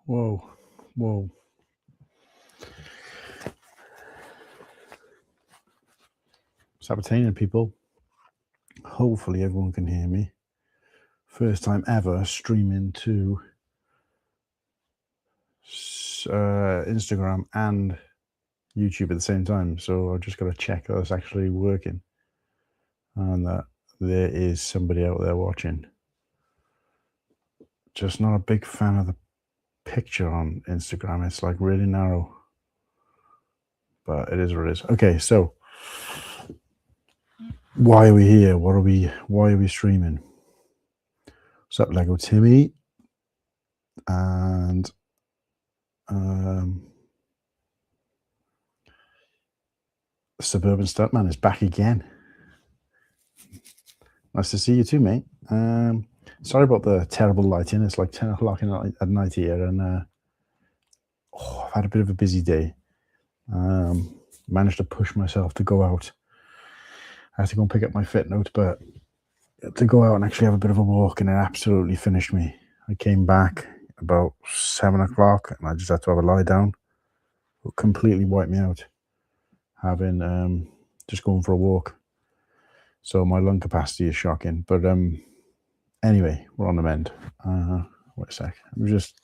Whoa, whoa. Sabotaging people. Hopefully everyone can hear me. First time ever streaming to Instagram and YouTube at the same time. So I've just got to check that it's actually working and that there is somebody out there watching. Just not a big fan of the picture on Instagram. It's like really narrow, but it is what it is. Okay, so why are we here? Why are we streaming? What's up, Lego Timmy? And Suburban Stuntman is back again. Nice to see you too, mate. Sorry about the terrible lighting. It's like 10 o'clock at night here, and I've had a bit of a busy day. Managed to push myself to go out. I had to go and pick up my fit note, but to go out and actually have a bit of a walk, and it absolutely finished me. I came back about 7 o'clock, and I just had to have a lie down. It completely wiped me out, having just going for a walk. So my lung capacity is shocking. But anyway, we're on the mend. Wait a sec. I'm just...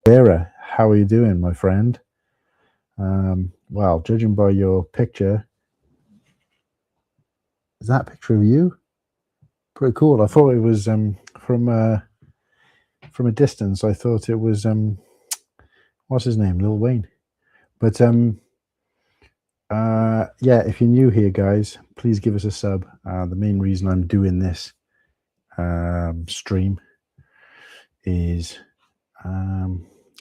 Vera, how are you doing, my friend? Well, judging by your picture, is that a picture of you? Pretty cool. I thought it was from a distance. I thought it was what's his name, Lil Wayne. But yeah, if you're new here, guys, please give us a sub. The main reason I'm doing this stream is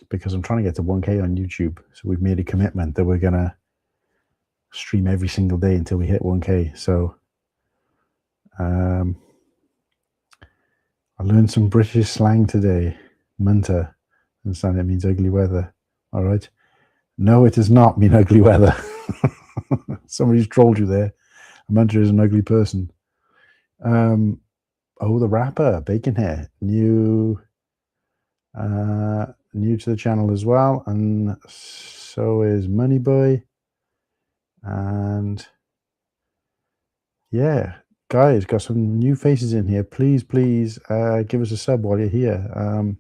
because I'm trying to get to 1K on YouTube. So we've made a commitment that we're gonna stream every single day until we hit 1K. So I learned some British slang today. Munter. Understand it means ugly weather. All right. No, it does not mean ugly weather. Somebody's trolled you there. A munter is an ugly person. Oh, the rapper, Bacon Hair, new to the channel as well, and so is Moneyboy. And yeah, guys, got some new faces in here. Please give us a sub while you're here.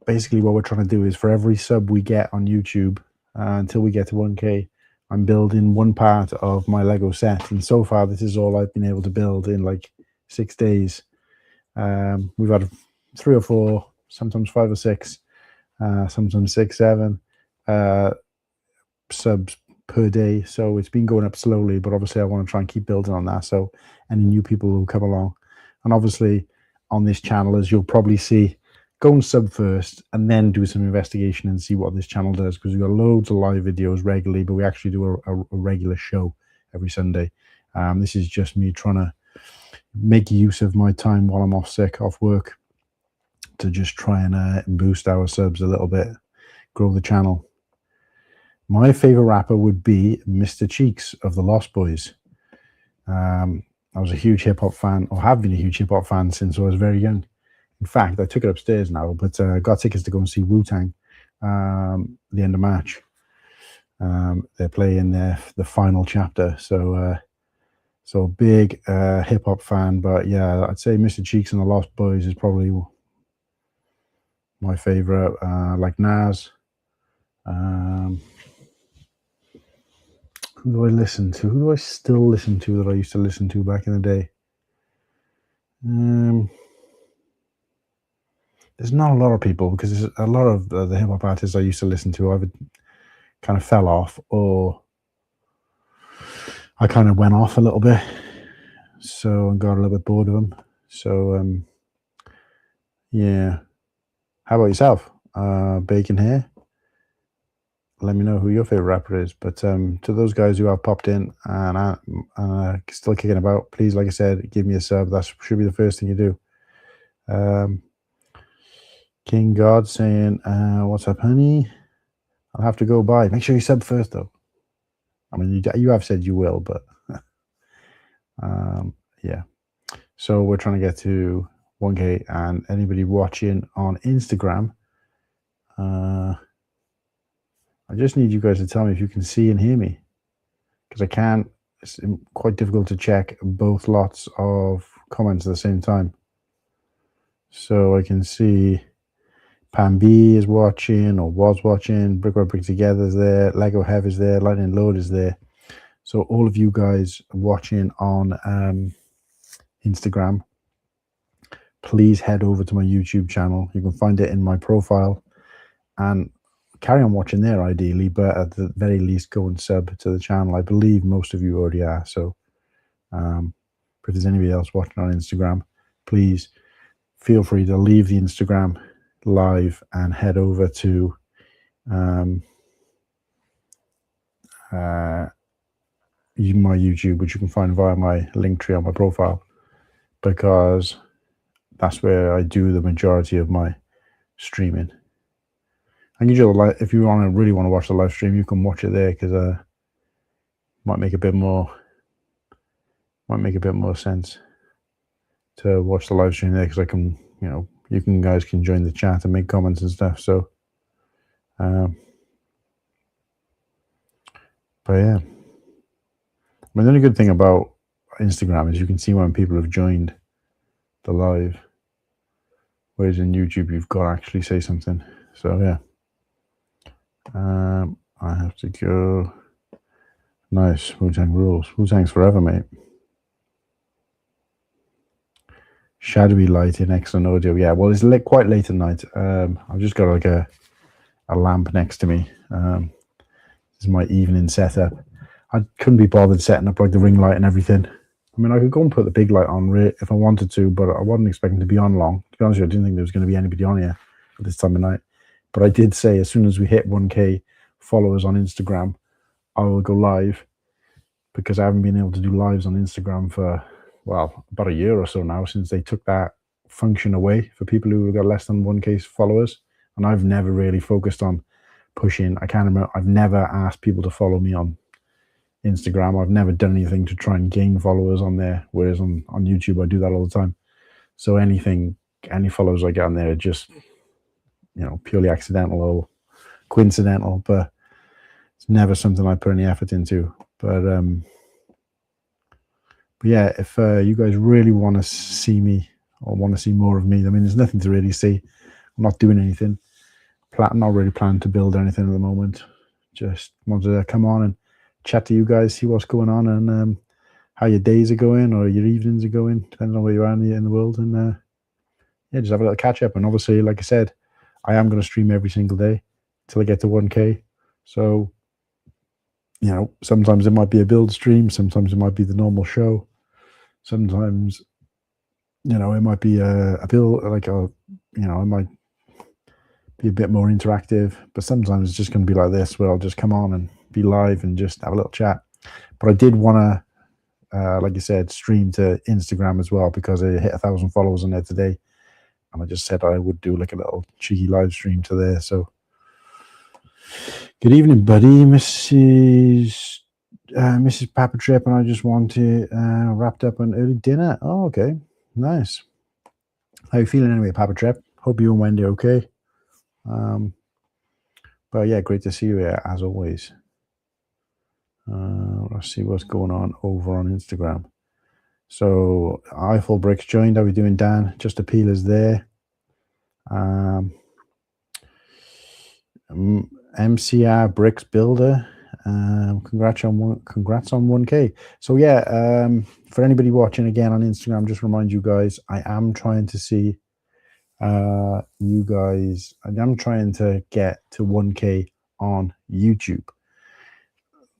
Basically what we're trying to do is for every sub we get on YouTube until we get to 1K, I'm building one part of my Lego set, and so far this is all I've been able to build in like 6 days. We've had 3 or 4, sometimes 5 or 6, sometimes 6, 7 subs per day. So it's been going up slowly, but obviously I want to try and keep building on that. So any new people will come along, and obviously on this channel, as you'll probably see, go and sub first and then do some investigation and see what this channel does, because we've got loads of live videos regularly, but we actually do a regular show every Sunday. This is just me trying to make use of my time while I'm off work to just try and boost our subs a little bit, grow the channel. My favorite rapper would be Mr. Cheeks of the Lost Boys. I was a huge hip-hop fan, or have been a huge hip-hop fan since I was very young. In fact, I took it upstairs now, but got tickets to go and see Wu-Tang the end of March. They're playing the final chapter, so big hip-hop fan. But yeah, I'd say Mr. Cheeks and the Lost Boys is probably my favorite. Like Nas. Who do I listen to? Who do I still listen to that I used to listen to back in the day? There's not a lot of people, because there's a lot of the hip-hop artists I used to listen to either kind of fell off, or I kind of went off a little bit. so I got a little bit bored of them. So yeah. How about yourself? Bacon here. Let me know who your favorite rapper is. But to those guys who have popped in and still kicking about, please, like I said, give me a sub. That should be the first thing you do. King God saying, "What's up, honey? I'll have to go by. Make sure you sub first, though." I mean, you have said you will, but yeah. So we're trying to get to 1K, and anybody watching on Instagram, I just need you guys to tell me if you can see and hear me, because I can't. It's quite difficult to check both lots of comments at the same time. So I can see Pam B is watching or was watching. Brick by Brick Together is there. Lego Hev is there. Lightning Load is there. So all of you guys watching on Instagram, please head over to my YouTube channel. You can find it in my profile and carry on watching there ideally, but at the very least go and sub to the channel. I believe most of you already are. So if there's anybody else watching on Instagram, please feel free to leave the Instagram live and head over to my YouTube, which you can find via my link tree on my profile, because that's where I do the majority of my streaming. And usually, if you really want to watch the live stream, you can watch it there, because might make a bit more sense to watch the live stream there, because I can, you guys can join the chat and make comments and stuff. So, but yeah, I mean, the only good thing about Instagram is you can see when people have joined the live, whereas in YouTube you've got to actually say something. So yeah. I have to go. Nice. Wu-Tang rules. Wu-Tang's forever, mate. Shadowy lighting, excellent audio. Yeah, well, it's quite late at night. I've just got like a lamp next to me. This is my evening setup. I couldn't be bothered setting up like the ring light and everything. I mean, I could go and put the big light on if I wanted to, but I wasn't expecting to be on long. To be honest with you, I didn't think there was going to be anybody on here at this time of night. But I did say as soon as we hit 1K followers on Instagram, I will go live, because I haven't been able to do lives on Instagram for, well, about a year or so now, since they took that function away for people who got less than 1K followers. And I've never really focused on pushing. I can't remember. I've never asked people to follow me on Instagram. I've never done anything to try and gain followers on there, whereas on YouTube I do that all the time. So any followers I get on there are just purely accidental or coincidental, but it's never something I put any effort into. But yeah, if you guys really want to see me or want to see more of me, I mean, there's nothing to really see. I'm not doing anything. I'm not really planning to build anything at the moment. Just wanted to come on and chat to you guys, see what's going on, and how your days are going or your evenings are going, depending on where you are in the world. And yeah, just have a little catch up. And obviously, like I said, I am going to stream every single day till I get to 1K. So, sometimes it might be a build stream, sometimes it might be the normal show, sometimes, it might be a build, it might be a bit more interactive, but sometimes it's just going to be like this, where I'll just come on and be live and just have a little chat. But I did want to, like you said, stream to Instagram as well, because I hit 1,000 followers on there today, and I just said I would do like a little cheeky live stream to there. So good evening, buddy, Mrs. Papa Trip, and I just want to wrapped up an early dinner. Oh, okay, nice. How you feeling anyway, Papa Trip? Hope you and Wendy are okay. But yeah, great to see you here as always. Let's see what's going on over on Instagram. So Eiffel Bricks joined. How are we doing, Dan? Just a peel is there. MCR Bricks Builder. Congrats on 1K. So yeah, for anybody watching again on Instagram, just remind you guys, I am trying to see you guys. I'm trying to get to 1K on YouTube.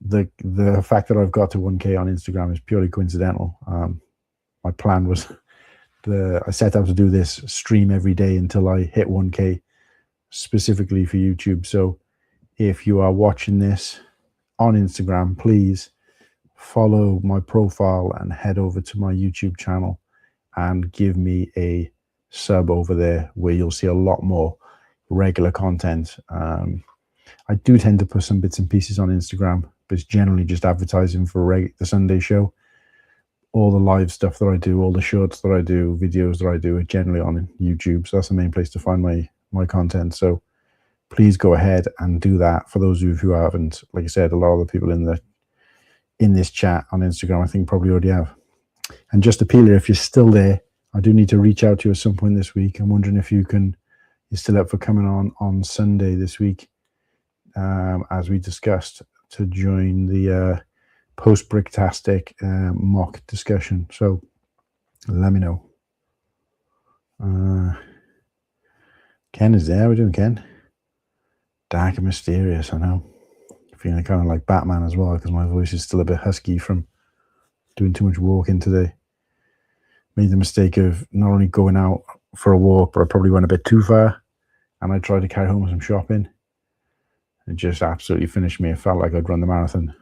The fact that I've got to 1K on Instagram is purely coincidental. my plan was I set out to do this stream every day until I hit 1K specifically for YouTube. So if you are watching this on Instagram, please follow my profile and head over to my YouTube channel and give me a sub over there, where you'll see a lot more regular content. I do tend to put some bits and pieces on Instagram, but it's generally just advertising for the Sunday show. All the live stuff that I do, all the shorts that I do, videos that I do are generally on YouTube. So that's the main place to find my content. So please go ahead and do that. For those of you who haven't, like I said, a lot of the people in this chat on Instagram, I think probably already have. And just a peeler, if you're still there, I do need to reach out to you at some point this week. I'm wondering if you're still up for coming on Sunday this week, as we discussed, to join the post-Bricktastic mock discussion. So let me know. Ken is there. How are we doing, Ken? Dark and mysterious, I know. Feeling kind of like Batman as well, because my voice is still a bit husky from doing too much walking today. Made the mistake of not only going out for a walk, but I probably went a bit too far, and I tried to carry home some shopping. It just absolutely finished me. It felt like I'd run the marathon.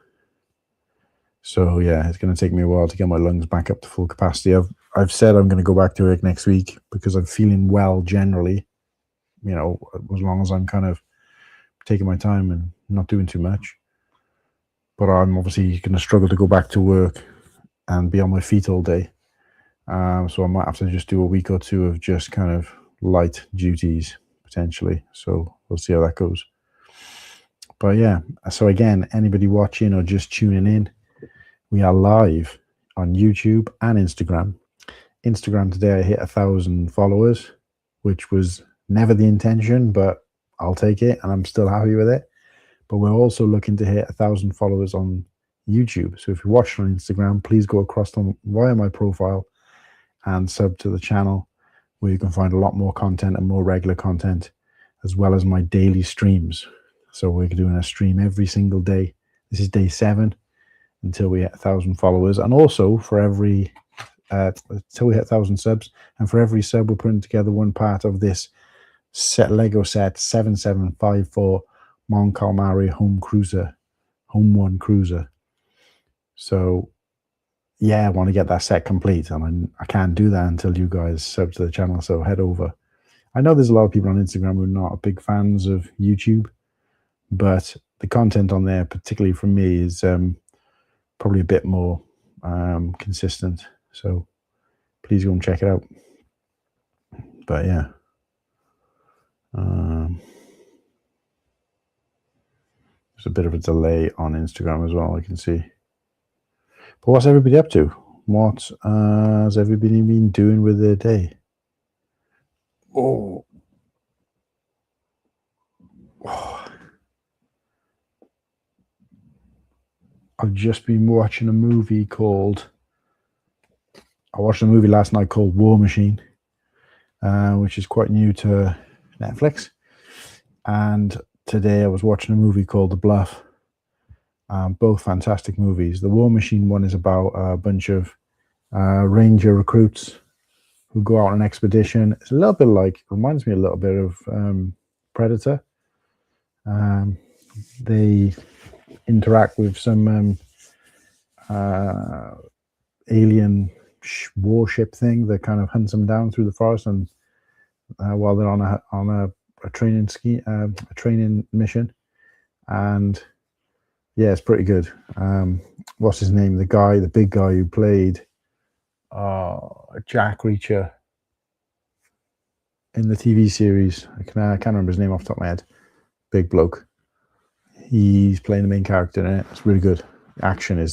So yeah, it's going to take me a while to get my lungs back up to full capacity. I've said I'm going to go back to work next week because I'm feeling well generally, you know, as long as I'm kind of taking my time and not doing too much. But I'm obviously going to struggle to go back to work and be on my feet all day. So I might have to just do a week or two of just kind of light duties potentially. So we'll see how that goes. But yeah, so again, anybody watching or just tuning in, we are live on YouTube and Instagram. Instagram today, I hit 1,000 followers, which was never the intention, but I'll take it, and I'm still happy with it. But we're also looking to hit 1,000 followers on YouTube. So if you're watching on Instagram, please go across via my profile and sub to the channel, where you can find a lot more content and more regular content, as well as my daily streams. So we're doing a stream every single day. This is day 7 until we hit 1,000 followers. And also for every, until we hit 1,000 subs, and for every sub, we're putting together one part of this Lego set 7754 Mon Calamari Home One Cruiser. So yeah, I want to get that set complete, and I can't do that until you guys sub to the channel. So head over. I know there's a lot of people on Instagram who are not big fans of YouTube, but the content on there, particularly from me, is probably a bit more consistent. So please go and check it out. But yeah, there's a bit of a delay on Instagram as well, I can see. But what's everybody up to? What has everybody been doing with their day? Oh. I've just been watching a movie I watched a movie last night called War Machine, which is quite new to Netflix. And today I was watching a movie called The Bluff. Both fantastic movies. The War Machine one is about a bunch of ranger recruits who go out on an expedition. It's a little bit like, reminds me a little bit of Predator. They interact with some alien warship thing that kind of hunts them down through the forest, and while they're on a training training mission. And yeah, it's pretty good. What's his name? The big guy who played Jack Reacher in the TV series. I can't remember his name off the top of my head. Big bloke. He's playing the main character in it. It's really good. Action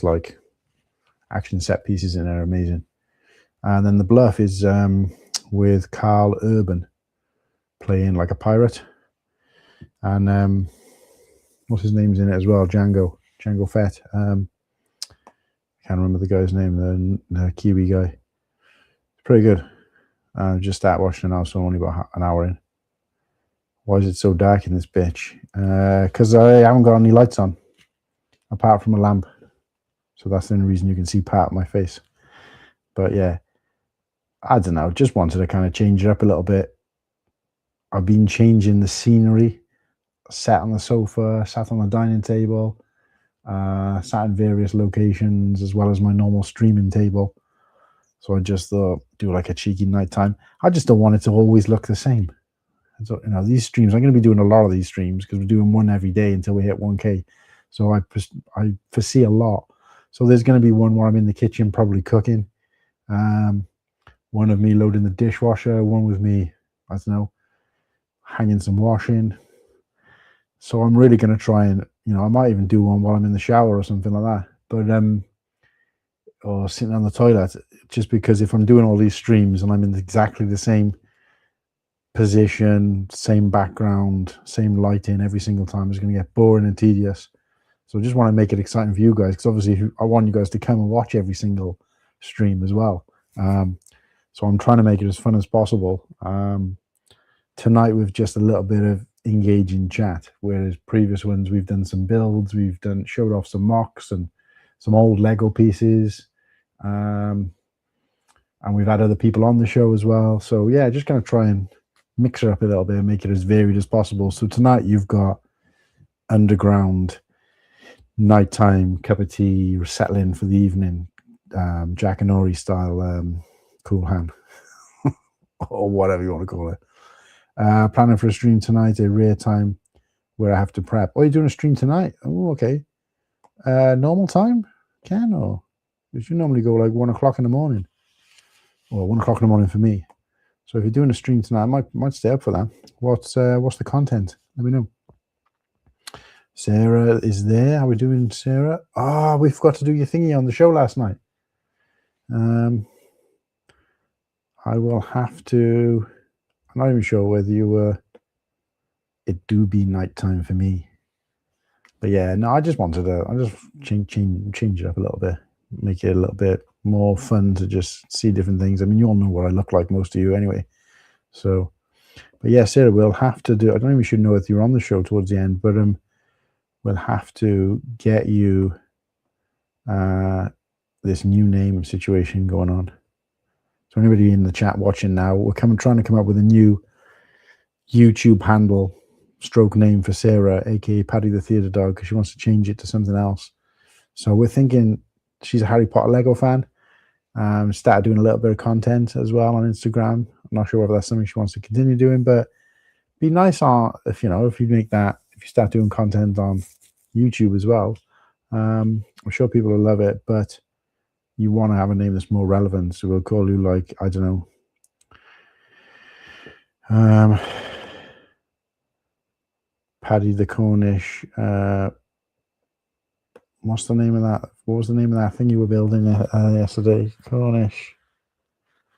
set pieces in there are amazing. And then The Bluff is with Carl Urban playing like a pirate. And what's his name's in it as well? Django Fett. Can't remember the guy's name, the Kiwi guy. It's pretty good. Just start watching it now, so I'm only about an hour in. Why is it so dark in this bitch? Because I haven't got any lights on, apart from a lamp. So that's the only reason you can see part of my face. But yeah, I don't know, just wanted to kind of change it up a little bit. I've been changing the scenery, sat on the sofa, sat on the dining table, sat in various locations, as well as my normal streaming table. So I just thought, do like a cheeky nighttime. I just don't want it to always look the same. So, these streams, I'm going to be doing a lot of these streams because we're doing one every day until we hit 1K. So I foresee a lot. So there's going to be one where I'm in the kitchen, probably cooking. One of me loading the dishwasher, one with me, I don't know, hanging some washing. So I'm really going to try and, I might even do one while I'm in the shower or something like that. But, or sitting on the toilet, just because if I'm doing all these streams and I'm in exactly the same position, same background, same lighting every single time, it's going to get boring and tedious. So I just want to make it exciting for you guys, because obviously I want you guys to come and watch every single stream as well. So I'm trying to make it as fun as possible. Tonight with just a little bit of engaging chat, whereas previous ones we've done some builds, we've showed off some mocks and some old Lego pieces, and we've had other people on the show as well. So yeah, just going to try and mix it up a little bit and make it as varied as possible. So tonight you've got underground, nighttime, cup of tea, settling for the evening, Jack and Ori style, cool hand, or whatever you want to call it. Planning for a stream tonight, a rare time where I have to prep. Oh, you're doing a stream tonight? Oh, okay. Normal time? Or because you normally go like 1 o'clock in the morning, or 1 o'clock in the morning for me. So if you're doing a stream tonight, I might stay up for that. What's the content? Let me know. Sarah is there. How are we doing, Sarah? We forgot to do your thingy on the show last night. I will have to. I'm not even sure whether you were. It do be nighttime for me, but yeah, no. I just wanted to. I just change it up a little bit, make it a little bit more fun to just see different things. I mean, you all know what I look like, most of you anyway. So, but yeah, Sarah, we'll have to do. I don't even should know if you're on the show towards the end, but we'll have to get you this new name situation going on. So anybody in the chat watching now, we're trying to come up with a new YouTube handle stroke name for Sarah, aka Paddy the Theatre Dog, because she wants to change it to something else. So we're thinking she's a Harry Potter Lego fan. Started doing a little bit of content as well on Instagram. I'm not sure whether that's something she wants to continue doing, but be nice if you make that, if you start doing content on YouTube as well. I'm sure people will love it, but you want to have a name that's more relevant. So we'll call you, like, I don't know, Paddy the Cornish. What's the name of that? What was the name of that thing you were building yesterday? Cornish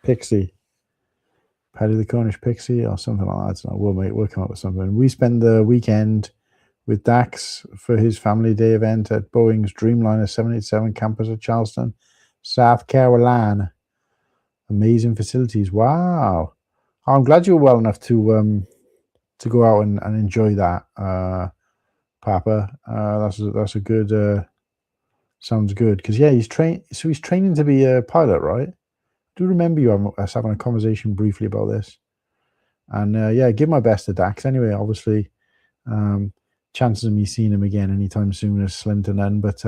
Pixie. Paddy the Cornish Pixie or something like that. I don't know. We'll come up with something. We spend the weekend with Dax for his family day event at Boeing's Dreamliner 787 campus at Charleston, South Carolina. Amazing facilities. Wow. I'm glad you were well enough to go out and enjoy that, Papa. That's a good. Sounds good, because yeah, he's training to be a pilot, right? I do remember you us having a conversation briefly about this, and yeah, give my best to Dax. Anyway, obviously, chances of me seeing him again anytime soon is slim to none, but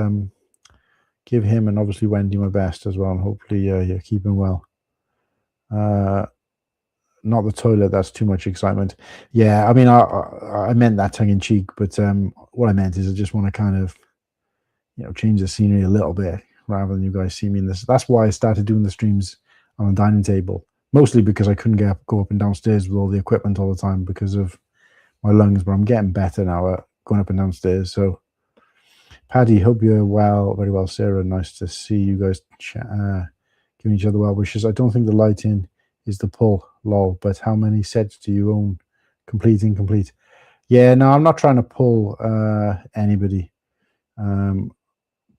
give him and obviously Wendy my best as well, and hopefully you're keeping well. Not the toilet, that's too much excitement. Yeah, I mean, I meant that tongue in cheek, but what I meant is I just want to kind of, change the scenery a little bit rather than you guys see me in this. That's why I started doing the streams on a dining table, mostly because I couldn't go up and downstairs with all the equipment all the time because of my lungs, but I'm getting better now at going up and downstairs. So, Paddy, hope you're well, very well, Sarah. Nice to see you guys giving each other well wishes. I don't think the lighting is the pull, lol, but how many sets do you own? Complete, incomplete. Yeah, no, I'm not trying to pull anybody.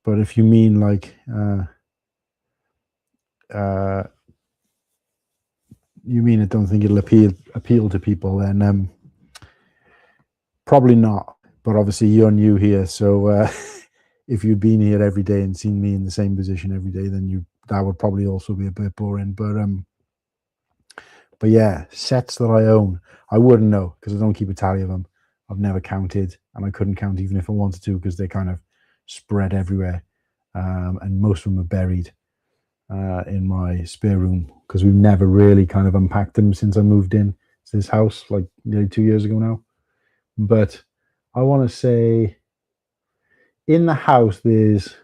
But if you mean like you mean I don't think it'll appeal to people, then probably not. But obviously you're new here, so if you'd been here every day and seen me in the same position every day, then that would probably also be a bit boring. But But yeah, sets that I own, I wouldn't know because I don't keep a tally of them. I've never counted, and I couldn't count even if I wanted to because they're kind of spread everywhere, and most of them are buried in my spare room because we've never really kind of unpacked them since I moved in to this house like nearly 2 years ago now. But I want to say in the house there's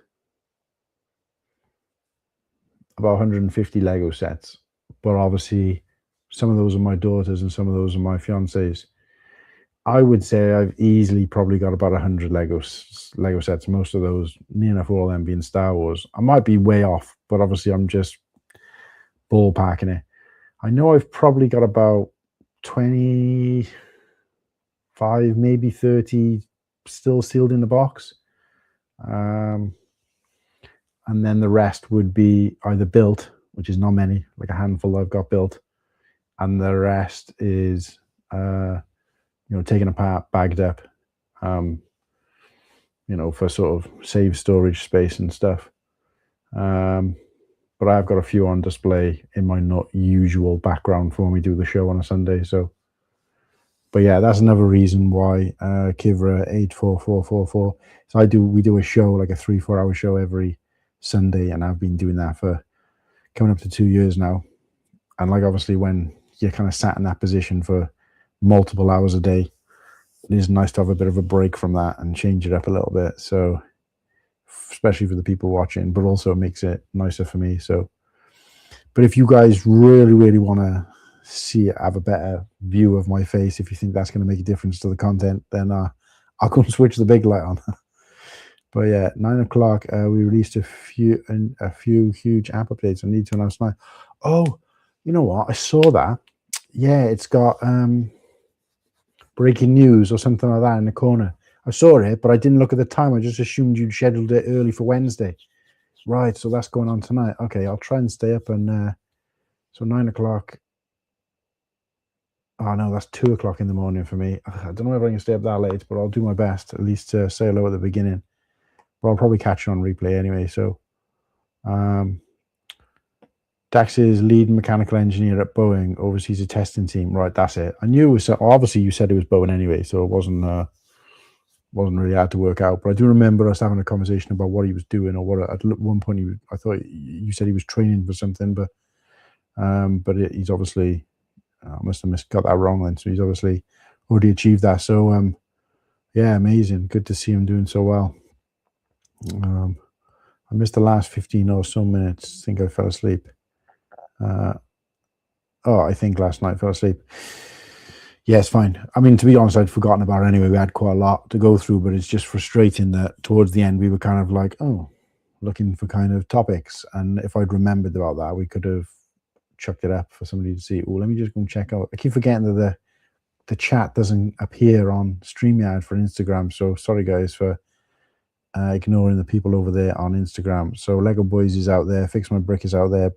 about 150 Lego sets, but obviously some of those are my daughters and some of those are my fiance's. I would say I've easily probably got about 100 Lego sets. Most of those, near enough all of them being Star Wars. I might be way off, but obviously I'm just ballparking it. I know I've probably got about 25, maybe 30 still sealed in the box. And then the rest would be either built, which is not many, like a handful I've got built. And the rest is, taken apart, bagged up, for sort of save storage space and stuff. But I've got a few on display in my not usual background for when we do the show on a Sunday. So, but yeah, that's another reason why Kivra 84444. So we do a show, like a 3-4 hour show every Sunday, and I've been doing that for coming up to 2 years now. And like obviously when you're kind of sat in that position for multiple hours a day, it is nice to have a bit of a break from that and change it up a little bit. So especially for the people watching, but also it makes it nicer for me. So, but if you guys really, really want to have a better view of my face, if you think that's going to make a difference to the content, then I'll go and switch the big light on. But yeah, 9 o'clock, we released a few huge app updates. I need to announce now. Oh, you know what? I saw that. Yeah, it's got breaking news or something like that in the corner. I saw it, but I didn't look at the time. I just assumed you'd scheduled it early for Wednesday. Right, so that's going on tonight. Okay, I'll try and stay up and so 9 o'clock. Oh no, that's 2 o'clock in the morning for me. I don't know if I can stay up that late, but I'll do my best at least to say hello at the beginning. But I'll probably catch you on replay anyway. So, Dax is lead mechanical engineer at Boeing, oversees a testing team. Right, that's it. I knew it was. Obviously, you said it was Boeing anyway, so it wasn't really hard to work out. But I do remember us having a conversation about what he was doing, or what at one point I thought you said he was training for something, but he's obviously I must have got that wrong then. So he's obviously already achieved that. So yeah, amazing. Good to see him doing so well. I missed the last 15 or so minutes. I think I fell asleep. I think last night I fell asleep. Yeah, it's fine. I mean, to be honest, I'd forgotten about it anyway. We had quite a lot to go through, but it's just frustrating that towards the end we were kind of like, looking for kind of topics. And if I'd remembered about that, we could have chucked it up for somebody to see. Oh, let me just go and check out. I keep forgetting that the chat doesn't appear on StreamYard for Instagram. So sorry, guys, for ignoring the people over there on Instagram. So Lego Boys is out there. Fix My Brick is out there.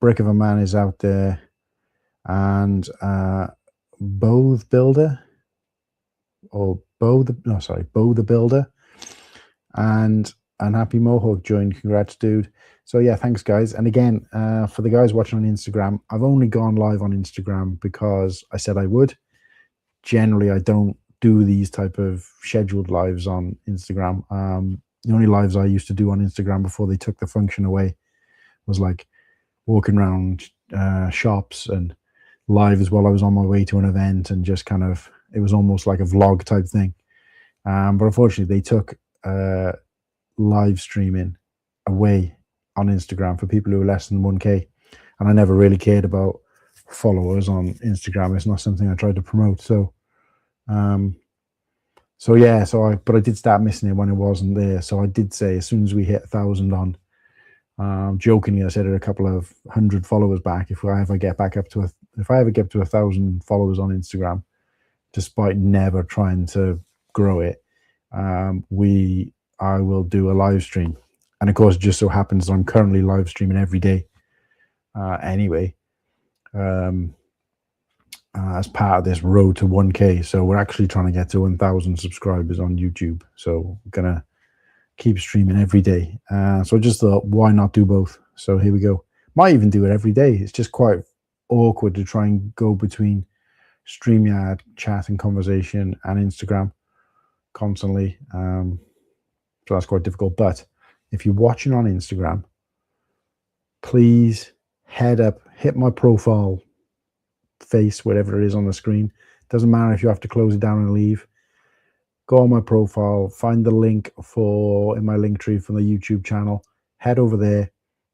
Brick of a Man is out there. And Bo the Builder, Bo the Builder, and Happy Mohawk joined. Congrats, dude. So yeah, thanks, guys. And again, for the guys watching on Instagram, I've only gone live on Instagram because I said I would. Generally, I don't do these type of scheduled lives on Instagram. The only lives I used to do on Instagram before they took the function away was like walking around shops and lives while I was on my way to an event, and just kind of, it was almost like a vlog type thing. But unfortunately, they took live streaming away on Instagram for people who are less than 1K. And I never really cared about followers on Instagram. It's not something I tried to promote. So, but I did start missing it when it wasn't there. So I did say as soon as we hit 1,000 on, jokingly, I said it a couple of 100 followers back. If I ever get to 1,000 followers on Instagram, despite never trying to grow it, I will do a live stream. And of course, it just so happens that I'm currently live streaming every day. Anyway, as part of this road to 1K, so we're actually trying to get to 1,000 subscribers on YouTube. So I'm gonna keep streaming every day. So I just thought, why not do both? So here we go. Might even do it every day. It's just quite awkward to try and go between StreamYard, chat and conversation, and Instagram constantly. So that's quite difficult. But if you're watching on Instagram, please head up, hit my profile face, whatever it is on the screen. Doesn't matter if you have to close it down and leave. Go on my profile, find the link in my link tree from the YouTube channel, head over there,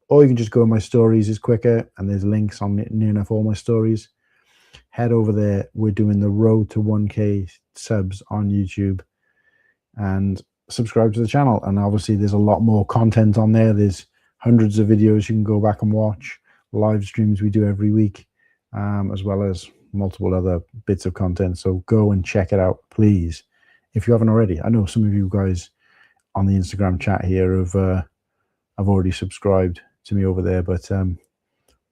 or you can just go in my stories, it's quicker, and there's links on near enough all my stories. Head over there. We're doing the road to 1K subs on YouTube, and subscribe to the channel. And obviously there's a lot more content on there. There's hundreds of videos you can go back and watch, live streams we do every week, as well as multiple other bits of content. So go and check it out, please, if you haven't already. I know some of you guys on the Instagram chat here have already subscribed to me over there, but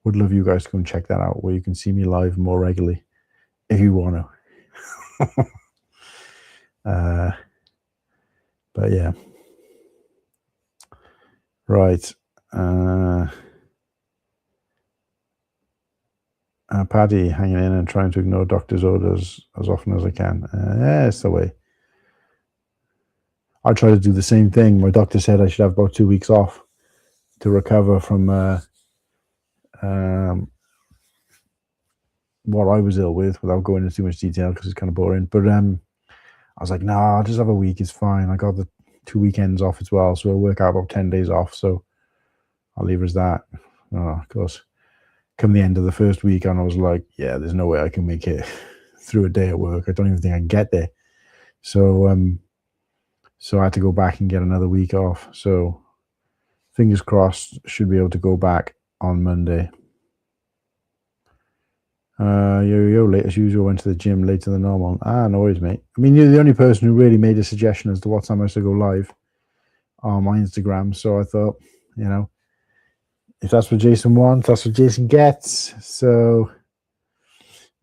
would love you guys to go and check that out, where you can see me live more regularly if you want to. But yeah, right. Paddy hanging in and trying to ignore doctor's orders as often as I can. Yeah, it's the way. I try to do the same thing. My doctor said I should have about 2 weeks off to recover from what I was ill with, without going into too much detail because it's kind of boring. But I was like, nah, I'll just have a week. It's fine. I got the 2 weekends off as well, so I'll work out about 10 days off. So I'll leave it as that. Of course, come the end of the first week, and I was like, yeah, there's no way I can make it through a day at work. I don't even think I can get there. So so I had to go back and get another week off. So fingers crossed, should be able to go back on Monday. Yo, late as usual, went to the gym later than normal. No worries, mate. I mean, you're the only person who really made a suggestion as to what time I should go live on my Instagram. So I thought, you know, if that's what Jason wants, that's what Jason gets. So,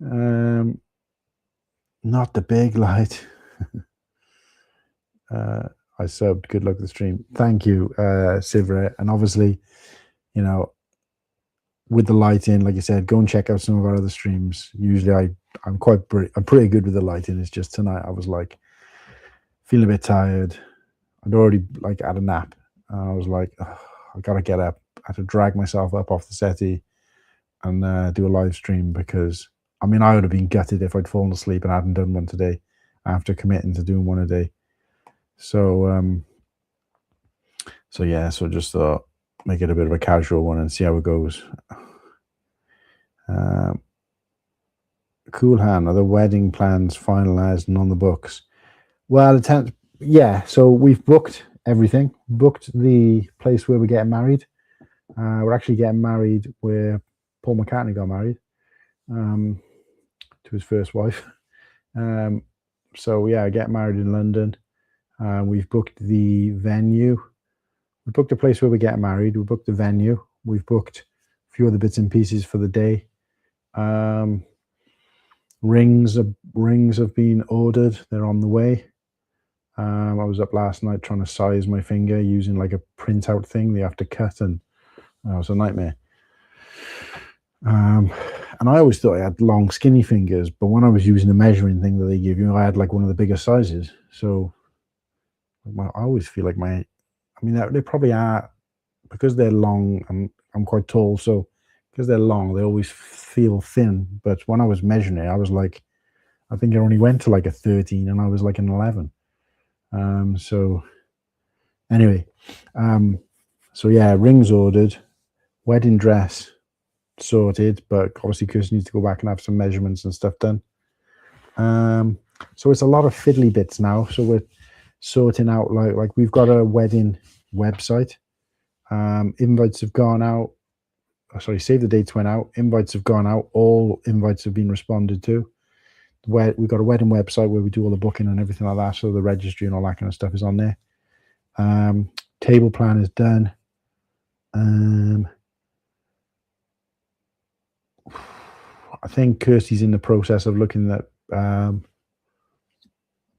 not the big light. I subbed. Good luck with the stream. Thank you, Sivra. And obviously, you know, with the lighting, like I said, go and check out some of our other streams. Usually I'm pretty good with the lighting. It's just tonight I was like feeling a bit tired. I'd already like had a nap, and I was like, oh, I gotta get up. I had to drag myself up off the settee and do a live stream, because I mean, I would have been gutted if I'd fallen asleep and hadn't done one today after committing to doing one a day. So yeah, so just thought make it a bit of a casual one and see how it goes. Cool hand, are the wedding plans finalized and on the books? Well, yeah, so we've booked everything. Booked the place where we're getting married. We're actually getting married where Paul McCartney got married, to his first wife. So yeah, getting married in London. We've booked the venue. We booked a place where we're getting married. We booked the venue. We've booked a few other bits and pieces for the day. Rings have been ordered. They're on the way. I was up last night trying to size my finger using like a printout thing they have to cut, and it was a nightmare. And I always thought I had long, skinny fingers, but when I was using the measuring thing that they give you, I had like one of the bigger sizes. So I always feel like I mean, they probably are, because they're long, and I'm quite tall, so because they're long, they always feel thin. But when I was measuring it, I was like, I think it only went to like a 13, and I was like an 11. So anyway, so yeah, rings ordered, wedding dress sorted, but obviously Kirsten needs to go back and have some measurements and stuff done. So it's a lot of fiddly bits now. So we're sorting out like we've got a wedding website. Invites have gone out. Sorry, save the dates went out. Invites have gone out. All invites have been responded to. We've got a wedding website where we do all the booking and everything like that. So the registry and all that kind of stuff is on there. Table plan is done. I think Kirsty's in the process of looking at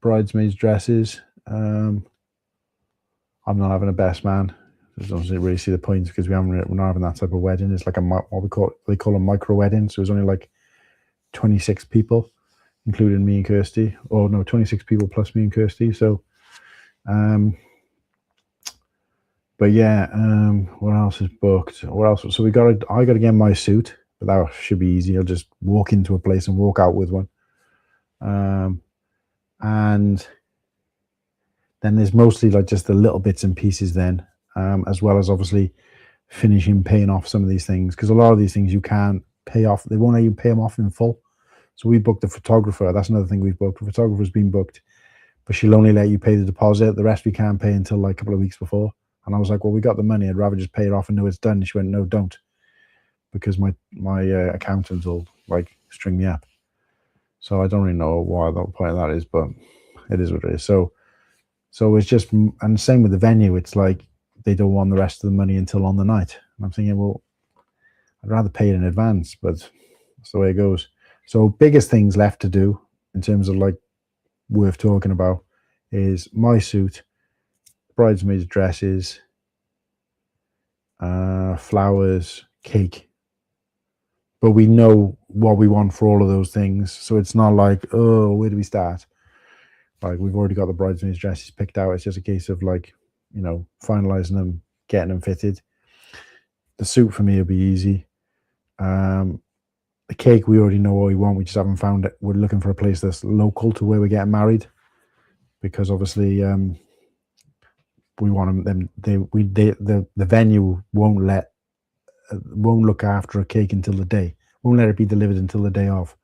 bridesmaids' dresses. I'm not having a best man. I don't really see the point because we're not having that type of wedding. It's like what they call a micro wedding. So it's only like 26 people, including me and Kirsty. Or no, 26 people plus me and Kirsty. So, but yeah, what else is booked? What else? So I got to get my suit, but that should be easy. I'll just walk into a place and walk out with one. And then there's mostly like just the little bits and pieces then, as well as obviously paying off some of these things, because a lot of these things you can't pay off. They won't let you pay them off in full. So we booked a photographer. That's another thing we've booked. The photographer's been booked, but she'll only let you pay the deposit. The rest we can't pay until like a couple of weeks before. And I was like, well, we got the money. I'd rather just pay it off and know it's done. And she went, no, don't, because my accountant will like string me up. So I don't really know why the point of that is, but it is what it is. So it's just, and same with the venue. It's like they don't want the rest of the money until on the night. And I'm thinking, well, I'd rather pay it in advance, but that's the way it goes. So biggest things left to do in terms of like worth talking about is my suit, bridesmaids' dresses, flowers, cake. But we know what we want for all of those things. So it's not like, oh, where do we start? Like we've already got the bridesmaids' dresses picked out. It's just a case of like, finalizing them, getting them fitted. The suit for me will be easy. The cake, we already know what we want. We just haven't found it. We're looking for a place that's local to where we're getting married, because obviously we want them. The venue won't look after a cake until the day. Won't let it be delivered until the day of.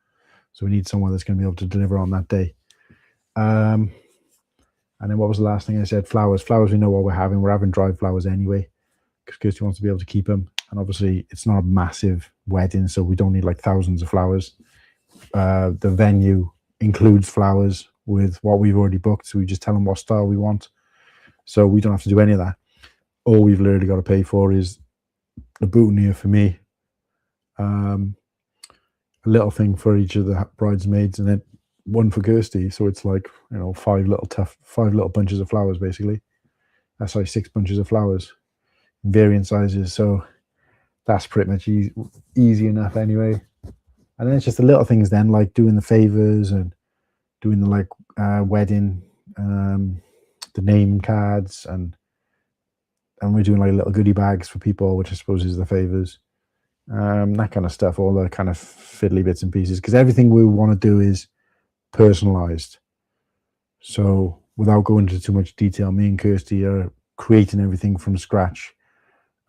So we need someone that's going to be able to deliver on that day. And then what was the last thing I said? Flowers. Flowers, we know what we're having. We're having dried flowers anyway, because Kirsty wants to be able to keep them. And obviously, it's not a massive wedding, so we don't need like thousands of flowers. The venue includes flowers with what we've already booked, so we just tell them what style we want. So we don't have to do any of that. All we've literally got to pay for is a boutonniere for me, a little thing for each of the bridesmaids, and then one for Kirsty. So it's like, 5 little bunches of flowers, basically. That's like 6 bunches of flowers, varying sizes. So that's pretty much easy enough anyway. And then it's just the little things then, like doing the favors and doing the wedding, the name cards, and we're doing like little goodie bags for people, which I suppose is the favors, that kind of stuff, all the kind of fiddly bits and pieces, because everything we want to do is personalized. So without going into too much detail, me and Kirsty are creating everything from scratch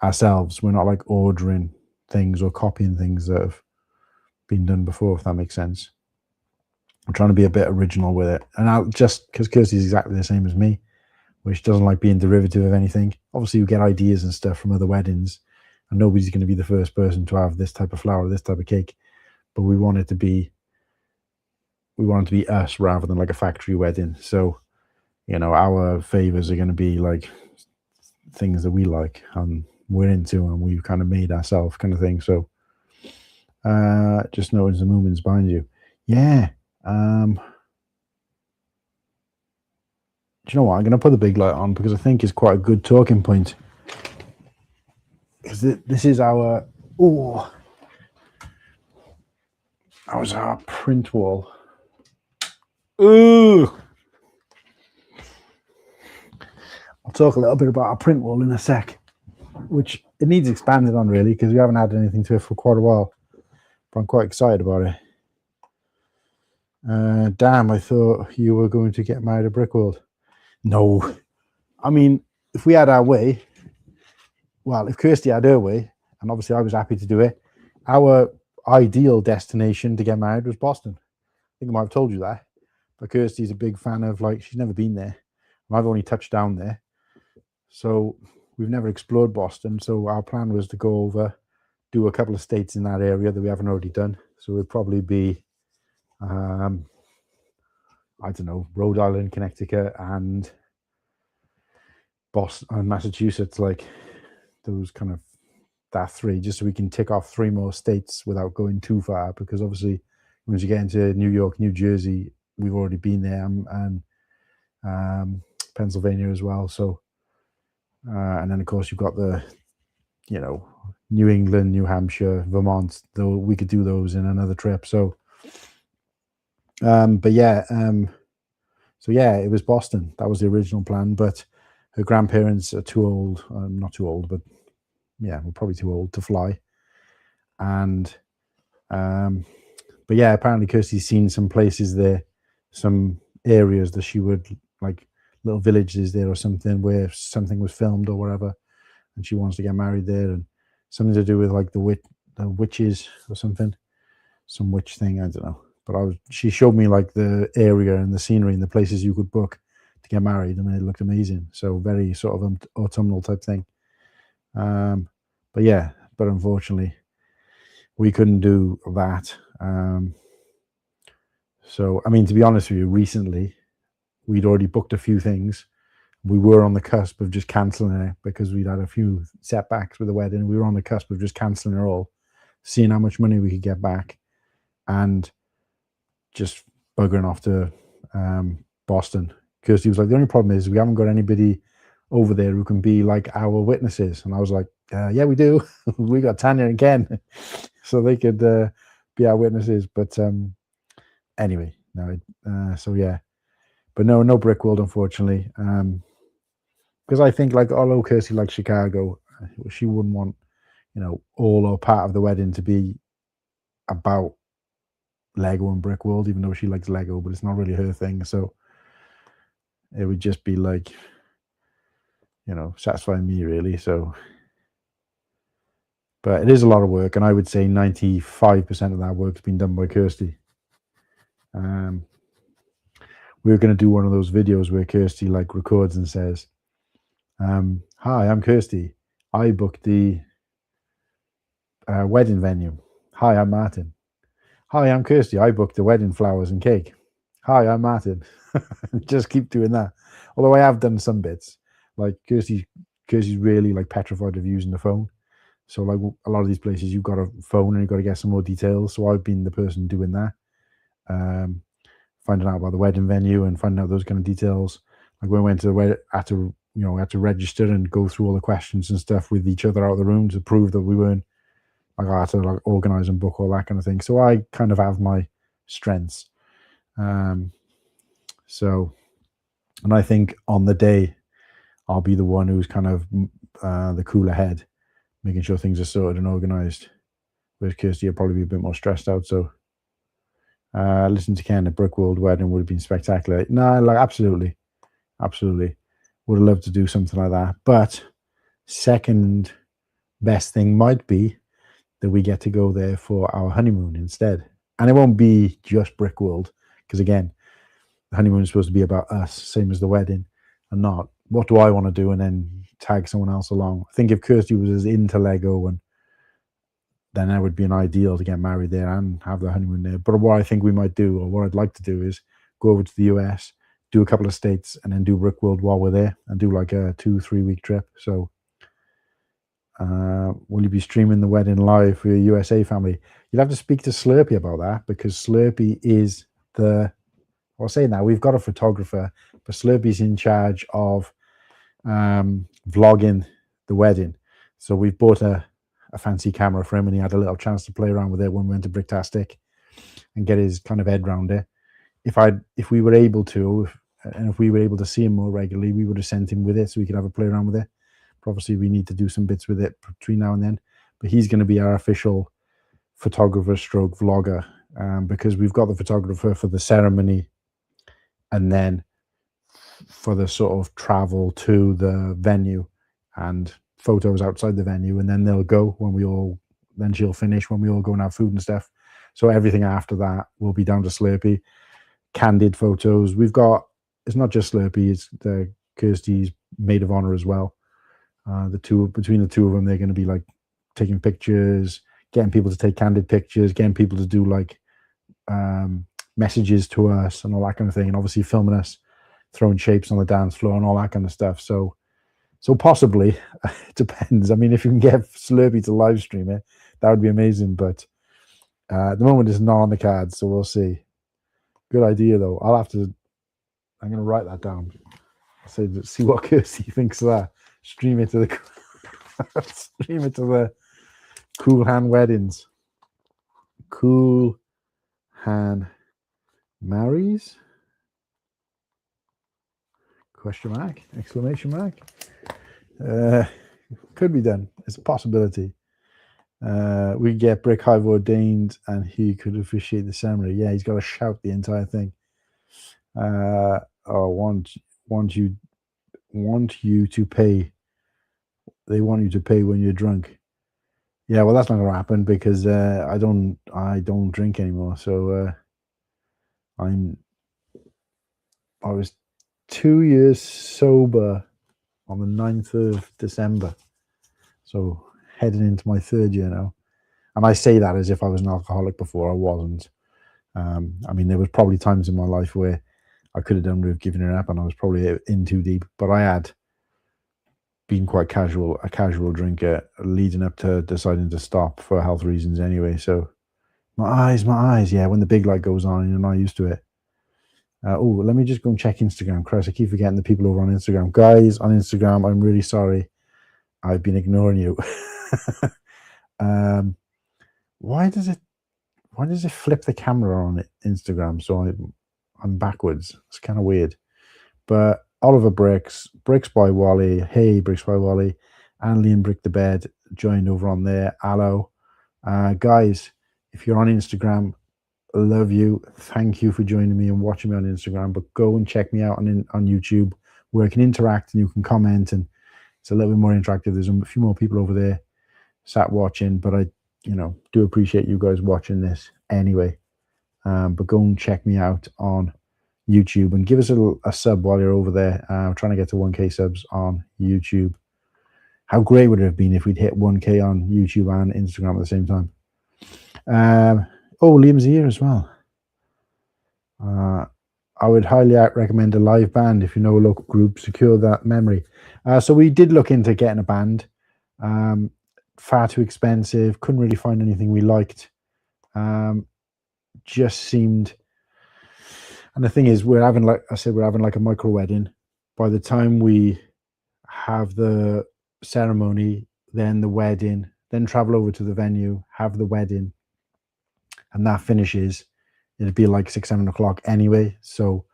ourselves. We're not like ordering things or copying things that have been done before, if that makes sense. I'm trying to be a bit original with it, and just because Kirsty's exactly the same as me, which doesn't like being derivative of anything. Obviously you get ideas and stuff from other weddings, and nobody's going to be the first person to have this type of flower, this type of cake, but we want it to be us rather than like a factory wedding. So our favors are going to be like things that we like and we're into and we've kind of made ourselves, kind of thing. So just notice the movements behind you. Yeah. Do you know what? I'm going to put the big light on because I think it's quite a good talking point. Because this is our print wall. Ooh. I'll talk a little bit about our print wall in a sec, which it needs expanded on really, because we haven't had anything to it for quite a while. But I'm quite excited about it. Damn, I thought you were going to get married at Brickworld. No. I mean, if we had our way, well, if Kirsty had her way, and obviously I was happy to do it, our ideal destination to get married was Boston. I think I might have told you that. But Kirsty's a big fan of, she's never been there. And I've only touched down there. So we've never explored Boston. So our plan was to go over, do a couple of states in that area that we haven't already done. So it would probably be, I don't know, Rhode Island, Connecticut, and Boston and Massachusetts, like those kind of, that 3, just so we can tick off 3 more states without going too far, because obviously once you get into New York, New Jersey, we've already been there, and Pennsylvania as well. So And then of course you've got the, New England, New Hampshire, Vermont, though we could do those in another trip. So but yeah, so yeah, it was Boston. That was the original plan, but her grandparents are too old, not too old, but yeah, we're probably too old to fly. And but yeah, apparently Kirsty's seen some places there, some areas that she would like, little villages there or something where something was filmed or whatever, and she wants to get married there, and something to do with like the witches or something, some witch thing, I don't know. But she showed me like the area and the scenery and the places you could book to get married, and it looked amazing. So very sort of autumnal type thing. But yeah, but unfortunately we couldn't do that. So I mean, to be honest with you, recently we'd already booked a few things. We were on the cusp of just cancelling it because we'd had a few setbacks with the wedding. We were on the cusp of just cancelling it all, seeing how much money we could get back, and just buggering off to Boston. Kirsty was like, the only problem is we haven't got anybody over there who can be like our witnesses. And I was like, yeah, we do. We got Tanya and Ken, so they could be our witnesses. But anyway, no. So yeah, but no Brickworld, unfortunately. Because I think, like, although Kirsty likes Chicago, she wouldn't want, all or part of the wedding to be about Lego and Brickworld, even though she likes Lego, but it's not really her thing. So it would just be like, satisfying me, really. So, but it is a lot of work, and I would say 95% of that work's been done by Kirsty. We were going to do one of those videos where Kirsty like records and says, hi, I'm Kirsty. I booked the wedding venue. Hi, I'm Martin. Hi, I'm Kirsty. I booked the wedding flowers and cake. Hi, I'm Martin. Just keep doing that. Although I have done some bits. Like Kirsty's really like petrified of using the phone. So like a lot of these places, you've got a phone and you've got to get some more details. So I've been the person doing that. Finding out about the wedding venue and finding out those kind of details. Like when we went to the wedding, I had to register and go through all the questions and stuff with each other out of the room to prove that we weren't, like, I had to like organize and book all that kind of thing. So I kind of have my strengths. So, and I think on the day, I'll be the one who's kind of the cooler head, making sure things are sorted and organized. Whereas Kirsty will probably be a bit more stressed out. So, listen to Ken, a Brickworld wedding would have been spectacular. No, like absolutely. Would have loved to do something like that. But second best thing might be that we get to go there for our honeymoon instead. And it won't be just Brickworld, because again, the honeymoon is supposed to be about us, same as the wedding, and not what do I want to do and then tag someone else along. I think if Kirsty was as into Lego, and then that would be an ideal to get married there and have the honeymoon there. But what I think we might do, or what I'd like to do, is go over to the US, do a couple of states, and then do Brickworld while we're there, and do like a 2-3 week trip. So will you be streaming the wedding live for your USA family? You'll have to speak to Slurpee about that, because Slurpee is I'll say now, we've got a photographer, but Slurpee's in charge of vlogging the wedding. So we've bought a fancy camera for him, and he had a little chance to play around with it when we went to Bricktastic and get his kind of head around it. If we were able to, and if we were able to see him more regularly, we would have sent him with it so we could have a play around with it. But obviously we need to do some bits with it between now and then. But he's going to be our official photographer stroke vlogger, because we've got the photographer for the ceremony, and then for the sort of travel to the venue and photos outside the venue, and then they'll go then she'll finish when we all go and have food and stuff. So everything after that will be down to Slurpee. Candid photos. It's not just Slurpee, it's the Kirsty's maid of honor as well. Between the two of them, they're going to be like taking pictures, getting people to take candid pictures, getting people to do like messages to us and all that kind of thing, and obviously filming us throwing shapes on the dance floor and all that kind of stuff. So possibly, it depends. I mean, if you can get Slurpee to live stream it, that would be amazing. But at the moment, it's not on the cards, so we'll see. Good idea, though. I'm going to write that down. See what Kirsty thinks of that. Stream it to the stream it to the Cool Hand Weddings. Cool Hand marries? Question mark? Exclamation mark? Could be done. It's a possibility. We get Brick Hive ordained and he could officiate the ceremony. Yeah, he's got to shout the entire thing. Want you to pay. They want you to pay when you're drunk. Yeah, well, that's not going to happen because I don't drink anymore. So I was 2 years sober on the 9th of December. So heading into my 3rd year now. And I say that as if I was an alcoholic before. I wasn't. I mean, there was probably times in my life where I could have done with giving it up and I was probably in too deep. But I had been quite a casual drinker leading up to deciding to stop for health reasons anyway. So my eyes. Yeah, when the big light goes on, you're not used to it. Let me just go and check Instagram. Christ, I keep forgetting the people over on Instagram. Guys on Instagram, I'm really sorry. I've been ignoring you. Why does it flip the camera on Instagram? So I'm backwards. It's kind of weird. But Oliver Bricks by Wally. Hey, Bricks by Wally. Anley and Brick the Bed joined over on there. Allo. Guys, if you're on Instagram, I love you. Thank you for joining me and watching me on Instagram. But go and check me out on YouTube where I can interact and you can comment and it's a little bit more interactive. There's a few more people over there sat watching, but I do appreciate you guys watching this anyway. But go and check me out on YouTube and give us a sub while you're over there. I'm trying to get to 1K subs on YouTube. How great would it have been if we'd hit 1K on YouTube and Instagram at the same time? Liam's here as well. I would highly recommend a live band if you know a local group. Secure that memory. So we did look into getting a band. Far too expensive. Couldn't really find anything we liked. Just seemed. And the thing is, we're having like a micro wedding. By the time we have the ceremony, then the wedding, then travel over to the venue, have the wedding, and that finishes, it'd be like 6-7 o'clock anyway. So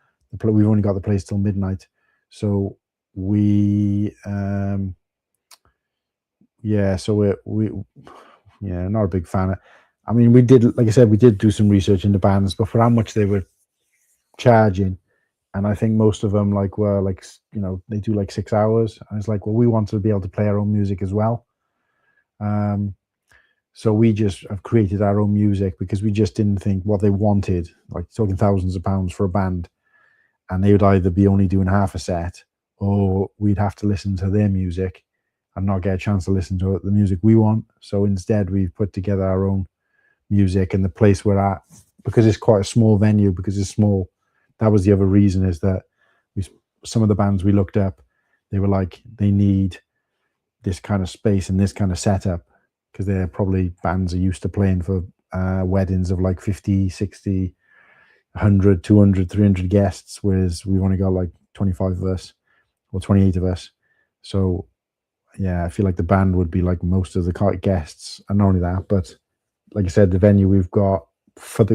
we've only got the place till midnight. So we not a big fan. I mean, we did, like I said, we did do some research into bands, but for how much they were charging, and I think most of them were they do like 6 hours, and it's like, well, we wanted to be able to play our own music as well. So we just have created our own music because we just didn't think what they wanted, like talking thousands of pounds for a band, and they would either be only doing half a set or we'd have to listen to their music and not get a chance to listen to the music we want. So instead we've put together our own music, and the place we're at, because it's quite a small venue, because it's small, that was the other reason, is that some of the bands we looked up, they were like, they need this kind of space and this kind of setup, because they're probably bands are used to playing for weddings of like 50, 60, 100, 200, 300 guests, whereas we've only got like 25 of us or 28 of us. So yeah, I feel like the band would be like most of the guests. And not only that, but like I said, the venue we've got,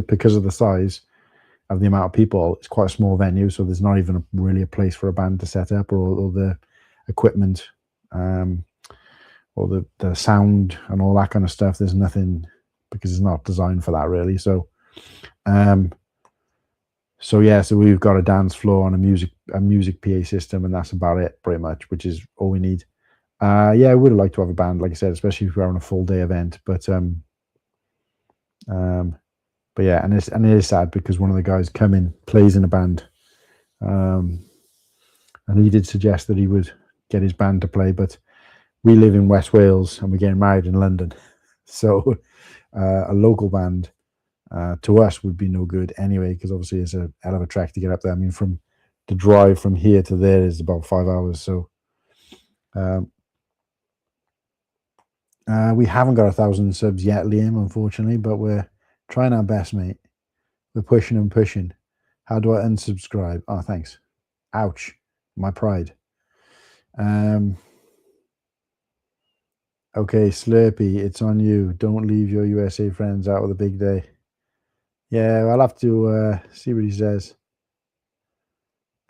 because of the size of the amount of people, it's quite a small venue, so there's not even really a place for a band to set up, or the equipment, or the sound and all that kind of stuff. There's nothing, because it's not designed for that really. So so we've got a dance floor and a music PA system, and that's about it pretty much, which is all we need. I would have liked to have a band, like I said, especially if we're on a full day event, but yeah, and it is sad because one of the guys plays in a band, and he did suggest that he would get his band to play, but we live in West Wales and we're getting married in London, so a local band to us would be no good anyway, because obviously it's a hell of a trek to get up there. I mean, from the drive from here to there is about 5 hours, so we haven't got 1,000 subs yet, Liam, unfortunately, but we're trying our best, mate. We're pushing and pushing. How do I unsubscribe? Oh, thanks. Ouch. My pride. Okay, Slurpee, it's on you. Don't leave your USA friends out of the big day. Yeah, I'll have to see what he says.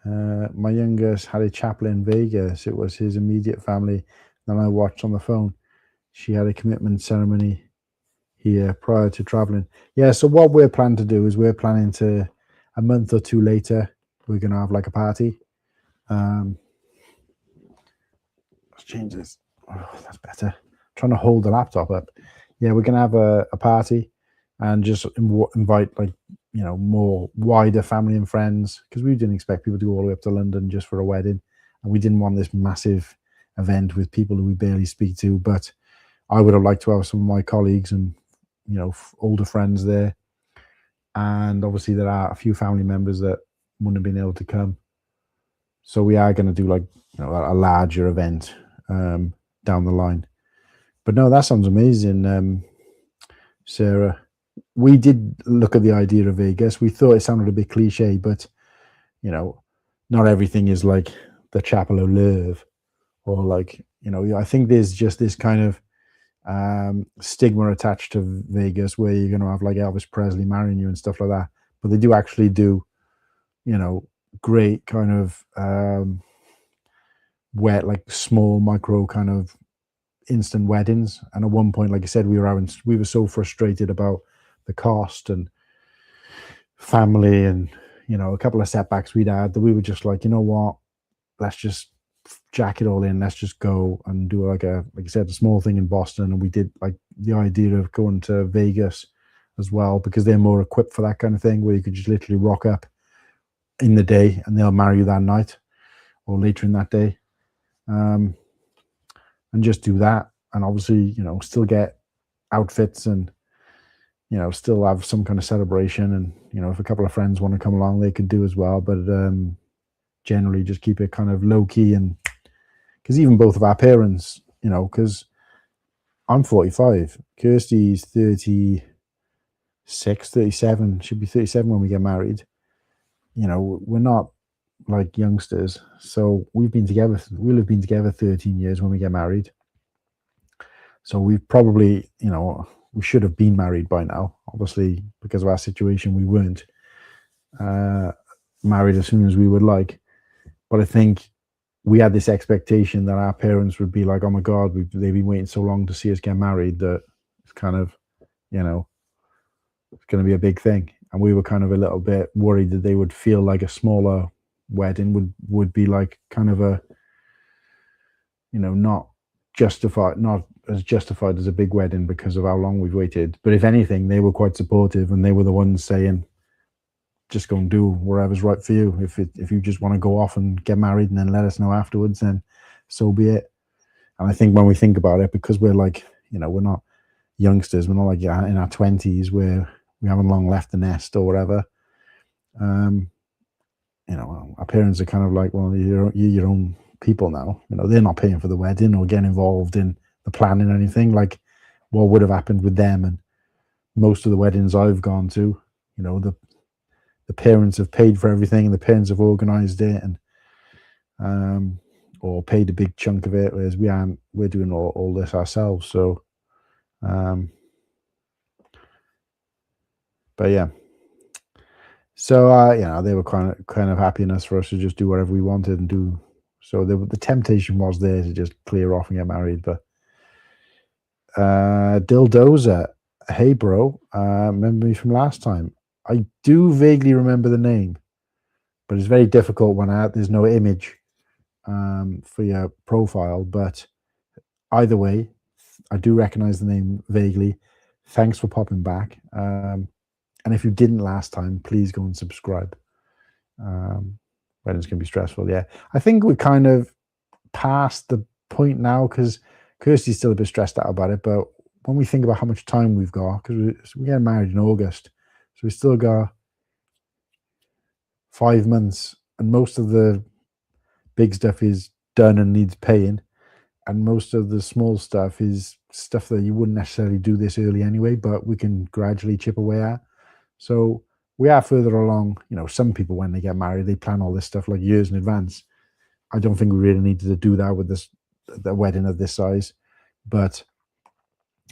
My youngest had a chapel in Vegas. It was his immediate family. Then I watched on the phone. She had a commitment ceremony here prior to traveling. Yeah, so what we're planning to do is we're planning to, a month or two later, we're going to have like a party. Let's change this. Oh, that's better. Trying to hold the laptop up. Yeah, we're going to have a party and just invite like, more wider family and friends, because we didn't expect people to go all the way up to London just for a wedding. And we didn't want this massive event with people who we barely speak to. But I would have liked to have some of my colleagues and, older friends there. And obviously there are a few family members that wouldn't have been able to come. So we are going to do like, a larger event down the line. But no, that sounds amazing, Sarah. We did look at the idea of Vegas. We thought it sounded a bit cliche, but not everything is like the Chapel of Love, or like, I think there's just this kind of stigma attached to Vegas where you're going to have like Elvis Presley marrying you and stuff like that. But they do actually do, great kind of like small micro kind of instant weddings. And at one point, like I said, we were so frustrated about the cost and family and a couple of setbacks we'd had that we were just like, you know what, let's just jack it all in. Let's just go and do like I said, a small thing in Boston. And we did like the idea of going to Vegas as well, because they're more equipped for that kind of thing, where you could just literally rock up in the day and they'll marry you that night or later in that day. And just do that. And obviously, still get outfits and, still have some kind of celebration. And, if a couple of friends want to come along, they could do as well. But generally just keep it kind of low key. And because even both of our parents, because I'm 45, Kirsty's 36, 37, should be 37 when we get married. We're not like youngsters. So we'll have been together 13 years when we get married. So we've probably, we should have been married by now. Obviously, because of our situation, we weren't married as soon as we would like. But I think we had this expectation that our parents would be like, oh my God, they've been waiting so long to see us get married, that it's kind of, it's going to be a big thing. And we were kind of a little bit worried that they would feel like a smaller wedding would be like kind of a, not as justified as a big wedding because of how long we've waited. But if anything, they were quite supportive, and they were the ones saying, just go and do whatever's right for you. If you just want to go off and get married and then let us know afterwards, then so be it. And I think when we think about it, because we're like, we're not youngsters, we're not like in our 20s where we haven't long left the nest or whatever. Our parents are kind of like, well, you're your own people now. They're not paying for the wedding or getting involved in the planning or anything. Like what would have happened with them. And most of the weddings I've gone to, the parents have paid for everything, and the parents have organized it and or paid a big chunk of it, whereas we're doing all this ourselves. So but yeah. So they were kind of happy enough for us to just do whatever we wanted and do. So the temptation was there to just clear off and get married. But Dildoza, hey bro, remember me from last time? I do vaguely remember the name, but it's very difficult when there's no image for your profile. But either way, I do recognize the name vaguely. Thanks for popping back. And if you didn't last time, please go and subscribe. Weddings can be stressful, yeah. I think we're kind of past the point now, because Kirsty's still a bit stressed out about it. But when we think about how much time we've got, because we're getting married in August, so we still got 5 months, and most of the big stuff is done and needs paying, and most of the small stuff is stuff that you wouldn't necessarily do this early anyway, but we can gradually chip away at. So we are further along. Some people, when they get married, they plan all this stuff like years in advance. I don't think we really needed to do that with the wedding of this size. But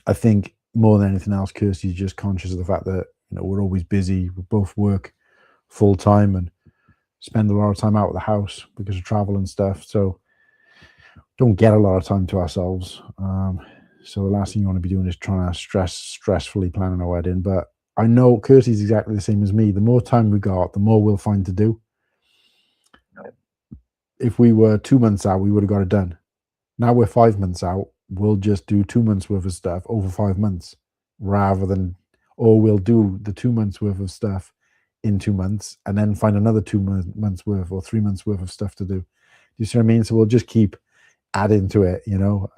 I think more than anything else, Kirsty's just conscious of the fact that, you know, we're always busy. We both work full time and spend a lot of time out of the house because of travel and stuff. So don't get a lot of time to ourselves. So the last thing you want to be doing is trying to stressfully planning a wedding. But I know Kirsty's exactly the same as me. The more time we got, the more we'll find to do. If we were 2 months out, we would have got it done. Now we're 5 months out. We'll just do 2 months worth of stuff over 5 months rather than, or we'll do the 2 months worth of stuff in 2 months and then find another 2 months worth or 3 months worth of stuff to do. Do you see what I mean? So we'll just keep adding to it, you know.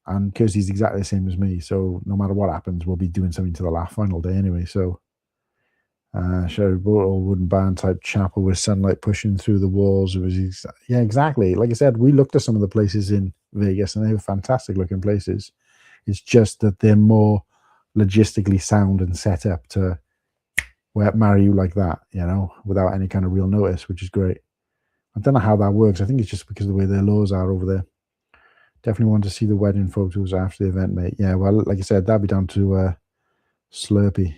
And Kirsty's exactly the same as me. So no matter what happens, we'll be doing something to the last final day anyway. So Sherry Bottle wooden barn type chapel with sunlight pushing through the walls. It was yeah, exactly. Like I said, we looked at some of the places in Vegas and they were fantastic looking places. It's just that they're more logistically sound and set up to marry you like that, you know, without any kind of real notice, which is great. I don't know how that works. I think it's just because of the way their laws are over there. Definitely want to see the wedding photos after the event, mate. Yeah, well, like I said, that'll be down to Slurpee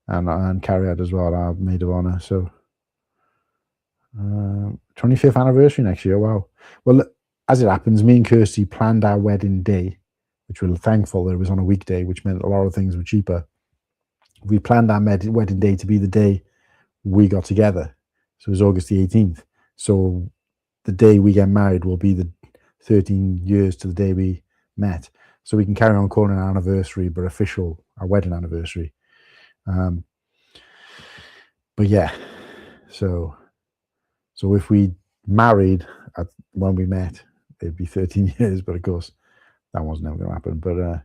and Carriad as well, our maid of honor. So 25th anniversary next year. Wow. Well, as it happens, me and Kirsty planned our wedding day, which we're thankful that it was on a weekday, which meant a lot of things were cheaper. We planned our wedding day to be the day we got together. So it was August the 18th. So the day we get married will be the 13 years to the day we met. So we can carry on calling it an anniversary, but official, our wedding anniversary. But yeah, so if we married when we met, it'd be 13 years, but of course that was never going to happen. But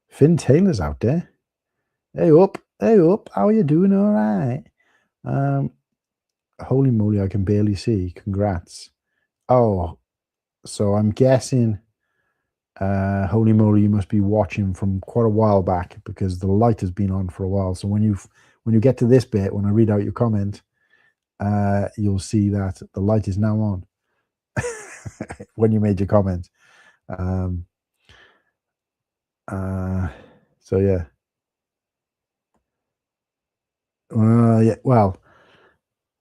Finn Taylor's out there. Hey up, how are you doing? All right. Holy moly, I can barely see. Congrats. Oh, so I'm guessing holy moly, you must be watching from quite a while back because the light has been on for a while. So when you get to this bit, when I read out your comment, you'll see that the light is now on when you made your comment. So yeah. Yeah, well,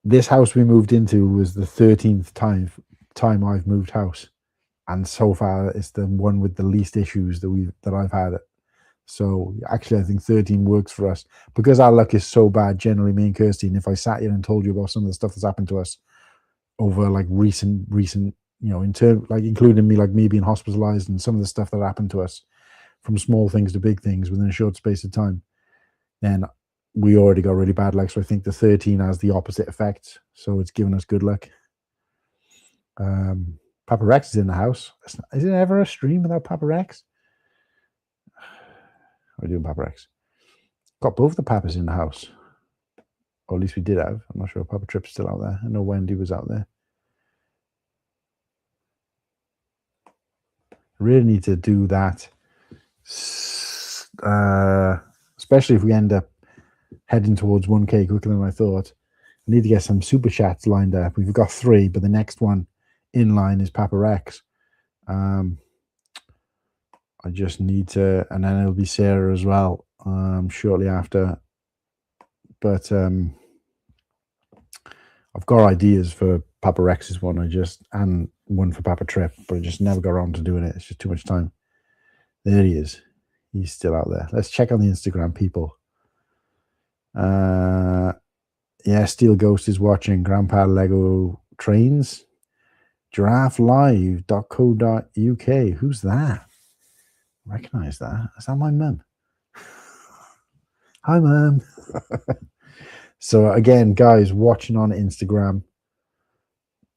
this house we moved into was the 13th time I've moved house, and so far it's the one with the least issues that I've had. So actually, I think 13 works for us because our luck is so bad. Generally, me and Kirsty, and if I sat here and told you about some of the stuff that's happened to us over like recent, you know, in term like including me being hospitalized and some of the stuff that happened to us, from small things to big things within a short space of time, then we already got really bad luck. So I think the 13 has the opposite effect. So it's given us good luck. Papa Rex is in the house. Is it ever a stream without Papa Rex? We're doing Papa Rex. Got both the Papas in the house. Or at least we did have. I'm not sure if Papa Trip's still out there. I know Wendy was out there. I really need to do that. Especially if we end up heading towards 1K quicker than I thought. I need to get some super chats lined up. We've got 3, but the next one in line is Papa Rex. I just need to, and then it'll be Sarah as well shortly after. But I've got ideas for Papa Rex's one, and one for Papa Trip, but I just never got around to doing it. It's just too much time. There he is. He's still out there. Let's check on the Instagram, people. Yeah, Steel Ghost is watching. Grandpa Lego Trains. GiraffeLive.co.uk. Who's that? Recognize that. Is that my mum? Hi, mum. So again, guys, watching on Instagram,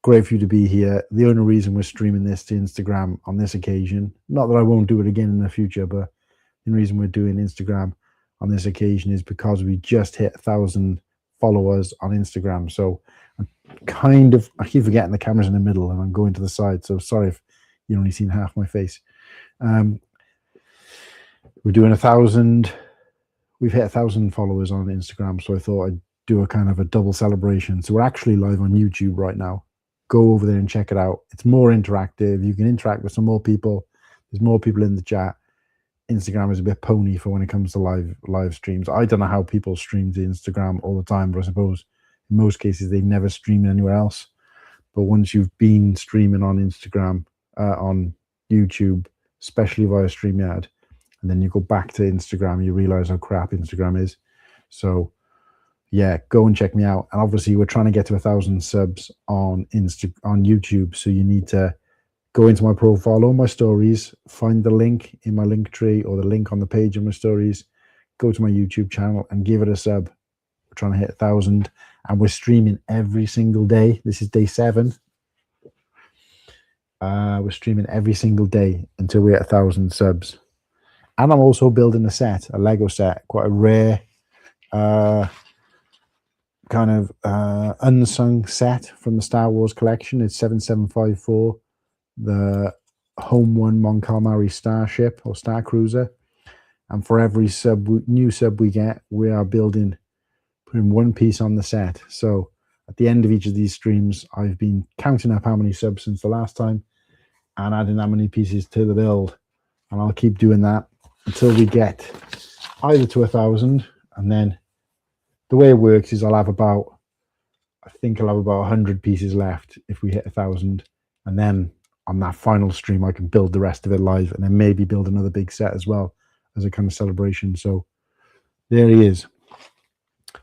great for you to be here. The only reason we're streaming this to Instagram on this occasion, not that I won't do it again in the future, but the reason we're doing Instagram on this occasion is because we just hit 1,000 followers on Instagram. So I keep forgetting the camera's in the middle and I'm going to the side. So sorry if you've only seen half my face. We're doing 1,000. We've hit 1,000 followers on Instagram. So I thought I'd do a kind of a double celebration. So we're actually live on YouTube right now. Go over there and check it out. It's more interactive. You can interact with some more people. There's more people in the chat. Instagram is a bit pony for when it comes to live streams. I don't know how people stream to Instagram all the time, but I suppose in most cases they never stream anywhere else. But once you've been streaming on Instagram, on YouTube, especially via StreamYard, and then you go back to Instagram, you realize how crap Instagram is. So yeah, go and check me out. And obviously we're trying to get to 1,000 subs on YouTube. So you need to go into my profile or my stories, find the link in my link tree or the link on the page of my stories, go to my YouTube channel and give it a sub. We're trying to hit 1,000 and we're streaming every single day. This is day 7. We're streaming every single day until we're at 1,000 subs. And I'm also building a Lego set, quite a rare kind of unsung set from the Star Wars collection. It's 7754, the Home One Mon Calamari starship or Starcruiser. And for every new sub we get, we are putting one piece on the set. So at the end of each of these streams, I've been counting up how many subs since the last time and adding that many pieces to the build. And I'll keep doing that until we get either to 1,000. And then the way it works is I think I'll have about 100 pieces left if we hit 1,000. And then on that final stream, I can build the rest of it live and then maybe build another big set as well as a kind of celebration. So there he is.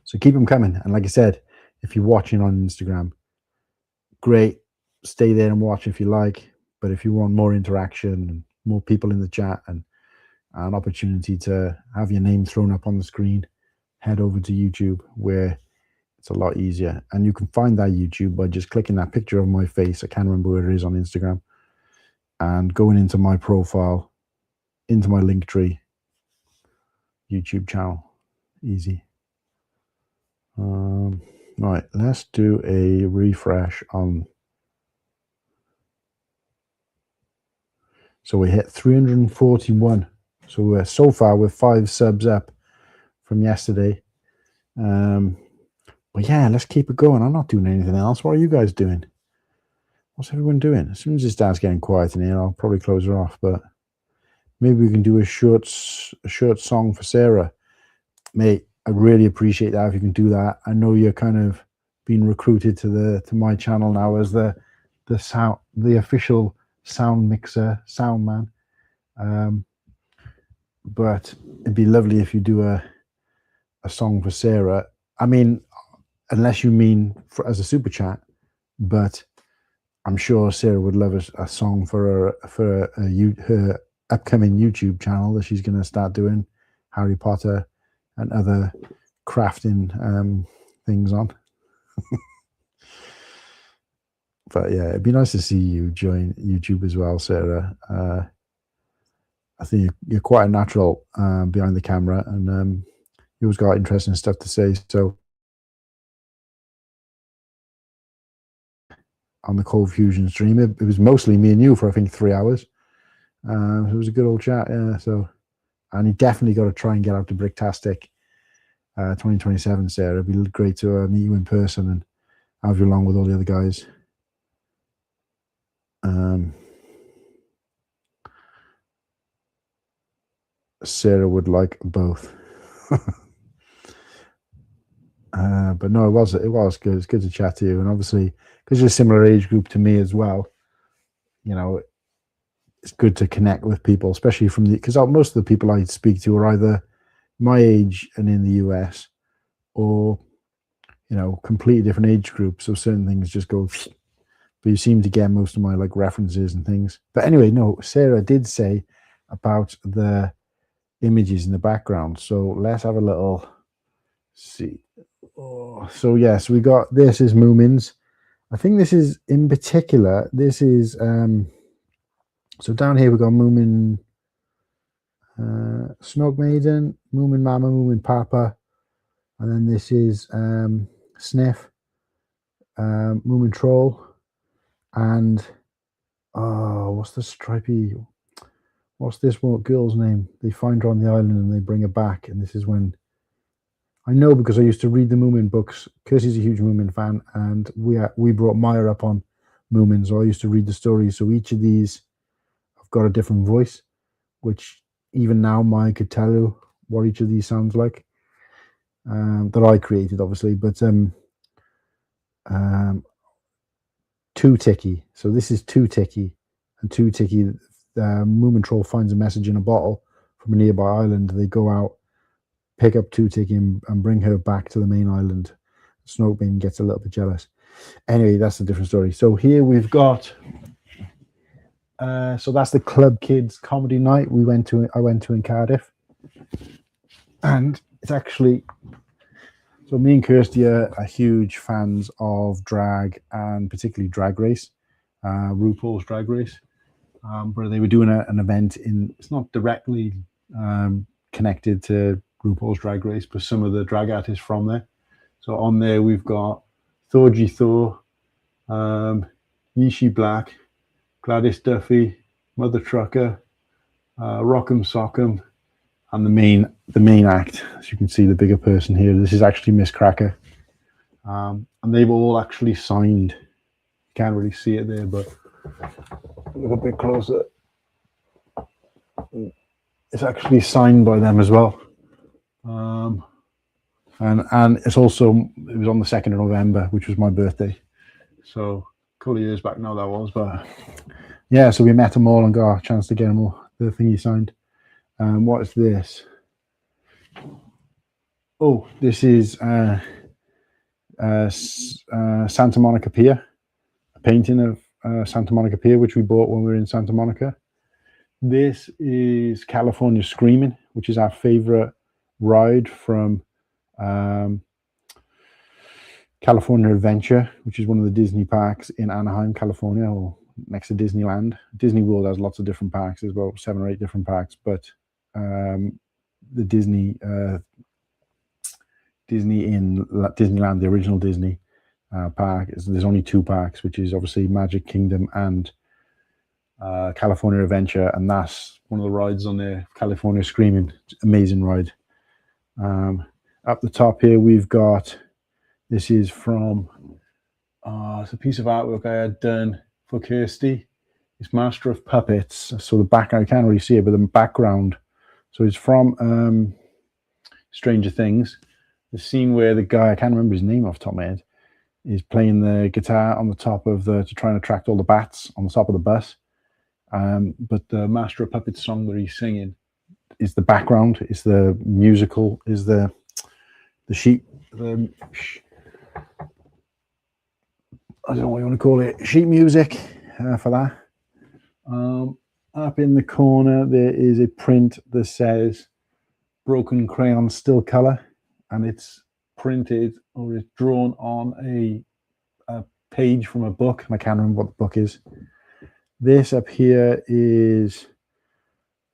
So keep them coming. And like I said, if you're watching on Instagram, great. Stay there and watch if you like. But if you want more interaction and more people in the chat and an opportunity to have your name thrown up on the screen, head over to YouTube where it's a lot easier. And you can find that YouTube by just clicking that picture of my face. I can't remember where it is on Instagram. And going into my profile, into my link tree, YouTube channel. Easy. Right, let's do a refresh on. So we hit 341. So so far we're 5 subs up from yesterday. But yeah, let's keep it going. I'm not doing anything else. What are you guys doing? What's everyone doing? As soon as it starts getting quiet in here, I'll probably close her off. But maybe we can do a short song for Sarah. Mate, I really appreciate that if you can do that. I know you're kind of being recruited to my channel now as the official sound mixer, sound man. But it'd be lovely if you do a song for Sarah. I mean, unless you mean as a super chat, but I'm sure Sarah would love a song for her upcoming YouTube channel that she's going to start doing Harry Potter and other crafting things on. But yeah, it'd be nice to see you join YouTube as well, Sarah. I think you're quite a natural behind the camera, and you always got interesting stuff to say. So on the Cold Fusion stream, it was mostly me and you for I think 3 hours. It was a good old chat. Yeah. So, and you definitely got to try and get out to Bricktastic 2027, Sarah. It'd be great to meet you in person and have you along with all the other guys. Sarah would like both. But no, it was good. It's good to chat to you, and obviously because you're a similar age group to me as well, you know, it's good to connect with people, especially because most of the people I speak to are either my age and in the US, or you know, completely different age groups. So certain things just go. But you seem to get most of my like references and things. But anyway, no, Sarah did say about the images in the background. So let's have a little see. Oh, so yes, we got this is Moomins. I think this is in particular. This is so down here we got Moomin, Snog Maiden, Moomin Mama, Moomin Papa, and then this is Sniff, Moomin Troll, and what's the stripy? What's this one girl's name? They find her on the island and they bring her back, and this is when I know because I used to read the Moomin books. Kirsty's a huge Moomin fan, and we brought Maya up on Moomin, so I used to read the stories. So each of these have got a different voice, which even now, Maya could tell you what each of these sounds like, that I created, obviously. But Too Ticky. So this is Too Ticky, and Too Ticky. Moomin Troll finds a message in a bottle from a nearby island. They go out, pick up Too Ticky, and bring her back to the main island. Snokebean gets a little bit jealous. Anyway, that's a different story. So here we've got. So that's the Club Kids comedy night I went to in Cardiff, and it's actually. So me and Kirsty are huge fans of drag, and particularly Drag Race, RuPaul's Drag Race. But they were doing an event it's not directly connected to RuPaul's Drag Race, but some of the drag artists from there. So on there we've got Thorgy Thor, Yeeshi Black, Gladys Duffy, Mother Trucker, Rock'em Sock'em, and the main act. As you can see, the bigger person here. This is actually Miss Cracker, and they've all actually signed. You can't really see it there, but look a bit closer. It's actually signed by them as well. And it was on the 2nd of November, which was my birthday. So a couple of years back now that was, but yeah, so we met them all and got a chance to get them all the thing he signed. What is this? Oh, this is Santa Monica Pier, a painting of Santa Monica Pier, which we bought when we were in Santa Monica. This is California Screaming, which is our favorite ride from California Adventure, which is one of the Disney parks in Anaheim, California, or next to Disneyland. Disney World has lots of different parks. There's about 7 or 8 different parks, but the Disney in Disneyland, the original Disney park, there's only 2 parks, which is obviously Magic Kingdom and California Adventure, and that's one of the rides on there, California Screaming. Amazing ride. Up the top here we've got, this is from it's a piece of artwork I had done for Kirsty. It's Master of Puppets. So the background, I can't really see it, but the background, so it's from Stranger Things. The scene where the guy, I can't remember his name off the top of my head, is playing the guitar on the top of to try and attract all the bats on the top of the bus. But the Master of Puppets song that he's singing is the background, is the musical, is the sheet, I don't know what you want to call it, sheet music for that. Up in the corner there is a print that says Broken Crayon Still Color, and it's printed or it's drawn on a page from a book, and I can't remember what the book is. This up here is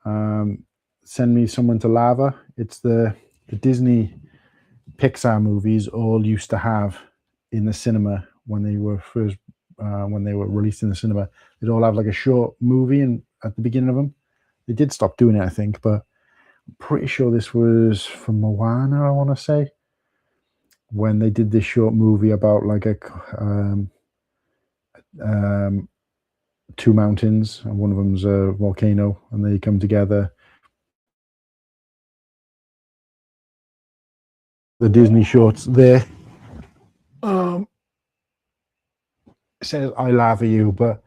Send Me Someone to Lava. It's the Disney Pixar movies all used to have in the cinema when they were released in the cinema. They'd all have like a short movie at the beginning of them. They did stop doing it, I think, but I'm pretty sure this was from Moana, I want to say, when they did this short movie about like two mountains, and one of them's a volcano, and they come together. The Disney shorts there. It says "I love you," but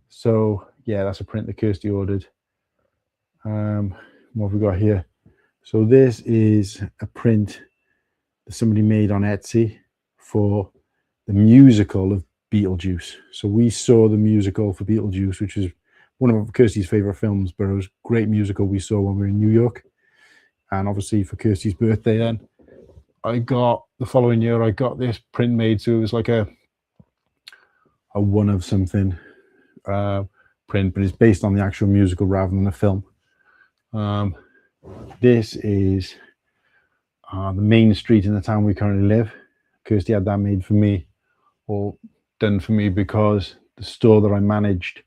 so yeah, that's a print that Kirsty ordered. What have we got here? So this is a print that somebody made on Etsy for the musical of Beetlejuice. So we saw the musical for Beetlejuice, which is one of Kirsty's favorite films, but it was a great musical we saw when we were in New York. And obviously for Kirsty's birthday then, the following year, I got this print made. So it was like a one of something print, but it's based on the actual musical rather than the film. This is the main street in the town we currently live. Kirsty had that made for me, or done for me, because the store that I managed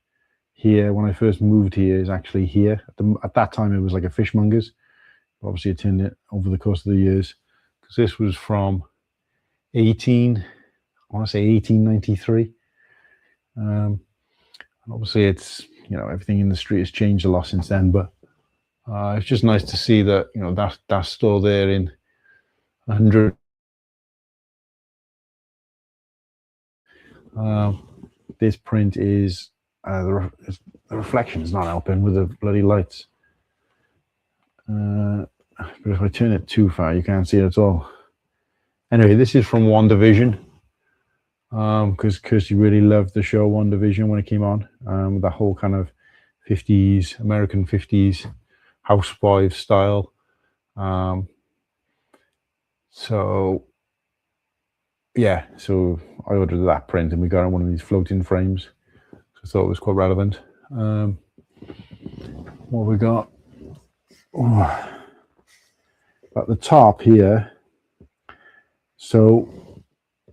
here when I first moved here is actually here. At that time, it was like a fishmonger's. Obviously, I turned it over the course of the years, because this was from 1893. And obviously, it's you know, everything in the street has changed a lot since then. But it's just nice to see that, you know, that's still there in 100. This print is the reflection is not helping with the bloody lights. But if I turn it too far, you can't see it at all. Anyway, this is from WandaVision, because Kirsty really loved the show WandaVision when it came on, with that whole kind of 50s, American 50s housewife style. So yeah, so I ordered that print and we got on one of these floating frames. So I thought it was quite relevant. What we got? Oh, at the top here. So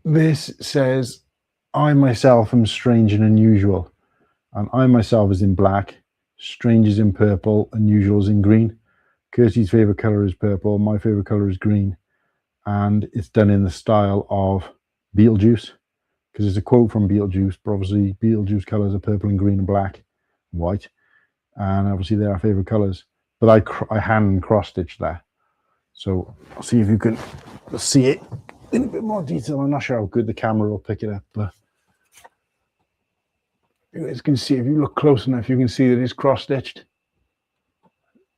this says, I myself am strange and unusual. And I myself is in black, strange is in purple, unusual is in green. Kirsty's favorite color is purple, my favorite color is green. And it's done in the style of Beetlejuice, because it's a quote from Beetlejuice, but obviously Beetlejuice colors are purple and green and black and white. And obviously they're our favorite colors. But I hand cross-stitched there. So I'll see if you can see it in a bit more detail. I'm not sure how good the camera will pick it up, but you guys can see, if you look close enough, you can see that it's cross-stitched.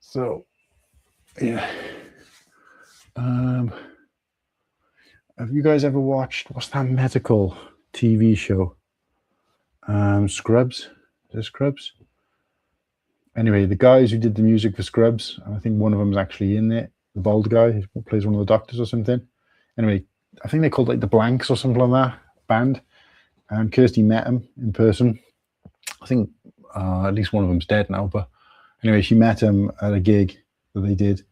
So yeah. Have you guys ever watched, what's that medical TV show? Scrubs? Is it Scrubs? Anyway, the guys who did the music for Scrubs, and I think one of them is actually in it, the bald guy who plays one of the doctors or something. Anyway, I think they called like the Blanks or something like that, band. And Kirsty met him in person. I think at least one of them's dead now, but anyway, she met him at a gig that they did.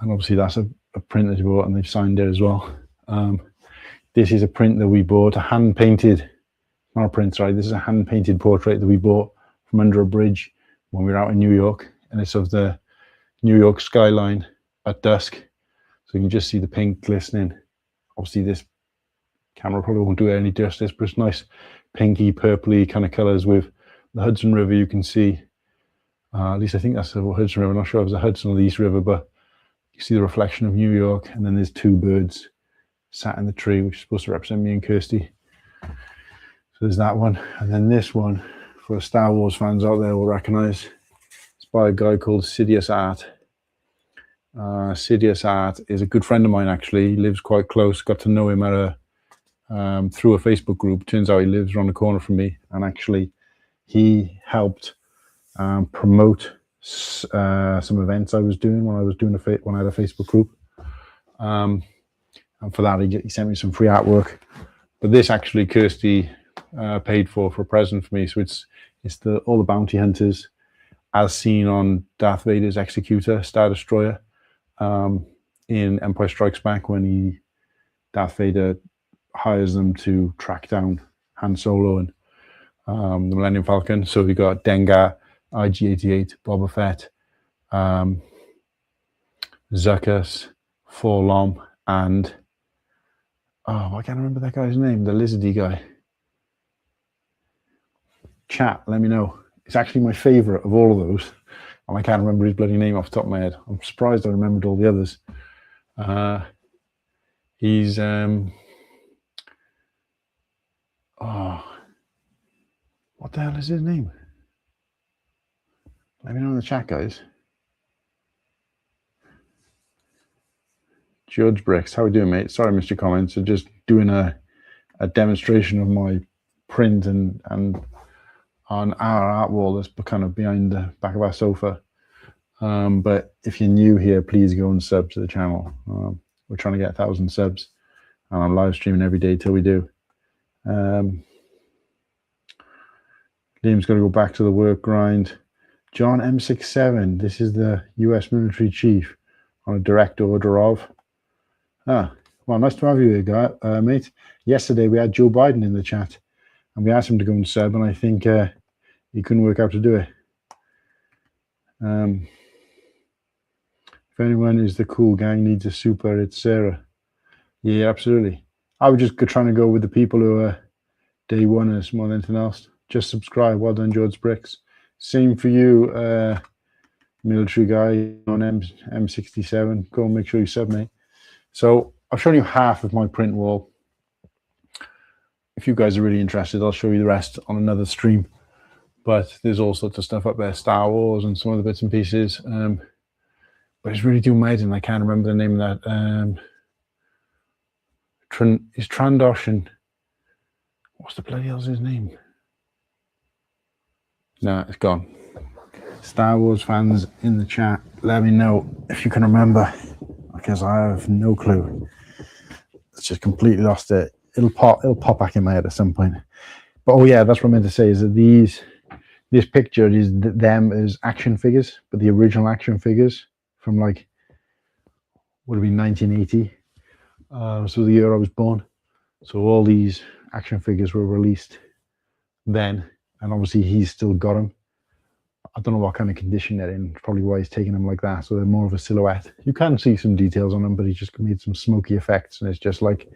And obviously that's a print that they bought and they've signed it as well. This is a print that we bought, a hand-painted, not a print, sorry, this is a hand-painted portrait that we bought from under a bridge when we were out in New York, and it's of the New York skyline at dusk. So you can just see the pink glistening. Obviously this camera probably won't do it any justice, but it's nice pinky, purpley kind of colors with the Hudson River. You can see, at least I think that's the Hudson River. I'm not sure if it's the Hudson or the East River, but you see the reflection of New York, and then there's two birds sat in the tree, which is supposed to represent me and Kirsty. So there's that one. And then this one, for Star Wars fans out there will recognize, it's by a guy called Sidious Art. Sidious Art is a good friend of mine, actually. He lives quite close. Got to know him at through a Facebook group. Turns out he lives around the corner from me, and actually he helped promote some events I was doing when I was doing when I had a Facebook group. And for that, he sent me some free artwork. But this actually Kirsty paid for a present for me. So it's all the bounty hunters as seen on Darth Vader's Executor, Star Destroyer, in Empire Strikes Back, when Darth Vader hires them to track down Han Solo and the Millennium Falcon. So we got Dengar, IG-88, Boba Fett, Zuckuss, Forlom, and I can't remember that guy's name, the lizardy guy. Chat, let me know. It's actually my favorite of all of those, and I can't remember his bloody name off the top of my head. I'm surprised I remembered all the others. He's what the hell is his name? Let me know in the chat, guys. George Bricks, how are we doing, mate? Sorry I missed your comments. So just doing a demonstration of my print and on our art wall that's kind of behind the back of our sofa. But if you're new here, please go and sub to the channel. We're trying to get 1,000 subs, and I'm live streaming every day till we do. Liam's got to go back to the work grind. John M67, this is the US military chief on a direct order of. Well, nice to have you here, guy, mate. Yesterday we had Joe Biden in the chat, and we asked him to go and sub, and I think he couldn't work out to do it. If anyone is the cool gang needs a super, it's Sarah. Yeah, absolutely. I was just trying to go with the people who are day oneers more than anything else. Just subscribe. Well done, George Bricks. Same for you, military guy on M67. Go and make sure you sub me. So I've shown you half of my print wall. If you guys are really interested, I'll show you the rest on another stream. But there's all sorts of stuff up there, Star Wars and some other bits and pieces. But it's really doing my head in. I can't remember the name of that. Is Trandosh and what's the bloody hell's his name? No, it's gone. Star Wars fans in the chat, let me know if you can remember, because I have no clue. It's just completely lost it. It'll pop back in my head at some point. But oh yeah, that's what I meant to say, is that this picture is them as action figures, but the original action figures from like, would have been 1980. So the year I was born. So all these action figures were released then, and obviously he's still got them. I don't know what kind of condition they're in, probably why he's taking them like that, so they're more of a silhouette. You can see some details on them, but he's just made some smoky effects, and it's just like,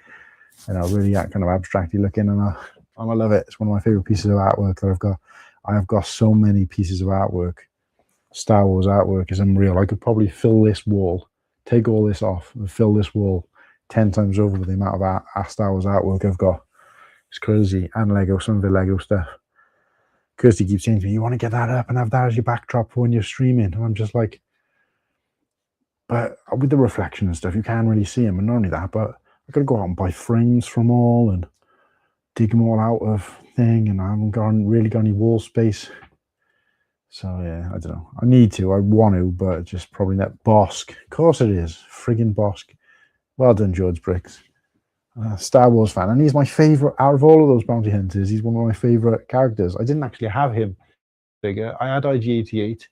you know, really kind of abstracty looking, and I love it. It's one of my favorite pieces of artwork that I've got. I have got so many pieces of artwork. Star Wars artwork is unreal. I could probably fill this wall, take all this off, and fill this wall 10 times over with the amount of Star Wars artwork I've got. It's crazy. And Lego, some of the Lego stuff. Kirsty keeps saying to me, you want to get that up and have that as your backdrop for when you're streaming? And I'm just like, but with the reflection and stuff, you can't really see them. And not only that, but I got to go out and buy frames from all and dig them all out of thing. And I haven't really got any wall space. So yeah, I don't know. I need to, I want to, but just probably not. Bosk. Of course it is. Friggin' Bosk. Well done, George Bricks. Star Wars fan, and he's my favorite out of all of those bounty hunters. He's one of my favorite characters. I didn't actually have him figure. I had IG-88,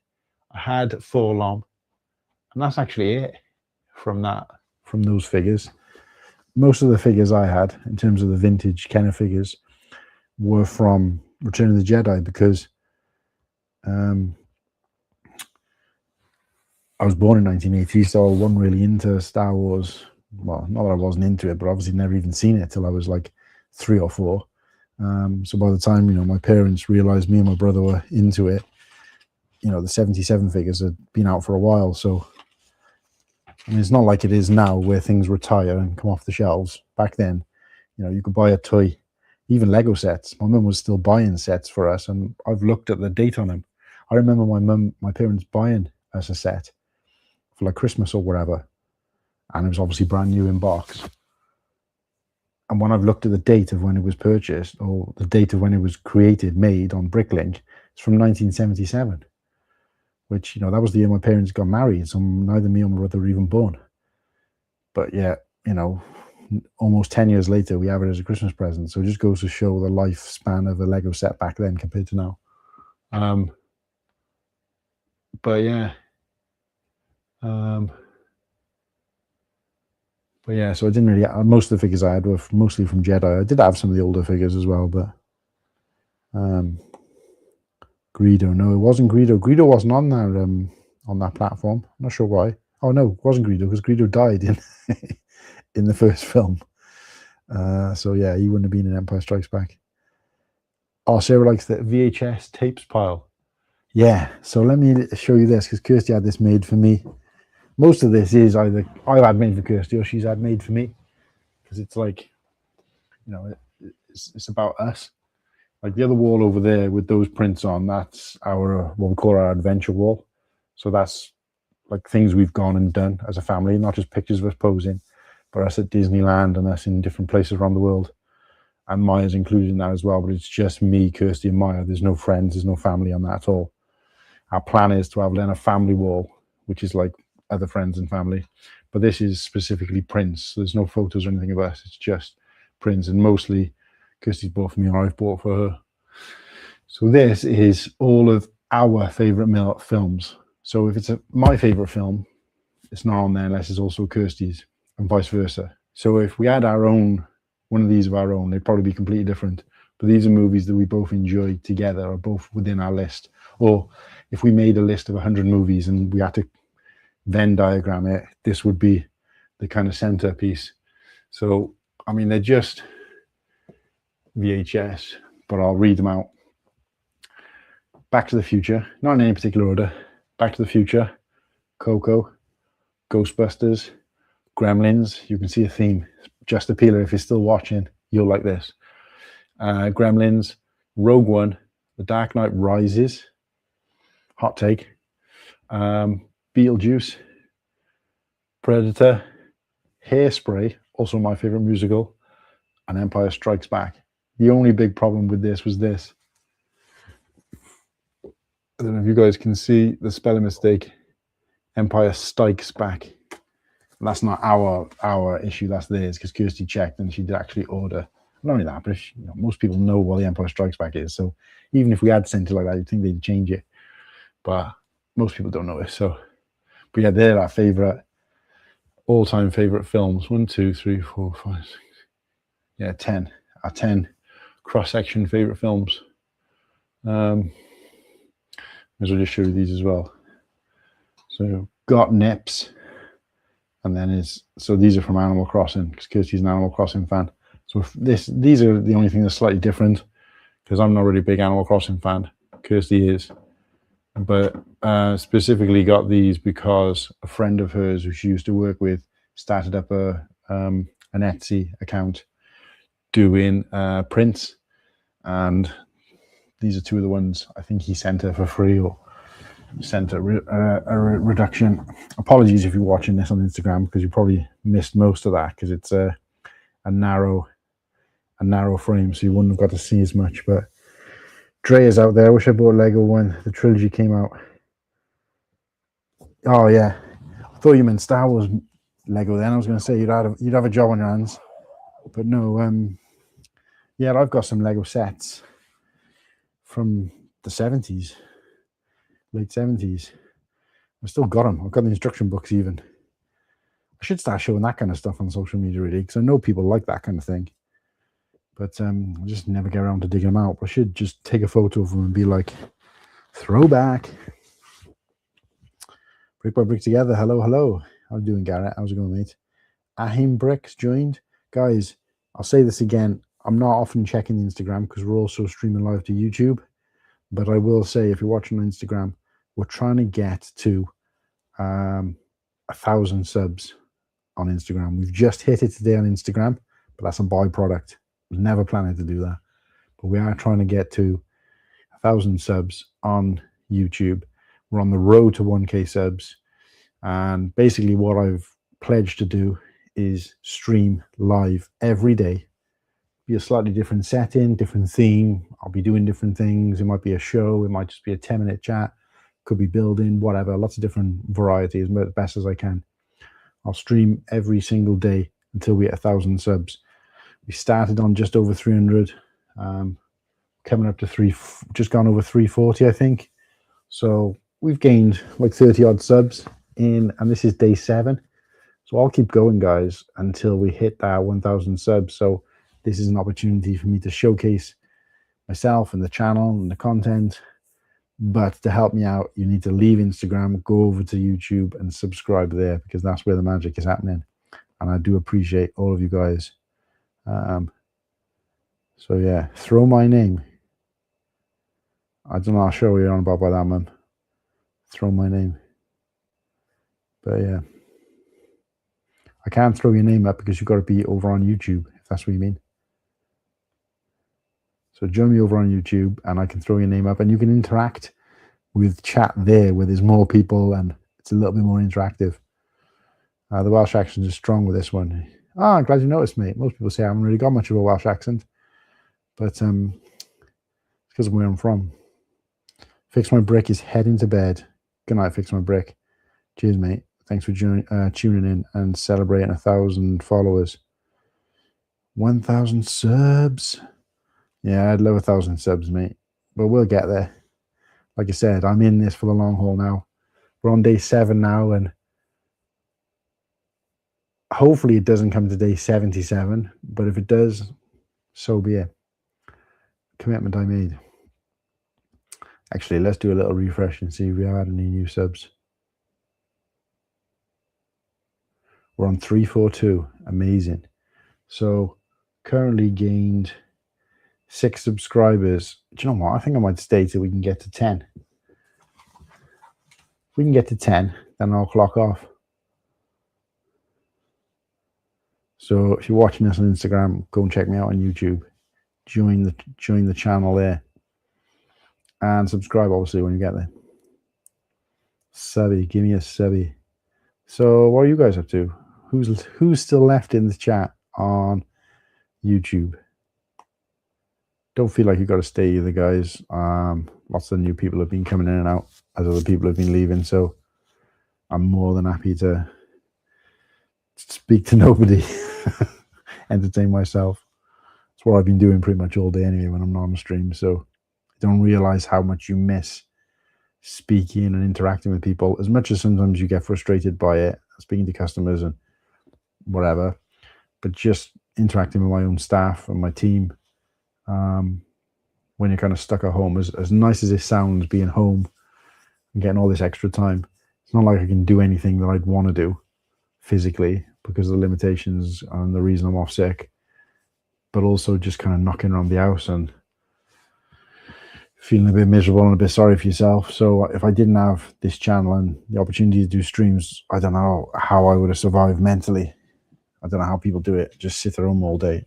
I had Forlom, and that's actually it from those figures. Most of the figures I had in terms of the vintage Kenner figures were from Return of the Jedi, because I was born in 1980, so I wasn't really into Star Wars. Well, not that I wasn't into it, but obviously never even seen it till I was like 3 or 4. So by the time, you know, my parents realized me and my brother were into it, you know, the 77 figures had been out for a while. So, I mean, it's not like it is now where things retire and come off the shelves. Back then, you know, you could buy a toy, even Lego sets. My mum was still buying sets for us, and I've looked at the date on them. I remember my parents buying us a set for like Christmas or whatever. And it was obviously brand new in box. And when I've looked at the date of when it was purchased, or the date of when it was created, made on Bricklink, it's from 1977. Which, you know, that was the year my parents got married, so neither me or my brother were even born. But yeah, you know, almost 10 years later, we have it as a Christmas present. So it just goes to show the lifespan of a Lego set back then compared to now. But yeah. But yeah, so I didn't really. Most of the figures I had were mostly from Jedi. I did have some of the older figures as well, but Greedo. No, it wasn't Greedo. Greedo wasn't on that platform. I'm not sure why. Oh no, it wasn't Greedo, because Greedo died in in the first film. So yeah, he wouldn't have been in Empire Strikes Back. Oh, Sarah likes the VHS tapes pile. Yeah, so let me show you this, because Kirsty had this made for me. Most of this is either I've had made for Kirsty or she's had made for me, because it's like, you know, it's about us. Like the other wall over there with those prints on, that's our, what we call our adventure wall. So that's like things we've gone and done as a family, not just pictures of us posing, but us at Disneyland and us in different places around the world. And Maya's included in that as well, but it's just me, Kirsty, and Maya. There's no friends, there's no family on that at all. Our plan is to have then a family wall, which is like other friends and family, but this is specifically prints. So there's no photos or anything of us. It's just prints, and mostly Kirsty's bought for me or I've bought for her. So this is all of our favorite films. So if it's my favorite film, it's not on there unless it's also Kirsty's, and vice versa. So if we had our own, one of these of our own, they'd probably be completely different. But these are movies that we both enjoy together, or both within our list. Or if we made a list of 100 movies and we had to Venn diagram it, this would be the kind of centerpiece. So, I mean, they're just VHS, but I'll read them out. Back to the Future, not in any particular order. Back to the Future, Coco, Ghostbusters, Gremlins. You can see a theme. Just a peeler. If you're still watching, you'll like this. Gremlins, Rogue One, The Dark Knight Rises, hot take, Beetlejuice, Predator, Hairspray, also my favorite musical, and Empire Strikes Back. The only big problem with this was this. I don't know if you guys can see the spelling mistake. Empire Strikes Back. And that's not our issue, that's theirs, because Kirsty checked and she did actually order. Not only that, but most people know what the Empire Strikes Back is. So even if we had sent it like that, you'd think they'd change it. But most people don't know it. So, but yeah, they're our favorite, all-time favorite films. 1, 2, 3, 4, 5, 6. Yeah, 10. Our 10 cross-section favorite films. As I'll just show you these as well. So got Nips, and then so these are from Animal Crossing because Kirsty's an Animal Crossing fan. So these are the only thing that's slightly different because I'm not really a big Animal Crossing fan. Kirsty is, but specifically got these because a friend of hers who she used to work with started up an Etsy account doing prints, and these are two of the ones I think he sent her for free or sent a reduction. Apologies if you're watching this on Instagram because you probably missed most of that because it's a narrow frame, so you wouldn't have got to see as much. But Dre is out there. I wish I bought Lego when the trilogy came out. Oh yeah, I thought you meant Star Wars Lego. Then I was going to say you'd have a job on your hands, but no. Yeah, I've got some Lego sets from the 70s. Late 70s. I've still got them. I've got the instruction books even. I should start showing that kind of stuff on social media really, because I know people like that kind of thing. But I just never get around to digging them out. I should just take a photo of them and be like, throwback. Brick by Brick Together. Hello, hello. How you doing, Garrett? How's it going, mate? Ahim Bricks joined. Guys, I'll say this again. I'm not often checking Instagram because we're also streaming live to YouTube. But I will say, if you're watching on Instagram, we're trying to get to 1,000 subs on Instagram. We've just hit it today on Instagram, but that's a byproduct. I was never planning to do that. But we are trying to get to 1,000 subs on YouTube. We're on the road to 1K subs. And basically what I've pledged to do is stream live every day. Be a slightly different setting, different theme. I'll be doing different things. It might be a show. It might just be a 10-minute chat. Could be building, whatever. Lots of different varieties, as best as I can. I'll stream every single day until we hit 1,000 subs. We started on just over 300. Coming up to just gone over 340, I think. So we've gained like 30 odd subs and this is day 7. So I'll keep going, guys, until we hit that 1,000 subs. So this is an opportunity for me to showcase myself and the channel and the content. But to help me out, you need to leave Instagram, go over to YouTube and subscribe there because that's where the magic is happening. And I do appreciate all of you guys. So yeah, throw my name. I don't know, I'll show you on about by that, man. Throw my name. But yeah. I can't throw your name up because you've got to be over on YouTube, if that's what you mean. So join me over on YouTube and I can throw your name up and you can interact with chat there where there's more people and it's a little bit more interactive. The Welsh accent is strong with this one. Ah, I'm glad you noticed, mate. Most people say I haven't really got much of a Welsh accent, but it's because of where I'm from. Fix My Brick is heading to bed. Good night, Fix My Brick. Cheers, mate. Thanks for tuning in and celebrating 1,000 followers. 1,000 subs. Yeah, I'd love 1,000 subs, mate. But we'll get there. Like I said, I'm in this for the long haul now. We're on day 7 now, and hopefully it doesn't come to day 77. But if it does, so be it. Commitment I made. Actually, let's do a little refresh and see if we have had any new subs. We're on 342. Amazing. So currently gained 6 subscribers. Do you know what? I think I might stay till we can get to 10. If we can get to 10, then I'll clock off. So if you're watching this on Instagram, go and check me out on YouTube. Join the channel there. And subscribe, obviously, when you get there. Subby, give me a subby. So what are you guys up to? Who's still left in the chat on YouTube? Don't feel like you've got to stay either, guys. Lots of new people have been coming in and out as other people have been leaving, so I'm more than happy to speak to nobody, entertain myself. That's what I've been doing pretty much all day anyway when I'm not on stream, so I don't realize how much you miss speaking and interacting with people, as much as sometimes you get frustrated by it, speaking to customers and whatever, but just interacting with my own staff and my team. When you're kind of stuck at home, as nice as it sounds, being home and getting all this extra time, it's not like I can do anything that I'd want to do physically because of the limitations and the reason I'm off sick, but also just kind of knocking around the house and feeling a bit miserable and a bit sorry for yourself. So if I didn't have this channel and the opportunity to do streams, I don't know how I would have survived mentally. I don't know how people do it, just sit at home all day.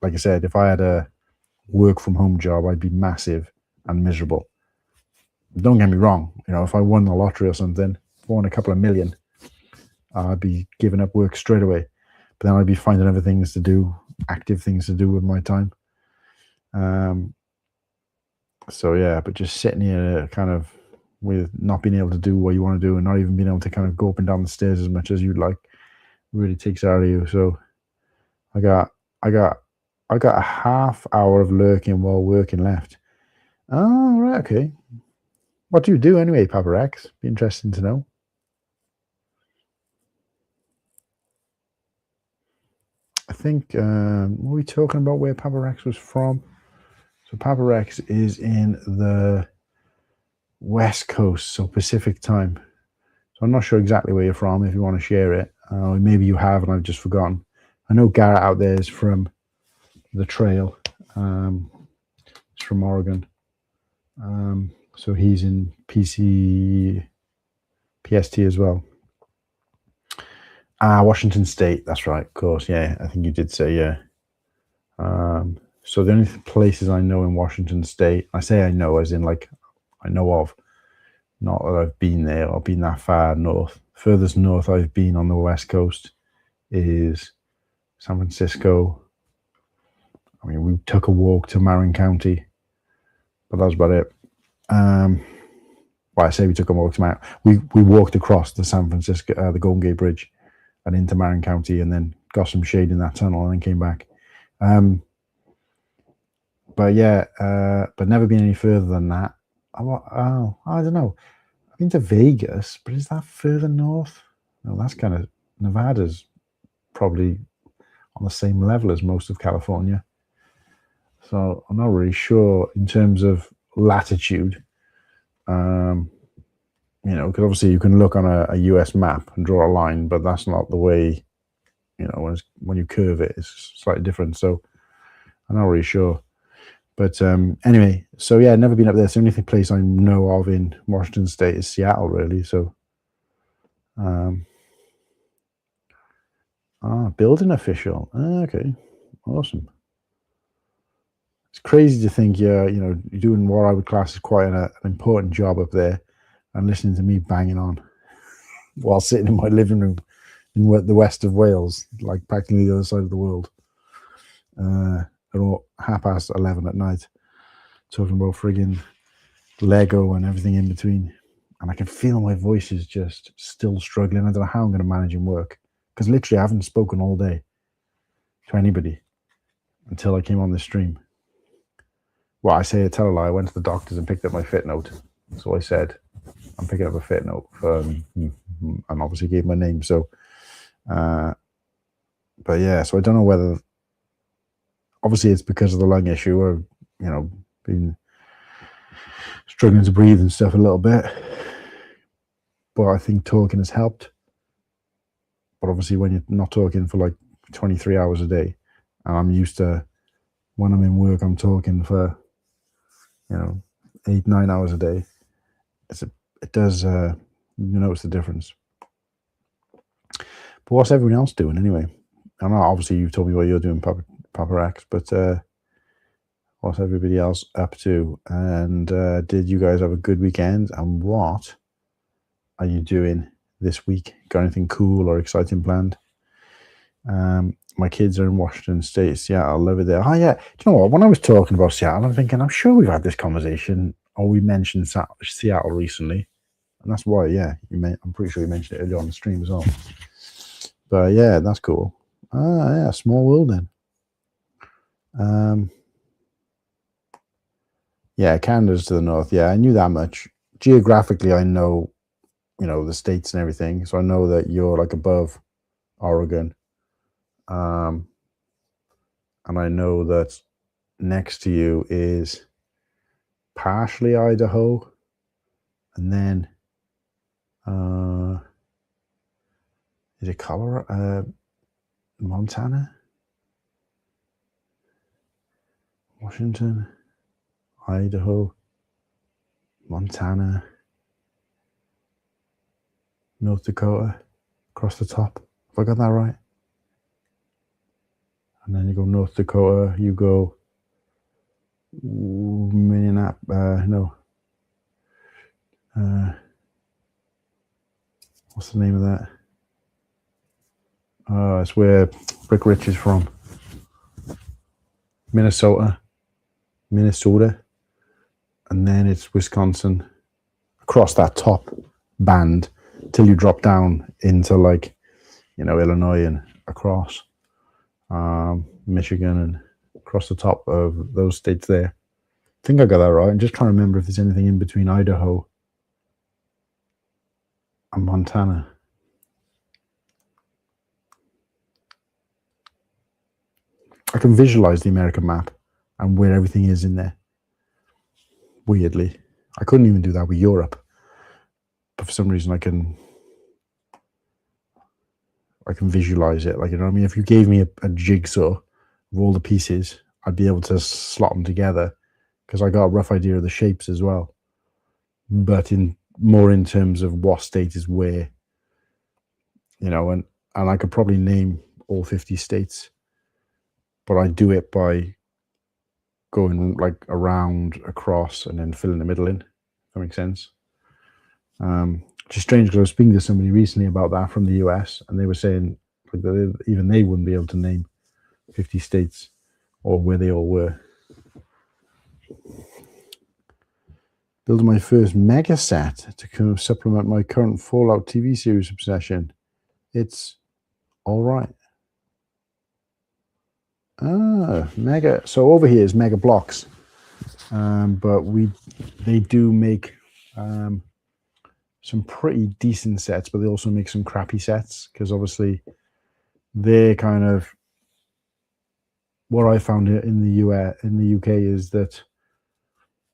Like I said, if I had a work from home job, I'd be massive and miserable. Don't get me wrong, if I won the lottery or something, if I won a couple of million, I'd be giving up work straight away. But then I'd be finding other things to do, active things to do with my time. So yeah, but just sitting here kind of with not being able to do what you want to do and not even being able to kind of go up and down the stairs as much as you'd like really takes it out of you. So I got a half hour of lurking while working left. Oh, right, okay. What do you do anyway, Papa Rex? Be interesting to know. I think, what were we talking about where Papa Rex was from? So Papa Rex is in the West Coast, so Pacific time. So I'm not sure exactly where you're from, if you want to share it. Maybe you have and I've just forgotten. I know Garrett out there is from the trail. It's from Oregon. So he's in PST as well. Washington State, that's right, of course, yeah. I think you did say, yeah. So the only places I know in Washington State, I say I know as in like I know of, not that I've been there or been that far north. Furthest north I've been on the West Coast is San Francisco. I mean, we took a walk to Marin County, but that was about it. Well, I say we took a walk to Marin. We walked across the San Francisco, the Golden Gate Bridge, and into Marin County, and then got some shade in that tunnel, and then came back. But yeah, but never been any further than that. I don't know. I've been to Vegas, but is that further north? No, that's kind of Nevada's probably on the same level as most of California. So I'm not really sure in terms of latitude. Because obviously you can look on a US map and draw a line, but that's not the way, when you curve it, it's slightly different. So I'm not really sure. But anyway, so yeah, never been up there. It's the only place I know of in Washington State is Seattle, really. So, building official. Okay, awesome. It's crazy to think you're doing what I would class as quite an important job up there, and listening to me banging on while sitting in my living room in the west of Wales, like practically the other side of the world. At 11:30 at night, talking about friggin' Lego and everything in between. And I can feel my voice is just still struggling. I don't know how I'm going to manage and work, because literally I haven't spoken all day to anybody until I came on this stream. Well, I say I tell a lie. I went to the doctors and picked up my fit note. So I said, I'm picking up a fit note for, and obviously gave my name. So, but yeah, so I don't know whether, obviously it's because of the lung issue, or, been struggling to breathe and stuff a little bit. But I think talking has helped. But obviously when you're not talking for like 23 hours a day, and I'm used to when I'm in work, I'm talking for 8-9 hours a day. It does you notice the difference. But what's everyone else doing anyway? I know obviously you've told me what you're doing, Papa X, but what's everybody else up to? And did you guys have a good weekend? And what are you doing this week? Got anything cool or exciting planned? My kids are in Washington State, Seattle, over there. Oh yeah, do you know what? When I was talking about Seattle, I'm thinking, I'm sure we've had this conversation, or we mentioned Seattle recently, and that's why. Yeah, I'm pretty sure you mentioned it earlier on the stream as well. But yeah, that's cool. Yeah, small world then. Yeah, Canada's to the north. Yeah, I knew that much. Geographically, I know, the states and everything. So I know that you're like above Oregon. And I know that next to you is partially Idaho. And then, is it Colorado? Montana? Washington? Idaho? Montana? North Dakota? Across the top? Have I got that right? And then you go North Dakota, you go Minneapolis, what's the name of that? It's where Rick Rich is from. Minnesota, and then it's Wisconsin, across that top band till you drop down into Illinois and across Michigan and across the top of those states there. I think I got that right. I'm just trying to remember if there's anything in between Idaho and Montana. I can visualize the American map and where everything is in there. Weirdly, I couldn't even do that with Europe, but for some reason I can visualize it. If you gave me a jigsaw of all the pieces, I'd be able to slot them together because I got a rough idea of the shapes as well. But in terms of what state is where, and I could probably name all 50 states, but I do it by going around, across, and then filling the middle in. If that makes sense. Which is strange because I was speaking to somebody recently about that from the US, and they were saying even they wouldn't be able to name 50 states or where they all were. Building my first mega set to supplement my current Fallout TV series obsession. It's all right. Mega. So over here is Mega Blocks, but they do make some pretty decent sets, but they also make some crappy sets because obviously they're kind of what I found in the UK is that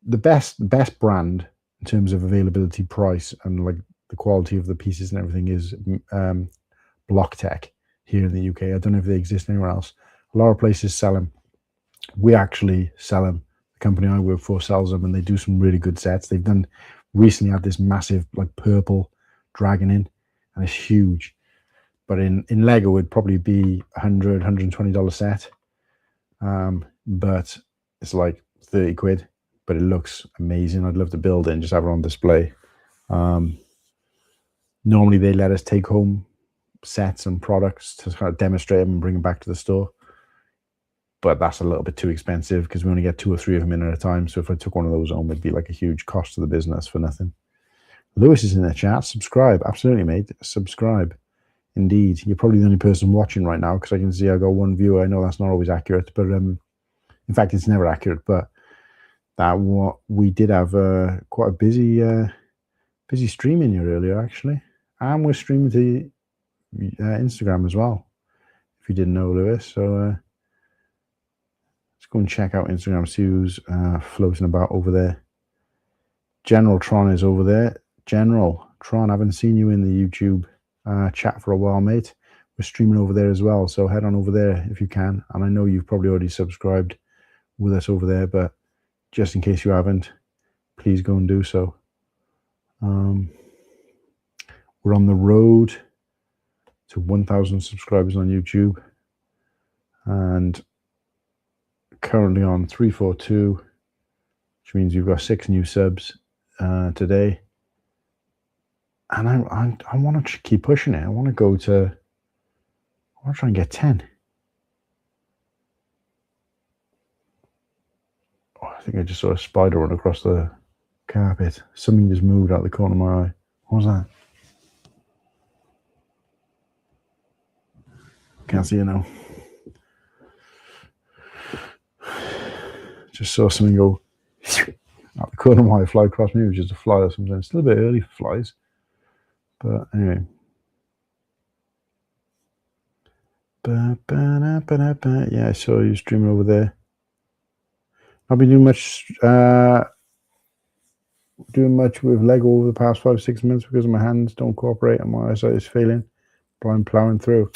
the best brand in terms of availability, price, and the quality of the pieces and everything is Block Tech here in the UK. I don't know if they exist anywhere else. A lot of places sell them. We actually sell them. The company I work for sells them, and they do some really good sets. They've done recently had this massive purple dragon in, and it's huge. But in Lego, it'd probably be $100, $120 set. But it's like 30 quid. But it looks amazing. I'd love to build it and just have it on display. Normally, they let us take home sets and products to kind of demonstrate them and bring them back to the store. But that's a little bit too expensive because we only get 2 or 3 of them in at a time. So if I took one of those home, it'd be like a huge cost to the business for nothing. Lewis is in the chat. Subscribe. Absolutely, mate. Subscribe. Indeed. You're probably the only person watching right now because I can see I got 1 viewer. I know that's not always accurate, but in fact, it's never accurate. But we did have quite a busy stream in here earlier, actually. And we're streaming to Instagram as well, if you didn't know, Lewis. So let's go and check out Instagram, see who's floating about over there. General Tron is over there. General Tron, I haven't seen you in the YouTube chat for a while, mate. We're streaming over there as well, so head on over there if you can. And I know you've probably already subscribed with us over there, but just in case you haven't, please go and do so. We're on the road to 1,000 subscribers on YouTube, and currently on 342, which means we've got 6 new subs today. And I want to keep pushing it. I want to try and get 10. Oh, I think I just saw a spider run across the carpet. Something just moved out the corner of my eye. What was that? Can't see it now. Just saw something go out the corner of my eye, fly across me, which is a fly or something. It's still a bit early for flies. But anyway. Yeah, I saw you streaming over there. I've been doing much with Lego over the past 5-6 months because my hands don't cooperate and my eyesight is failing. But I'm plowing through.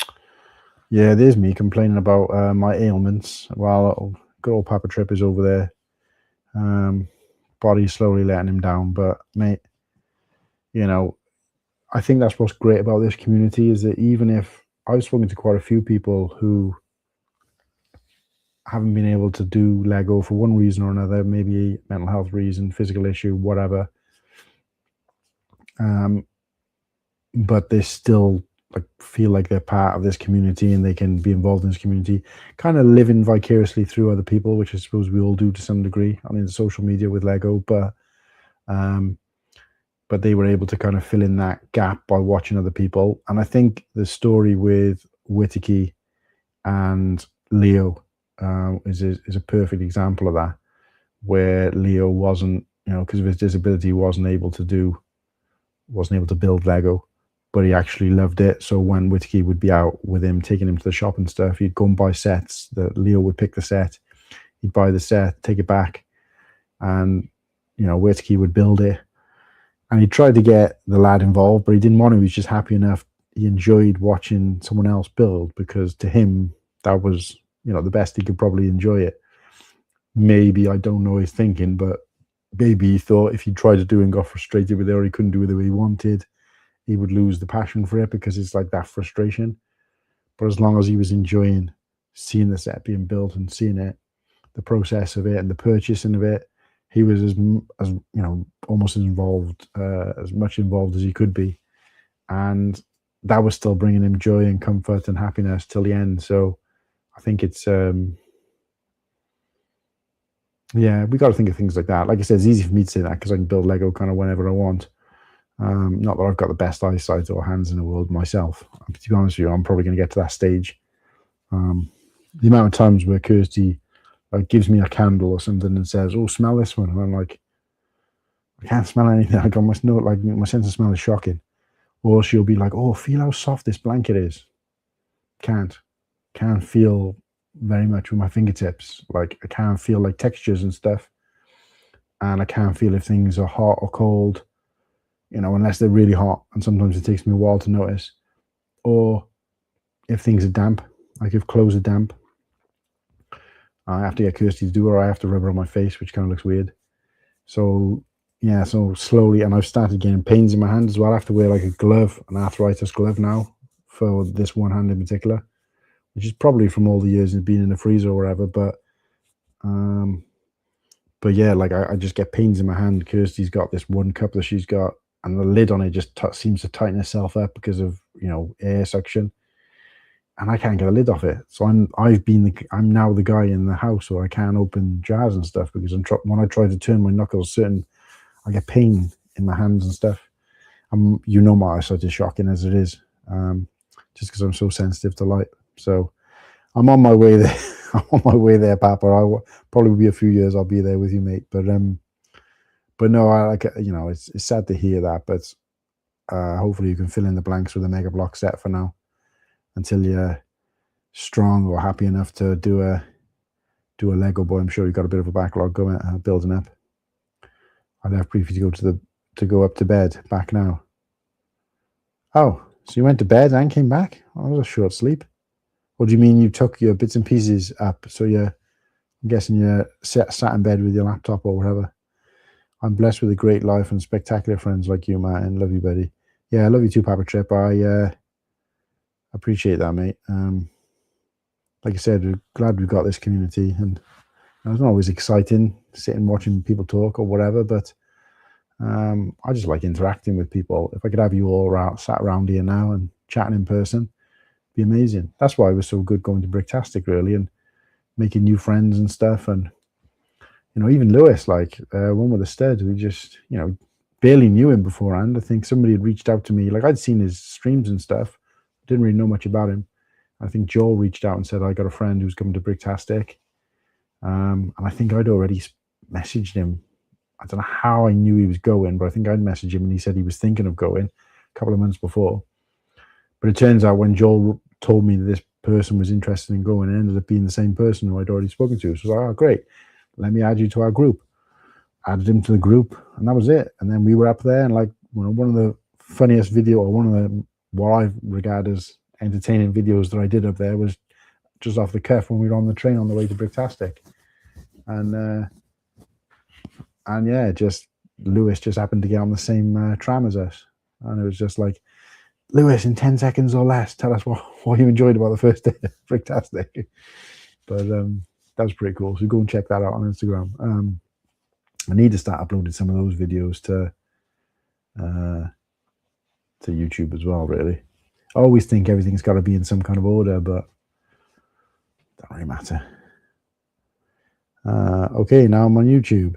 Yeah, there's me complaining about my ailments while good old Papa Trip is over there. Body's slowly letting him down, but mate, you know, I think that's what's great about this community is that even if I've spoken to quite a few people who haven't been able to do Lego for one reason or another, maybe mental health reason, physical issue, whatever. But they still feel like they're part of this community and they can be involved in this community, kind of living vicariously through other people, which I suppose we all do to some degree on the social media with Lego. But they were able to kind of fill in that gap by watching other people. And I think the story with Whittaky and Leo is a perfect example of that, where Leo wasn't, because of his disability, wasn't able to build Lego, but he actually loved it. So when Whittaky would be out with him, taking him to the shop and stuff, he'd go and buy sets. That Leo would pick the set, he'd buy the set, take it back, and Whittaky would build it. And he tried to get the lad involved, but he didn't want to. He was just happy enough. He enjoyed watching someone else build because to him that was the best he could probably enjoy it. Maybe, I don't know his thinking, but maybe he thought if he tried to do and got frustrated with it or he couldn't do it the way he wanted, he would lose the passion for it because it's like that frustration. But as long as he was enjoying seeing the set being built and seeing it, the process of it and the purchasing of it, he was as almost as much involved as he could be, and that was still bringing him joy and comfort and happiness till the end. So I think it's we got to think of things like that. Like I said, it's easy for me to say that because I can build Lego kind of whenever I want. Not that I've got the best eyesight or hands in the world myself. To be honest with you, I'm probably going to get to that stage. The amount of times where Kirsty gives me a candle or something and says, "Oh, smell this one," and I'm like, I can't smell anything. I got my sense of smell is shocking. Or she'll be like, "Oh, feel how soft this blanket is." Can't feel very much with my fingertips. Like I can't feel textures and stuff, and I can't feel if things are hot or cold. Unless they're really hot, and sometimes it takes me a while to notice. Or if things are damp, if clothes are damp, I have to get Kirsty to do it, or I have to rub her on my face, which kind of looks weird. So yeah, so slowly, and I've started getting pains in my hand as well. I have to wear a glove, an arthritis glove now for this one hand in particular, which is probably from all the years of being in the freezer or whatever. But yeah, I just get pains in my hand. Kirsty's got this one cup that she's got, and the lid on it just seems to tighten itself up because of air suction, and I can't get a lid off it. So I'm now the guy in the house where I can't open jars and stuff because when I try to turn my knuckles, I get pain in my hands and stuff. My eyesight is shocking as it is, just because I'm so sensitive to light. So I'm on my way there. I'm on my way there, Papa. I'll probably be a few years. I'll be there with you, mate. But no, it's sad to hear that. But hopefully you can fill in the blanks with a Mega Block set for now, until you're strong or happy enough to do a Lego boy. I'm sure you've got a bit of a backlog going, building up. I left briefly to go up to bed. Back now. Oh, so you went to bed and came back? Oh, that was a short sleep. What do you mean you took your bits and pieces up? So you're I'm guessing you're sat in bed with your laptop or whatever. I'm blessed with a great life and spectacular friends like you, Martin. Love you, buddy. Yeah, I love you too, Papa Trip. I appreciate that, mate. Like I said, we're glad we've got this community, and it's not always exciting sitting watching people talk or whatever, but I just like interacting with people. If I could have you all sat around here now and chatting in person, it'd be amazing. That's why it was so good going to Bricktastic, really, and making new friends and stuff. And even Lewis, like one with the studs, we just barely knew him beforehand. I think somebody had reached out to me, like I'd seen his streams and stuff, didn't really know much about him. I think Joel reached out and said, I got a friend who's coming to Bricktastic. And I think I'd already messaged him. I don't know how I knew he was going, but I think I'd messaged him and he said he was thinking of going a couple of months before. But it turns out when Joel told me that this person was interested in going, it ended up being the same person who I'd already spoken to. So I was like, oh, great. Let me add you to our group. Added him to the group, and that was it. And then we were up there, and like one of the funniest video, or one of the what I regard as entertaining videos that I did up there was just off the cuff when we were on the train on the way to Bricktastic. And yeah, just Lewis just happened to get on the same tram as us, and it was just like, Lewis, in 10 seconds or less, tell us what you enjoyed about the first day of Bricktastic. But that was pretty cool. So go and check that out on Instagram. I need to start uploading some of those videos to YouTube as well, really. I always think everything's got to be in some kind of order, but it doesn't really matter. Okay, now I'm on YouTube.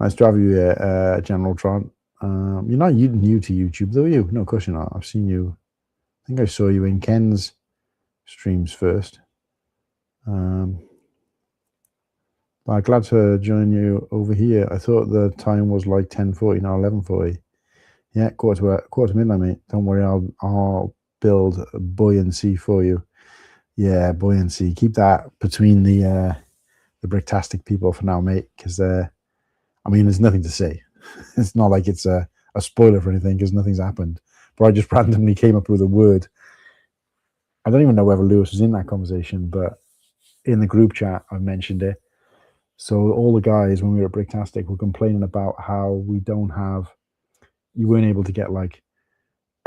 Nice to have you here, General Tron. You're not new to YouTube, though, are you? No, of course you're not. I've seen you. I think I saw you in Ken's streams first. But glad to join you over here. I thought the time was like 10:40, now 11:40. Yeah, quarter to midnight, mate. Don't worry, I'll build buoyancy for you. Yeah, buoyancy. Keep that between the Bricktastic people for now, mate. Because there's nothing to say. It's not like it's a spoiler for anything, because nothing's happened. But I just randomly came up with a word. I don't even know whether Lewis was in that conversation, but in the group chat, I mentioned it. So all the guys, when we were at Bricktastic, were complaining about how you weren't able to get like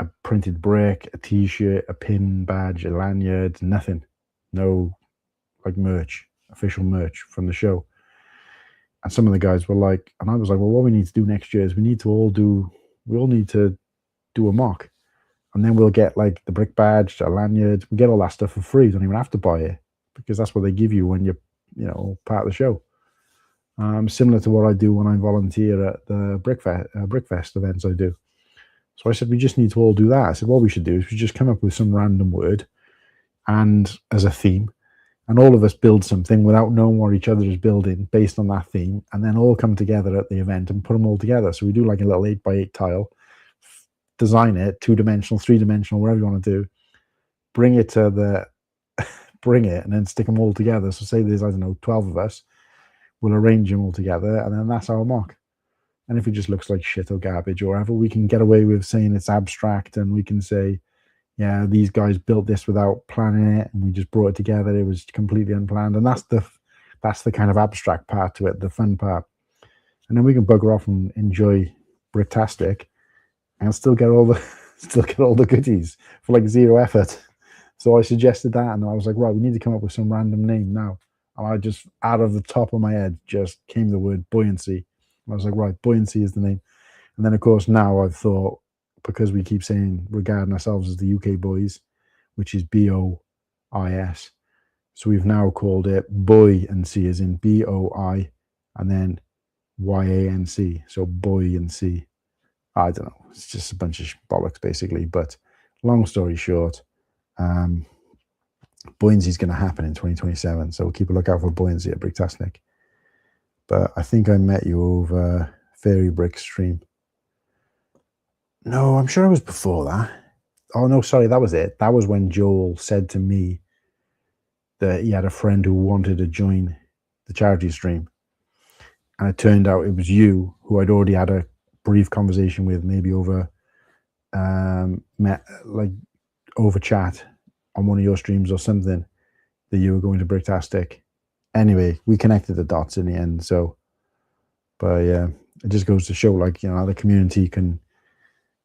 a printed brick, a t-shirt, a pin badge, a lanyard, nothing. No like merch, official merch from the show. And some of the guys were like, and I was like, well, what we need to do next year is we all need to do a mock. And then we'll get like the brick badge, a lanyard, we get all that stuff for free. You don't even have to buy it, because that's what they give you when you're, part of the show. Similar to what I do when I volunteer at the Brickfest events I do. So I said, we just need to all do that. I said, what we should do is we just come up with some random word and as a theme, and all of us build something without knowing what each other is building based on that theme, and then all come together at the event and put them all together. So we do like a little 8x8 tile, design it, 2-dimensional, 3-dimensional, whatever you want to do, bring it, and then stick them all together. So say there's, 12 of us, we'll arrange them all together, and then that's our mock. And if it just looks like shit or garbage or whatever, we can get away with saying it's abstract, and we can say, yeah, these guys built this without planning it, and we just brought it together. It was completely unplanned. And that's the kind of abstract part to it, the fun part. And then we can bugger off and enjoy Bricktastic and still get all the goodies for like zero effort. So I suggested that, and I was like, right, we need to come up with some random name now. And I just, out of the top of my head, just came the word buoyancy. I was like, right, buoyancy is the name. And then, of course, now I've thought, because we keep regarding ourselves as the UK boys, which is BOIS. So we've now called it buoyancy, as in BOI, and then YANC. So buoyancy. I don't know. It's just a bunch of bollocks, basically. But long story short, buoyancy is going to happen in 2027. So keep a lookout for buoyancy at Bricktastic. But I think I met you over Fairy Brick stream. No, I'm sure it was before that. Oh, no, sorry, that was it. That was when Joel said to me that he had a friend who wanted to join the charity stream. And it turned out it was you, who I'd already had a brief conversation with, maybe over over chat on one of your streams or something, that you were going to Bricktastic. anyway, we connected the dots in the end. So, but yeah, it just goes to show, like, you know, how the community can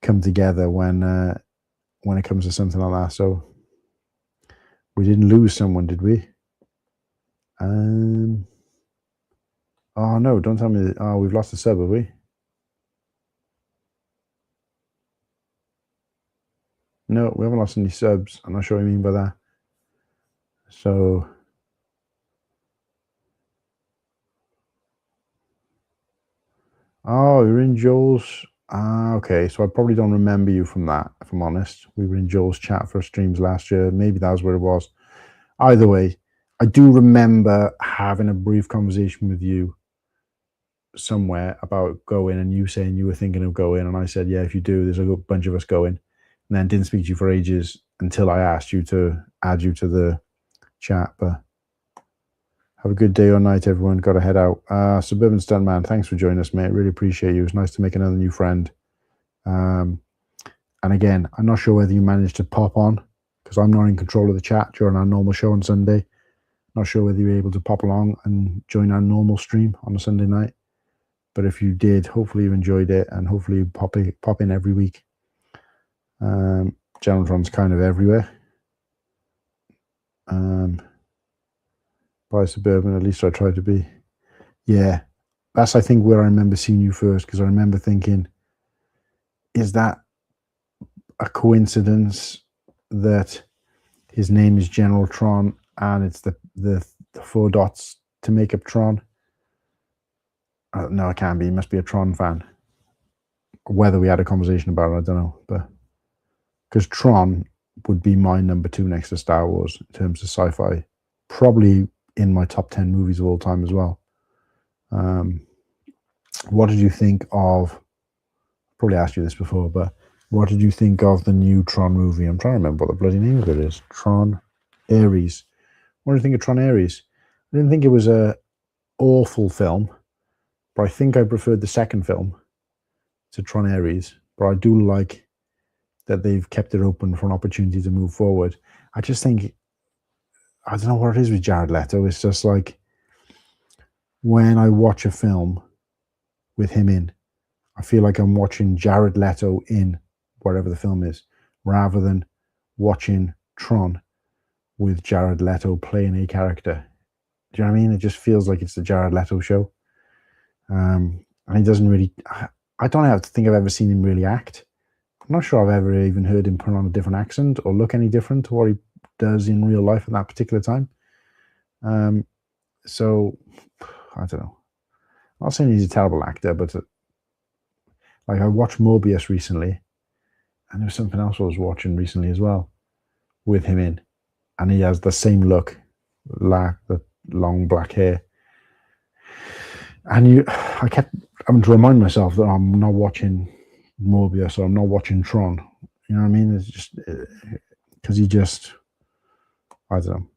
come together when it comes to something like that. So we didn't lose someone, did we? Oh no! Don't tell me. Oh, we've lost a sub, have we? No, we haven't lost any subs. I'm not sure what you mean by that. So, oh, you're in Joel's. Ah, okay. So I probably don't remember you from that, if I'm honest. We were in Joel's chat for streams last year. Maybe that was where it was. Either way, I do remember having a brief conversation with you somewhere about going, and you saying you were thinking of going, and I said, yeah, if you do, there's a bunch of us going. And then didn't speak to you for ages until I asked you to add you to the chat. But have a good day or night, everyone. Got to head out. Suburban Stuntman, thanks for joining us, mate. Really appreciate you. It's nice to make another new friend. And again, I'm not sure whether you managed to pop on, because I'm not in control of the chat during our normal show on Sunday. Not sure whether you were able to pop along and join our normal stream on a Sunday night. But if you did, hopefully you enjoyed it, and hopefully you pop in every week. Generatron's kind of everywhere. By Suburban, at least I try to be. Yeah, that's, I think, where I remember seeing you first, because I remember thinking, is that a coincidence that his name is General Tron and it's the 4 dots to make up Tron? No, it can't be. He must be a Tron fan. Whether we had a conversation about it, I don't know. But because Tron would be my number 2 next to Star Wars in terms of sci-fi. Probably in my top 10 movies of all time as well. What did you think of, probably asked you this before, but what did you think of the new Tron movie? I'm trying to remember what the bloody name of it is. Tron Ares. What do you think of Tron Ares? I didn't think it was a awful film, but I think I preferred the second film to Tron Ares. But I do like that they've kept it open for an opportunity to move forward. I just think, I don't know what it is with Jared Leto. It's just like, when I watch a film with him in, I feel like I'm watching Jared Leto in whatever the film is, rather than watching Tron with Jared Leto playing a character. Do you know what I mean? It just feels like it's the Jared Leto show. And he doesn't really, I don't think I've ever seen him really act. I'm not sure I've ever even heard him put on a different accent or look any different to what he does in real life at that particular time. So, I don't know. I'm not saying he's a terrible actor, but like, I watched Morbius recently, and there was something else I was watching recently as well with him in, and he has the same look, the long black hair. And I kept having to remind myself that I'm not watching Morbius or I'm not watching Tron. You know what I mean? It's just because I don't know.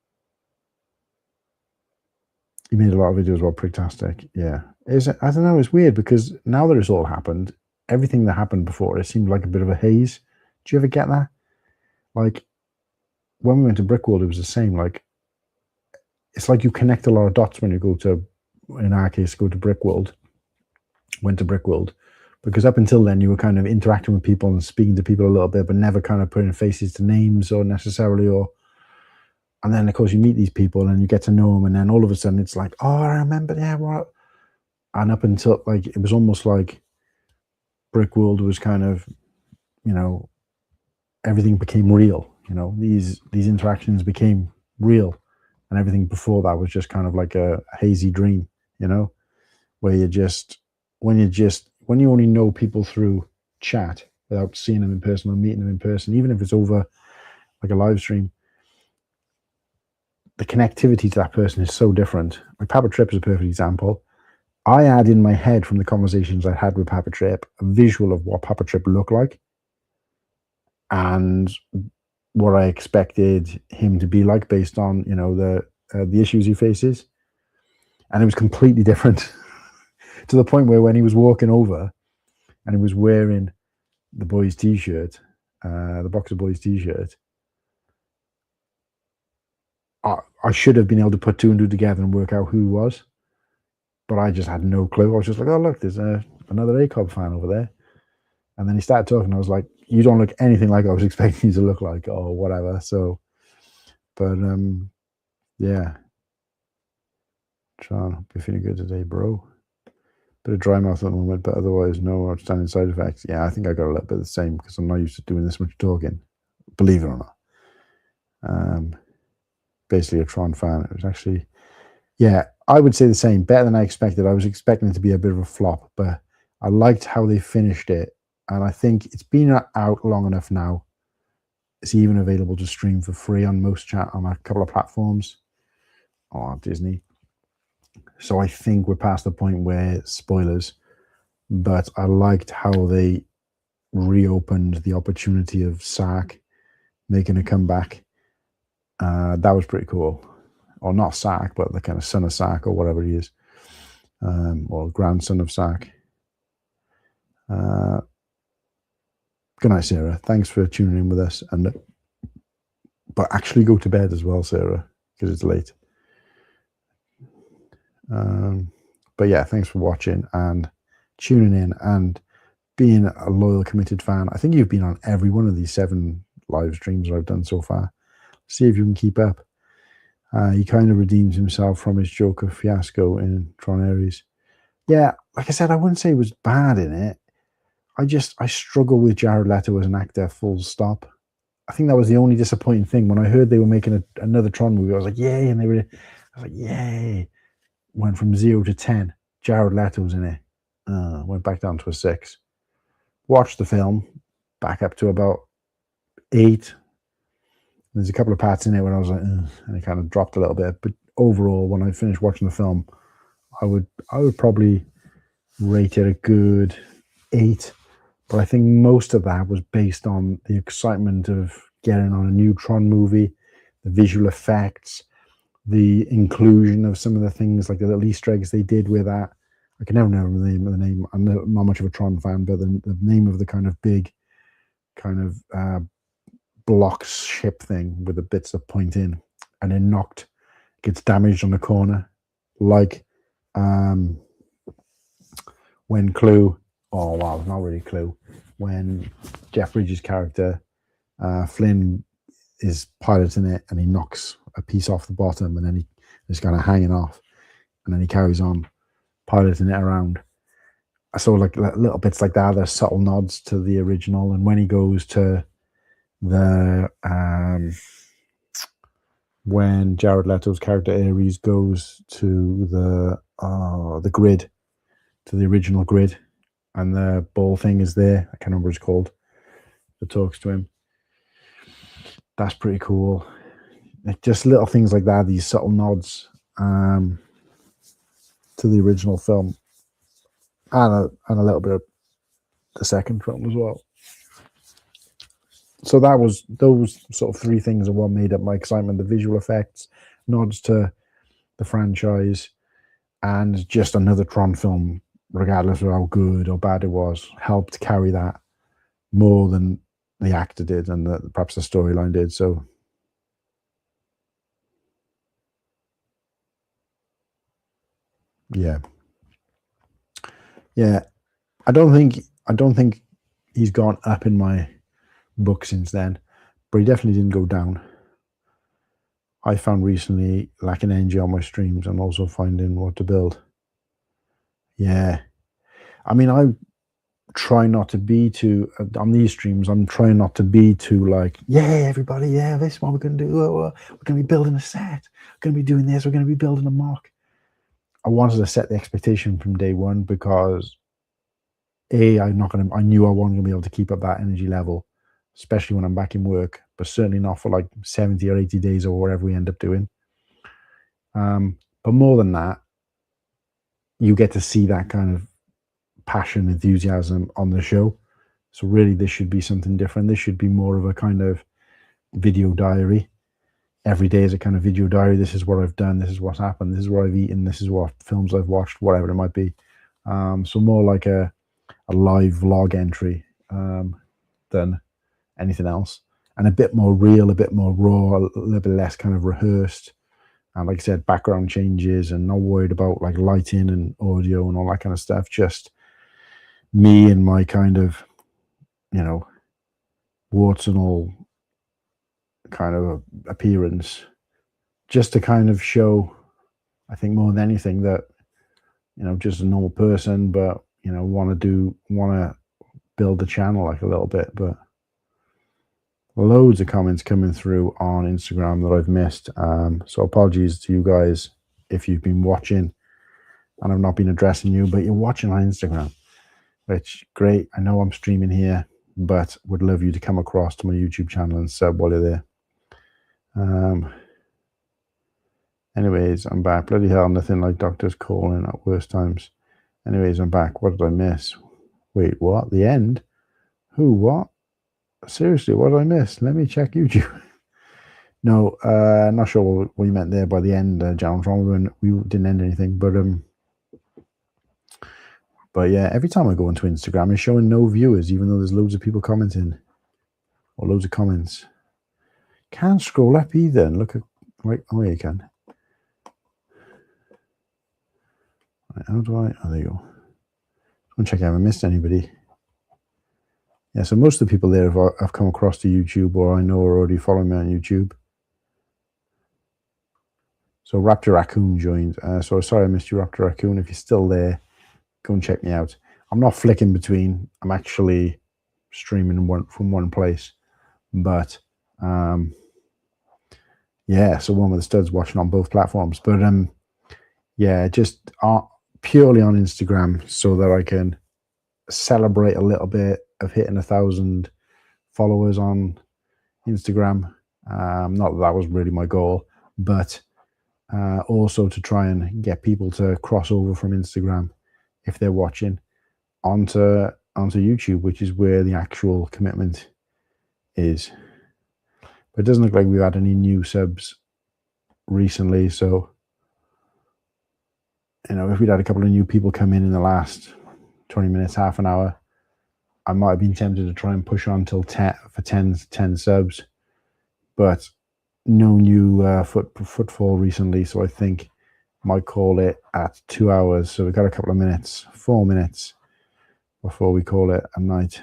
He made a lot of videos about Pricktastic. Yeah. I don't know, it's weird because now that it's all happened, everything that happened before, it seemed like a bit of a haze. Do you ever get that? Like, when we went to Brickworld, it was the same. Like, it's like you connect a lot of dots when you go to, in our case, go to Brickworld. Went to Brickworld. Because up until then, you were kind of interacting with people and speaking to people a little bit, but never kind of putting faces to names or necessarily, and then, of course, you meet these people and you get to know them, and then all of a sudden it's like, oh, I remember, yeah, what? And up until, like, it was almost like Brickworld was kind of, you know, everything became real. You know, these interactions became real, and everything before that was just kind of like a hazy dream. You know, where when you only know people through chat without seeing them in person or meeting them in person, even if it's over like a live stream, the connectivity to that person is so different. Like, Papa Trip is a perfect example. I had in my head, from the conversations I had with Papa Trip, a visual of what Papa Trip looked like and what I expected him to be like based on, you know, the issues he faces. And it was completely different to the point where when he was walking over and he was wearing the boys' t-shirt, the Boxer Boys t-shirt, I I should have been able to put two and two together and work out who he was, but I just had no clue. I was just like, oh look, there's another ACOB fan over there. And then he started talking. I was like, you don't look anything like I was expecting you to look like, or whatever. So, but yeah. Sean, hope you're feeling good today, bro. Bit of dry mouth at the moment, but otherwise no outstanding side effects. Yeah, I think I got a little bit of the same because I'm not used to doing this much talking, believe it or not. Basically a Tron fan. It was actually, yeah, I would say the same. Better than I expected. I was expecting it to be a bit of a flop, but I liked how they finished it. And I think it's been out long enough now. It's even available to stream for free on on a couple of platforms. Oh, Disney. So I think we're past the point where spoilers, but I liked how they reopened the opportunity of Sark making a comeback. That was pretty cool. Or not Sark, but the kind of son of Sark or whatever he is, or grandson of Sark. Good night, Sarah. Thanks for tuning in with us. But actually go to bed as well, Sarah, because it's late. But yeah, thanks for watching and tuning in and being a loyal, committed fan. I think you've been on every one of these 7 live streams I've done so far. See if you can keep up. He kind of redeems himself from his Joker fiasco in Tron Ares. Yeah, like I said, I wouldn't say he was bad in it. I struggle with Jared Leto as an actor, full stop. I think that was the only disappointing thing. When I heard they were making another Tron movie, I was like, yay. And I was like, yay. Went from 0 to 10. Jared Leto's in it. Went back down to a 6. Watched the film, back up to about 8. There's a couple of parts in it where I was like, and it kind of dropped a little bit. But overall, when I finished watching the film, I would probably rate it a good 8. But I think most of that was based on the excitement of getting on a new Tron movie, the visual effects, the inclusion of some of the things like the little Easter eggs they did with that. I can never remember the name. I'm not much of a Tron fan, but the name of the kind of big kind of blocks ship thing with the bits that point in, and then gets damaged on the corner, like when Clue, oh wow, not really Clue, when Jeff Bridges' character Flynn is piloting it and he knocks a piece off the bottom and then he's kind of hanging off and then he carries on piloting it around. I saw like little bits like that. There's subtle nods to the original, and when he goes to the when Jared Leto's character Ares goes to the grid, to the original grid, and the ball thing is there. I can't remember what it's called. That talks to him. That's pretty cool. Like just little things like that. These subtle nods to the original film, and a little bit of the second film as well. So those sort of 3 things are what made up my excitement: the visual effects, nods to the franchise, and just another Tron film, regardless of how good or bad it was, helped carry that more than the actor did and perhaps the storyline did. So yeah, I don't think he's gone up in my book since then, but he definitely didn't go down. I found recently lacking energy on my streams and also finding what to build. Yeah, I mean, I try not to be too on these streams. I'm trying not to be too like, yeah, everybody, yeah, this is what we're going to do. We're going to be building a set. We're going to be doing this. We're going to be building a mock. I wanted to set the expectation from day one because I knew I wasn't going to be able to keep up that energy level, especially when I'm back in work, but certainly not for like 70 or 80 days or whatever we end up doing. But more than that, you get to see that kind of passion, enthusiasm on the show. So really, this should be something different. This should be more of a kind of video diary. Every day is a kind of video diary. This is what I've done. This is what's happened. This is what I've eaten. This is what films I've watched, whatever it might be. So more like a live vlog entry than anything else, and a bit more real, a bit more raw, a little bit less kind of rehearsed. And like I said, background changes, and not worried about like lighting and audio and all that kind of stuff. Just me and my kind of, warts and all kind of appearance, just to kind of show, I think more than anything, that, just a normal person, but, want to build the channel like a little bit. But loads of comments coming through on Instagram that I've missed. So apologies to you guys if you've been watching and I've not been addressing you, but you're watching on Instagram, which great. I know I'm streaming here, but would love you to come across to my YouTube channel and sub while you're there. Anyways, I'm back. Bloody hell, nothing like doctors calling at worst times. Anyways, I'm back. What did I miss? Wait, what? The end? Who? What? Seriously, what did I miss? Let me check YouTube. No, not sure what you meant there by the end, John. We didn't end anything, but yeah, every time I go into Instagram, it's showing no viewers, even though there's loads of people commenting, or loads of comments. Can't scroll up either and look at, right, oh yeah, you can. Right, how do I, oh, there you go. I'm gonna check I haven't missed anybody. Yeah, so most of the people there have come across to YouTube, or I know are already following me on YouTube. So Raptor Raccoon joined. So sorry I missed you, Raptor Raccoon. If you're still there, go and check me out. I'm not flicking between. I'm actually streaming from one place. But yeah, so one with the studs watching on both platforms. But yeah, just purely on Instagram so that I can celebrate a little bit of hitting 1,000 followers on Instagram. Not that was really my goal, but also to try and get people to cross over from Instagram, if they're watching, onto YouTube, which is where the actual commitment is. But it doesn't look like we've had any new subs recently, so if we'd had a couple of new people come in the last 20 minutes, half an hour, I might have been tempted to try and push on till 10 subs, but no new footfall recently, so I think might call it at 2 hours. So we've got a couple of minutes, 4 minutes before we call it a night.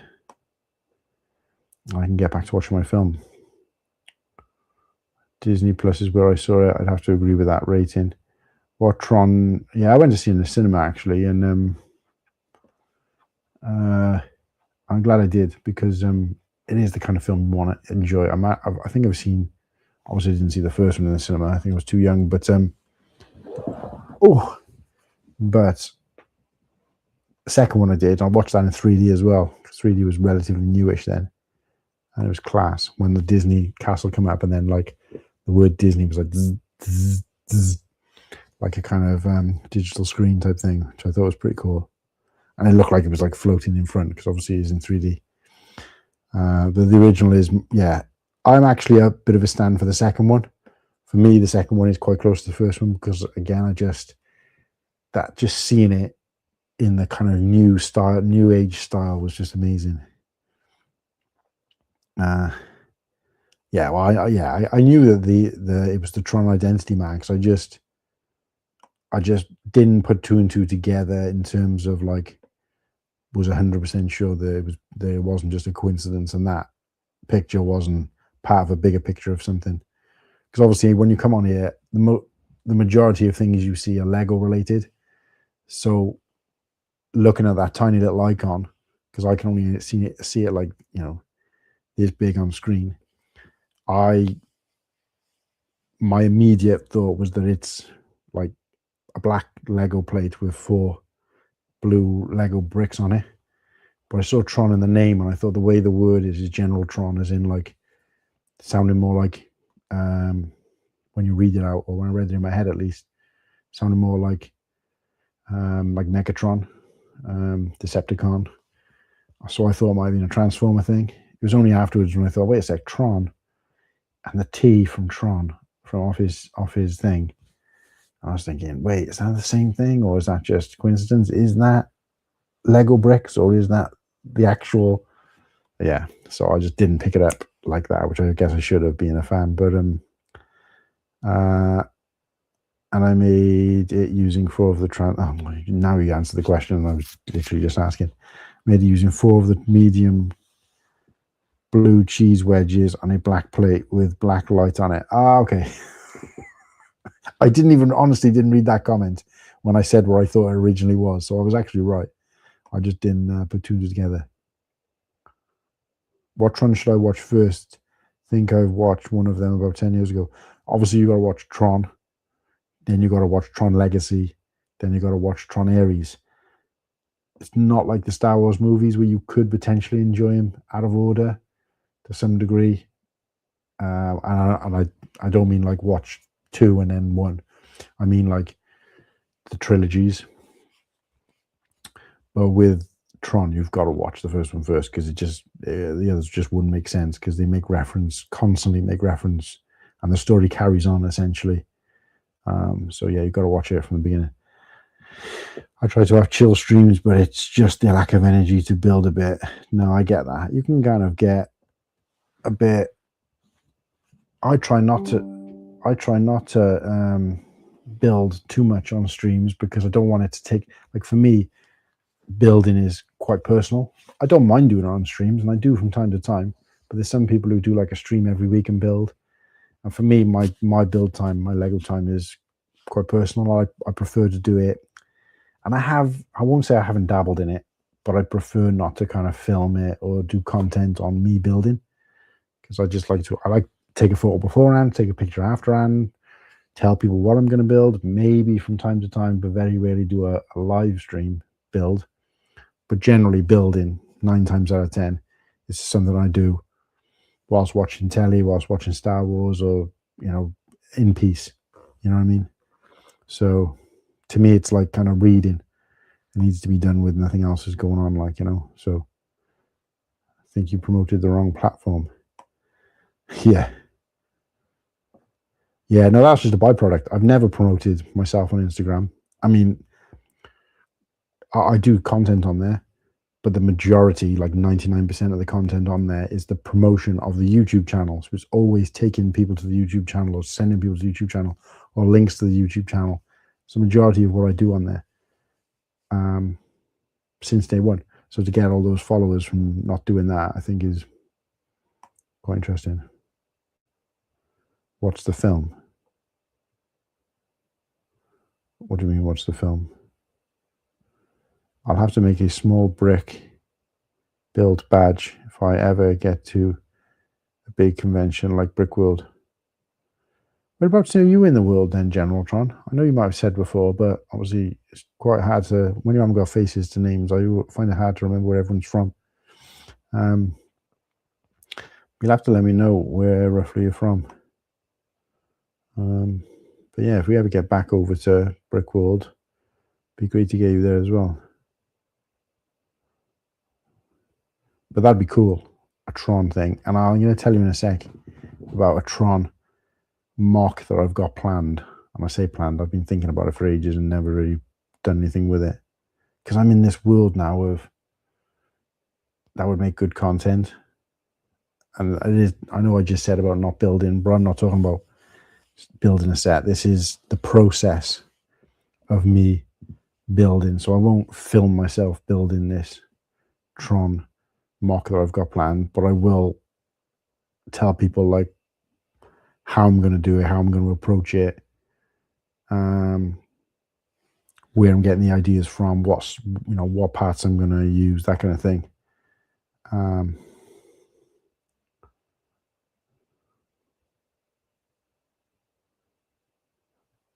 I can get back to watching my film. Disney Plus is where I saw it. I'd have to agree with that rating. What Tron? Yeah, I went to see it in the cinema actually, and I'm glad I did, because it is the kind of film you want to enjoy. I think I've seen. Obviously, I didn't see the first one in the cinema. I think I was too young, but but the second one I did. I watched that in 3D as well. 3D was relatively newish then, and it was class when the Disney castle came up, and then like the word Disney was like zzz, zzz, zzz, like a kind of digital screen type thing, which I thought was pretty cool. And it looked like it was like floating in front, because obviously it's in 3D. But the original is, yeah, I'm actually a bit of a stand for the second one. For me, the second one is quite close to the first one, because again, just seeing it in the kind of new age style was just amazing. Yeah, well, I knew that it was the Tron Identity man, because I just didn't put two and two together in terms of like, was 100% sure that there wasn't just a coincidence, and that picture wasn't part of a bigger picture of something. Because obviously when you come on here, the majority of things you see are Lego related. So looking at that tiny little icon, because I can only see it like, this big on screen, my immediate thought was that it's like a black Lego plate with 4 blue Lego bricks on it. But I saw Tron in the name, and I thought the way the word is General Tron, as in like sounding more like, when you read it out, or when I read it in my head at least, sounded more like Megatron, Decepticon. So I thought it might have been a Transformer thing. It was only afterwards when I thought, wait a sec, Tron, and the T from Tron, from off his thing. I was thinking, wait, is that the same thing, or is that just coincidence? Is that Lego bricks, or is that the actual? Yeah, so I just didn't pick it up like that, which I guess I should have, been a fan. But and I made it using 4 of the now you answered the question. I was literally just asking. Made it using 4 of the medium blue cheese wedges on a black plate with black light on it. Ah, okay. I honestly didn't read that comment when I said what I thought it originally was. So I was actually right. I just didn't put two together. What Tron should I watch first? Think I've watched one of them about 10 years ago. Obviously, you got to watch Tron. Then you got to watch Tron Legacy. Then you got to watch Tron Ares. It's not like the Star Wars movies where you could potentially enjoy them out of order to some degree. And I don't mean like watch 2 and then 1. I mean like the trilogies. But with Tron, you've got to watch the first one first because the others just wouldn't make sense because they constantly make reference, and the story carries on essentially. So yeah, you've got to watch it from the beginning. I try to have chill streams, but it's just the lack of energy to build a bit. No, I get that. You can kind of get a bit. I try not to build too much on streams because I don't want it to take, like, for me, building is quite personal. I don't mind doing it on streams, and I do from time to time, but there's some people who do like a stream every week and build. And for me, my build time, my Lego time is quite personal. I prefer to do it, and I won't say I haven't dabbled in it, but I prefer not to kind of film it or do content on me building, because I like take a photo beforehand, take a picture afterhand, tell people what I'm going to build, maybe from time to time, but very rarely do a live stream build. But generally building 9 times out of 10 is something I do whilst watching telly, whilst watching Star Wars, or, in peace. You know what I mean? So to me, it's like kind of reading. It needs to be done with nothing else is going on, So I think you promoted the wrong platform. Yeah. Yeah, no, that's just a byproduct. I've never promoted myself on Instagram. I mean, I do content on there, but the majority, like 99% of the content on there, is the promotion of the YouTube channel. So it's always taking people to the YouTube channel or sending people to the YouTube channel or links to the YouTube channel. It's the majority of what I do on there since day one. So to get all those followers from not doing that, I think is quite interesting. What's the film? What do you mean, what's the film? I'll have to make a small brick build badge if I ever get to a big convention like Brickworld. Whereabouts are you in the world then, General Tron? I know you might have said before, but obviously it's quite hard to, when you haven't got faces to names, I find it hard to remember where everyone's from. You'll have to let me know where roughly you're from. But yeah, if we ever get back over to Brickworld, it'd be great to get you there as well. But that'd be cool, a Tron thing. And I'm going to tell you in a sec about a Tron mock that I've got planned. And I say planned, I've been thinking about it for ages and never really done anything with it. Because I'm in this world now of that would make good content. And I know I just said about not building, but I'm not talking about building a set. This is the process of me building. So I won't film myself building this Tron mock that I've got planned, but I will tell people like how I'm going to do it, how I'm going to approach it, where I'm getting the ideas from, what parts I'm going to use, that kind of thing.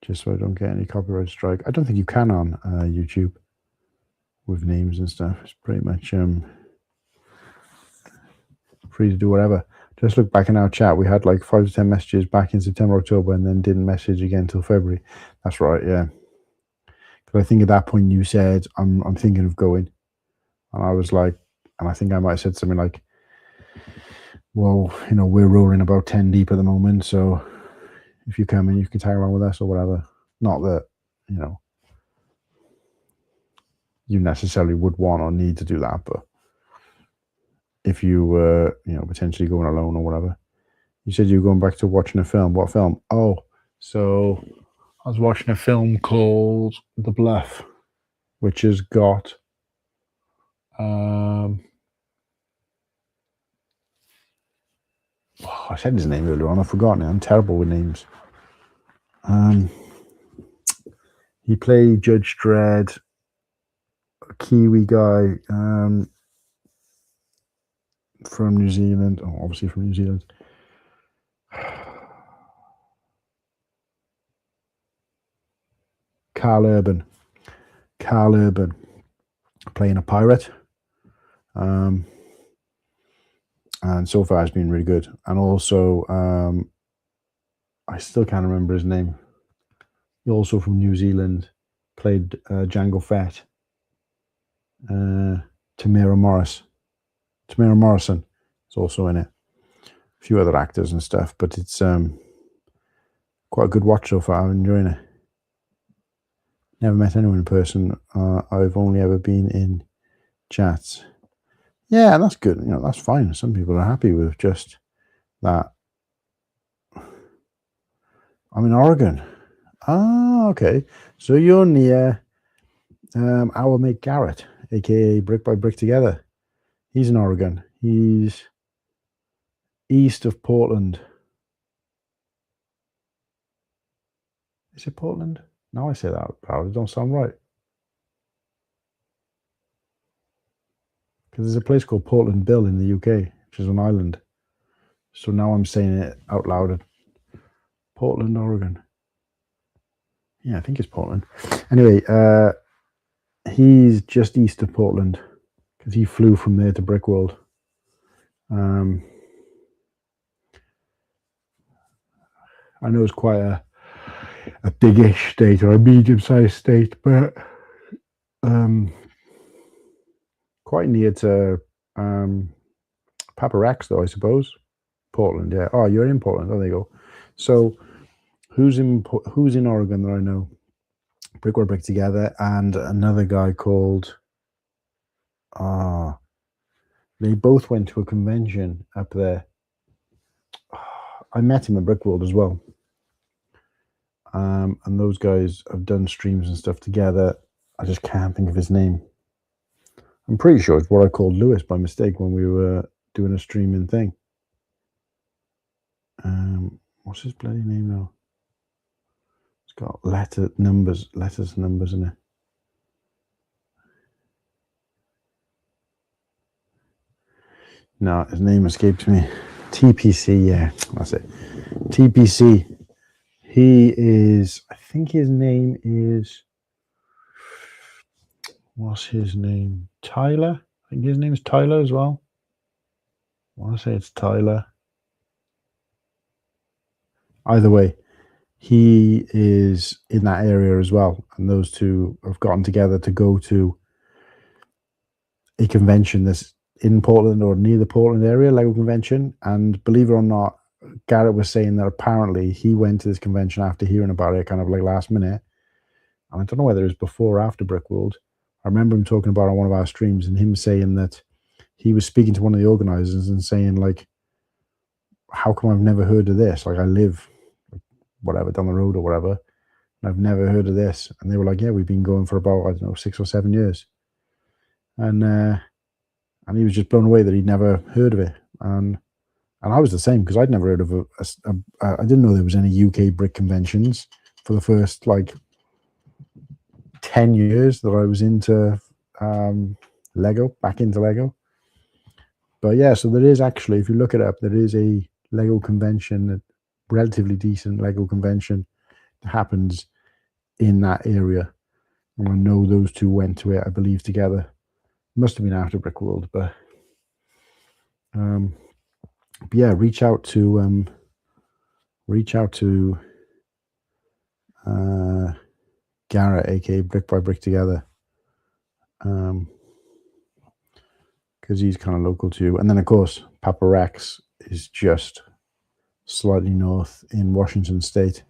Just so I don't get any copyright strike. I don't think you can on YouTube with names and stuff. It's pretty much free to do whatever. Just look back in our chat. We had like 5 to 10 messages back in September, October, and then didn't message again until February. That's right, yeah. Because I think at that point you said, I'm thinking of going. And I was like, and I think I might have said something like, well, we're rolling about 10 deep at the moment, so if you come in, you can tag along with us or whatever. Not that, you necessarily would want or need to do that, but if you were, potentially going alone or whatever. You said you were going back to watching a film. What film? Oh, so I was watching a film called The Bluff, which has got I said his name earlier on. I've forgotten it. I'm terrible with names. He played Judge Dredd, a Kiwi guy from New Zealand. Oh, obviously from New Zealand. Carl Urban, playing a pirate. And so far it's been really good. And also, I still can't remember his name. He also from New Zealand, played Jango Fett. Tamara Morrison is also in it. A few other actors and stuff, but it's quite a good watch so far. I'm enjoying it. Never met anyone in person. I've only ever been in chats. Yeah, that's good. You know, that's fine. Some people are happy with just that. I'm in Oregon. Ah, okay. So you're near our mate Garrett, aka Brick by Brick Together. He's in Oregon. He's east of Portland. Is it Portland? Now I say that out loud, it don't sound right. Because there's a place called Portland Bill in the UK, which is an island. So now I'm saying it out loud. Portland, Oregon. Yeah, I think it's Portland. Anyway, he's just east of Portland because he flew from there to Brickworld. I know it's quite a big-ish state or a medium-sized state, but quite near to Papa Rex, though, I suppose. Portland, yeah. Oh, you're in Portland. Oh, there you go. So, who's in Oregon that I know? Brick or Brick Together, and another guy called. They both went to a convention up there. I met him at Brickworld as well. And those guys have done streams and stuff together. I just can't think of his name. I'm pretty sure it's what I called Lewis by mistake when we were doing a streaming thing. What's his bloody name now? It's got letters, numbers in it. No, his name escapes me. TPC, yeah, that's it. TPC. He is, I think his name is, what's his name? Tyler? I think his name is Tyler as well. I want to say it's Tyler. Either way, he is in that area as well. And those two have gotten together to go to a convention that's in Portland or near the Portland area, Lego convention. And believe it or not, Garrett was saying that apparently he went to this convention after hearing about it, kind of like last minute. And I don't know whether it was before or after Brickworld. I remember him talking about it on one of our streams and him saying that he was speaking to one of the organizers and saying, like, how come I've never heard of this? Like, I live whatever down the road or whatever, and I've never heard of this. And they were like, yeah, we've been going for about, I don't know, 6 or 7 years. And he was just blown away that he'd never heard of it. And I was the same, because I'd never heard of I didn't know there was any UK brick conventions for the first, like, 10 years that I was into Lego, back into Lego. But yeah, so there is actually, if you look it up, there is a Lego convention, a relatively decent Lego convention that happens in that area. And I know those two went to it, I believe, together. Must have been after Brickworld, but yeah, reach out to Garrett, aka Brick by Brick Together, because he's kind of local to you. And then of course Papa Rex is just slightly north in Washington State,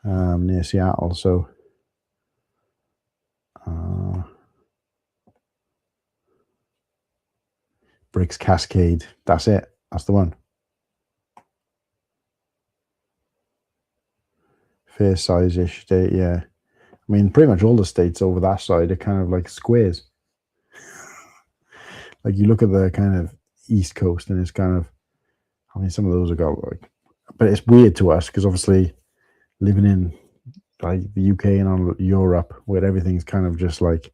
near Seattle. So Bricks Cascade, that's it, that's the one. fair size-ish state, yeah. I mean, pretty much all the states over that side are kind of like squares. Like you look at the kind of East Coast, and it's kind of, I mean, some of those have got like, but it's weird to us because obviously living in like the UK and Europe, where everything's kind of just like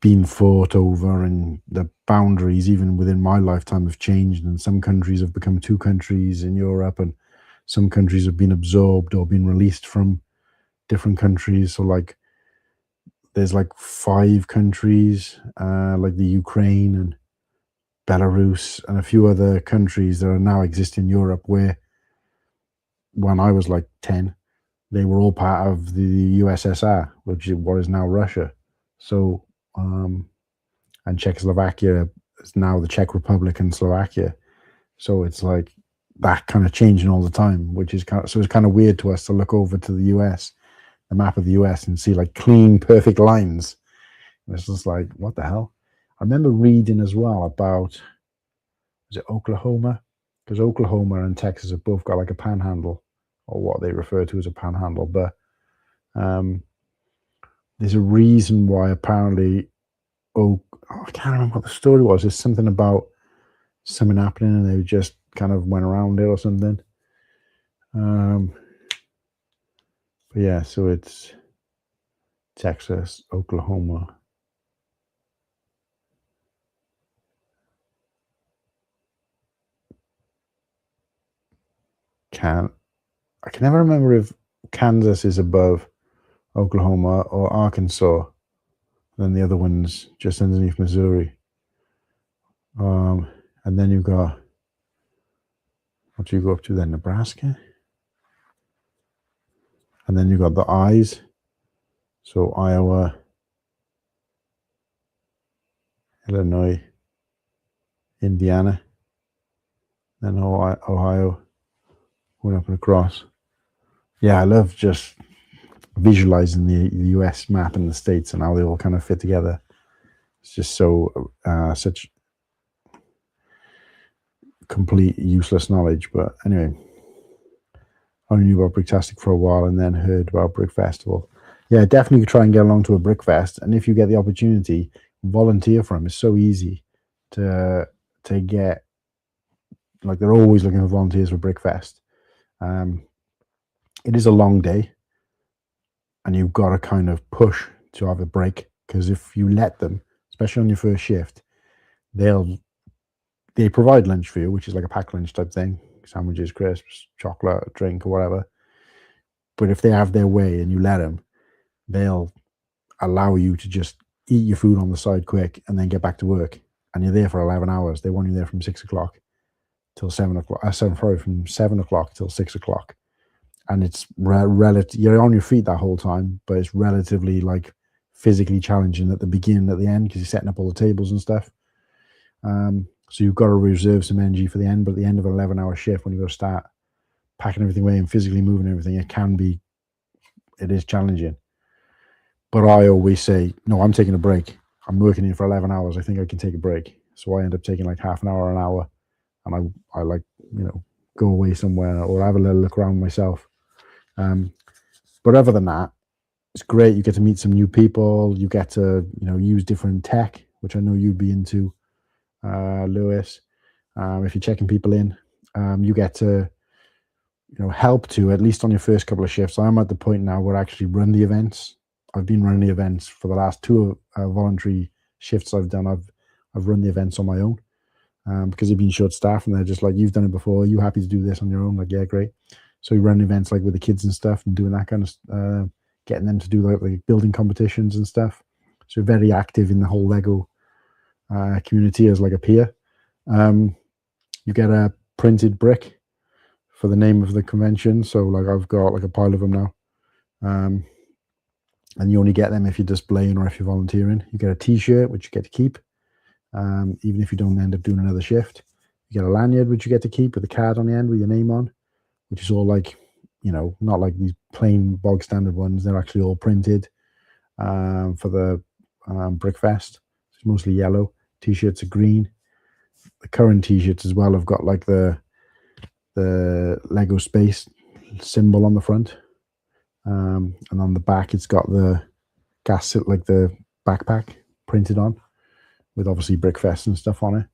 been fought over, and the boundaries, even within my lifetime, have changed. And some countries have become two countries in Europe, and some countries have been absorbed or been released from different countries. So like there's like 5 countries, like the Ukraine and Belarus and a few other countries that are now exist in Europe, where when I was like 10, they were all part of the USSR, which is what is now Russia. So, and Czechoslovakia is now the Czech Republic and Slovakia. So it's like that kind of changing all the time, which is kind of, so it's kind of weird to us to look over to the US, the map of the US, and see like clean, perfect lines. And it's just like, what the hell? I remember reading as well about, was it Oklahoma? Because Oklahoma and Texas have both got like a panhandle, or what they refer to as a panhandle. But there's a reason why apparently, I can't remember what the story was. It's something about something happening and they just kind of went around it or something. But yeah, so it's Texas, Oklahoma. I can never remember if Kansas is above Oklahoma or Arkansas. Then the other one's just underneath Missouri. And then you've got, what do you go up to then? Nebraska? And then you've got the I's. So Iowa, Illinois, Indiana, then Ohio, going up and across. Yeah, I love just visualizing the US map and the states and how they all kind of fit together. It's just so such complete useless knowledge. But anyway, I only knew about Bricktastic for a while and then heard about Brick Festival. Yeah, definitely try and get along to a Brick Fest. And if you get the opportunity, volunteer for them. It's so easy to get. Like they're always looking for volunteers for Brick Fest. It is a long day, and you've got to kind of push to have a break, because if you let them, especially on your first shift, they provide lunch for you, which is like a packed lunch type thing, sandwiches, crisps, chocolate, drink, or whatever. But if they have their way and you let them, they'll allow you to just eat your food on the side quick and then get back to work. And you're there for 11 hours. They want you there from 6 o'clock till 7 o'clock. From 7 o'clock till 6 o'clock. And it's relative. You're on your feet that whole time, but it's relatively like physically challenging at the beginning, at the end, because you're setting up all the tables and stuff. So you've got to reserve some energy for the end. But at the end of an 11-hour shift, when you go to start packing everything away and physically moving everything, it is challenging. But I always say, no, I'm taking a break. I'm working here for 11 hours. I think I can take a break. So I end up taking like half an hour, an hour, and I like, go away somewhere or have a little look around myself. But other than that, it's great. You get to meet some new people. You get to, use different tech, which I know you'd be into, Lewis. If you're checking people in, you get to, help to, at least on your first couple of shifts. I'm at the point now where I actually run the events. I've been running the events for the last 2 voluntary shifts I've done. I've run the events on my own, because they've been short staffed, and they're just like, you've done it before. Are you happy to do this on your own? Like, yeah, great. So we run events like with the kids and stuff, and doing that kind of getting them to do like building competitions and stuff. So we're very active in the whole Lego community as like a peer. You get a printed brick for the name of the convention. So like I've got like a pile of them now. And you only get them if you're displaying or if you're volunteering. You get a t-shirt, which you get to keep, even if you don't end up doing another shift. You get a lanyard, which you get to keep with a card on the end with your name on, which is all like, not like these plain bog standard ones. They're actually all printed for the Brickfest. It's mostly yellow. T-shirts are green. The current t-shirts as well have got like the Lego space symbol on the front. And on the back, it's got the gas, like the backpack printed on, with obviously Brickfest and stuff on it.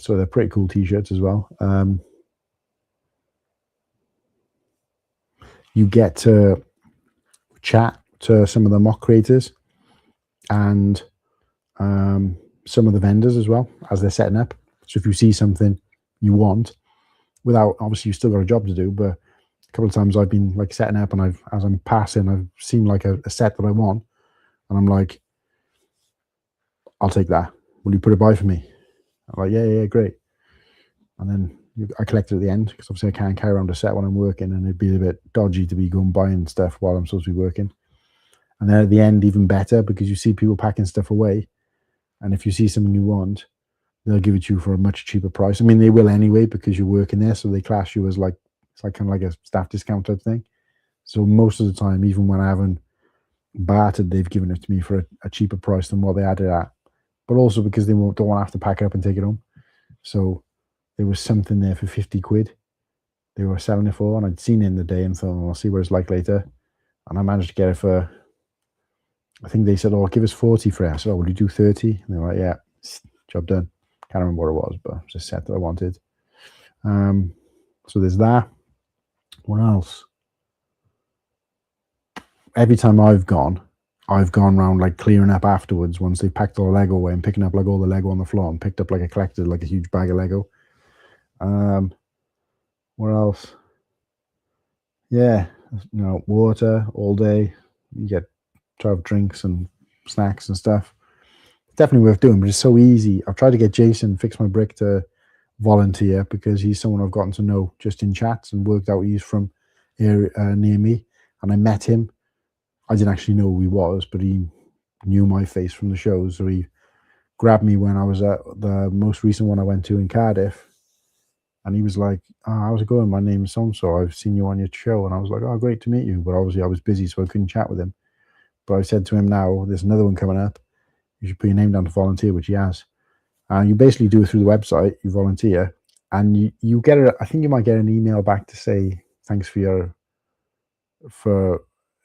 So they're pretty cool t-shirts as well. You get to chat to some of the mock creators and some of the vendors as well as they're setting up. So if you see something you want, without, obviously you've still got a job to do, but a couple of times I've been like setting up, and as I'm passing, I've seen like a set that I want, and I'm like, I'll take that. Will you put it by for me? I'm like, yeah, great. And then I collect it at the end, because obviously I can't carry around a set when I'm working, and it'd be a bit dodgy to be going buying stuff while I'm supposed to be working. And then at the end, even better, because you see people packing stuff away, and if you see something you want, they'll give it to you for a much cheaper price. I mean, they will anyway, because you're working there, so they class you as like, it's like kind of like a staff discount type thing. So most of the time, even when I haven't bartered, they've given it to me for a cheaper price than what they had it at. But also because they don't want to have to pack it up and take it home. So there was something there for 50 quid. They were selling it for, and I'd seen it in the day and thought, well, I'll see what it's like later. And I managed to get it for, I think they said, oh, give us 40 for it. I said, oh, will you do 30? And they were like, yeah, job done. Can't remember what it was, but it was a set that I wanted. So there's that. What else? Every time I've gone around like clearing up afterwards once they've packed all the Lego away, and picking up like all the Lego on the floor, and picked up like a collected like a huge bag of Lego. What else? Yeah, water all day. You get to have drinks and snacks and stuff. It's definitely worth doing, but it's so easy. I've tried to get Jason, Fix My Brick, to volunteer, because he's someone I've gotten to know just in chats, and worked out he's from here near me, and I met him. I didn't actually know who he was, but he knew my face from the shows, so he grabbed me when I was at the most recent one I went to in Cardiff, and he was like, oh, how's it going? My name's so-and-so. I've seen you on your show. And I was like, oh, great to meet you. But obviously I was busy, so I couldn't chat with him. But I said to him, now, there's another one coming up. You should put your name down to volunteer, which he has. And you basically do it through the website. You volunteer, and you get it. I think you might get an email back to say, thanks for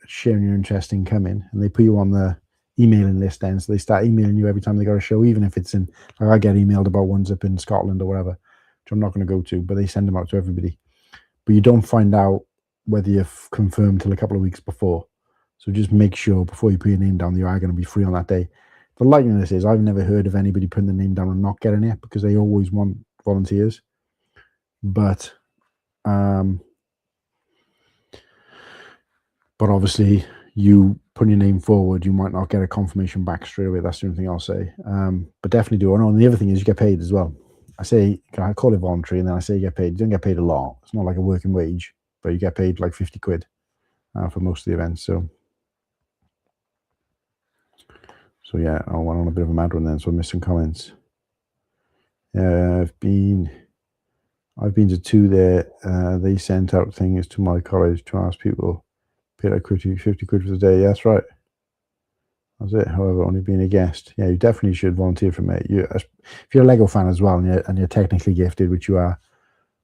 sharing your interest in coming. And they put you on the emailing list then. So they start emailing you every time they got a show, even if it's in, like I get emailed about ones up in Scotland or whatever, which I'm not going to go to, but they send them out to everybody. But you don't find out whether you've confirmed till a couple of weeks before. So just make sure before you put your name down that you are going to be free on that day. The likeliness is, I've never heard of anybody putting their name down and not getting it, because they always want volunteers. But obviously, you put your name forward, you might not get a confirmation back straight away. That's the only thing I'll say. But definitely do it. And the other thing is, you get paid as well. I say, I call it voluntary, and then I say you get paid. You don't get paid a lot. It's not like a working wage, but you get paid like 50 quid for most of the events. So yeah, I went on a bit of a mad one then, so I missed some comments. I've been to 2 there. They sent out things to my college to ask people, pay like 50 quid for the day. Yeah, that's right. That's it. However, only being a guest. Yeah, you definitely should volunteer for me. If you're a Lego fan as well, and you're technically gifted, which you are,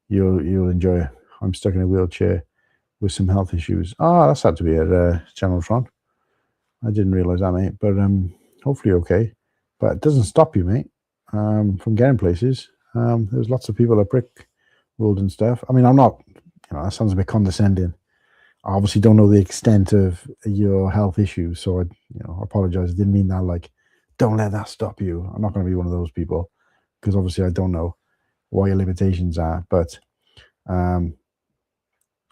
you'll enjoy it. I'm stuck in a wheelchair with some health issues. Oh, that's had to be at Channel Tron. I didn't realise that, mate. But hopefully okay. But it doesn't stop you, mate, from getting places. There's lots of people at Brick World and stuff. I mean, I'm not, that sounds a bit condescending. I obviously don't know the extent of your health issues, so I apologize. I didn't mean that like, don't let that stop you. I'm not going to be one of those people, because obviously I don't know what your limitations are. But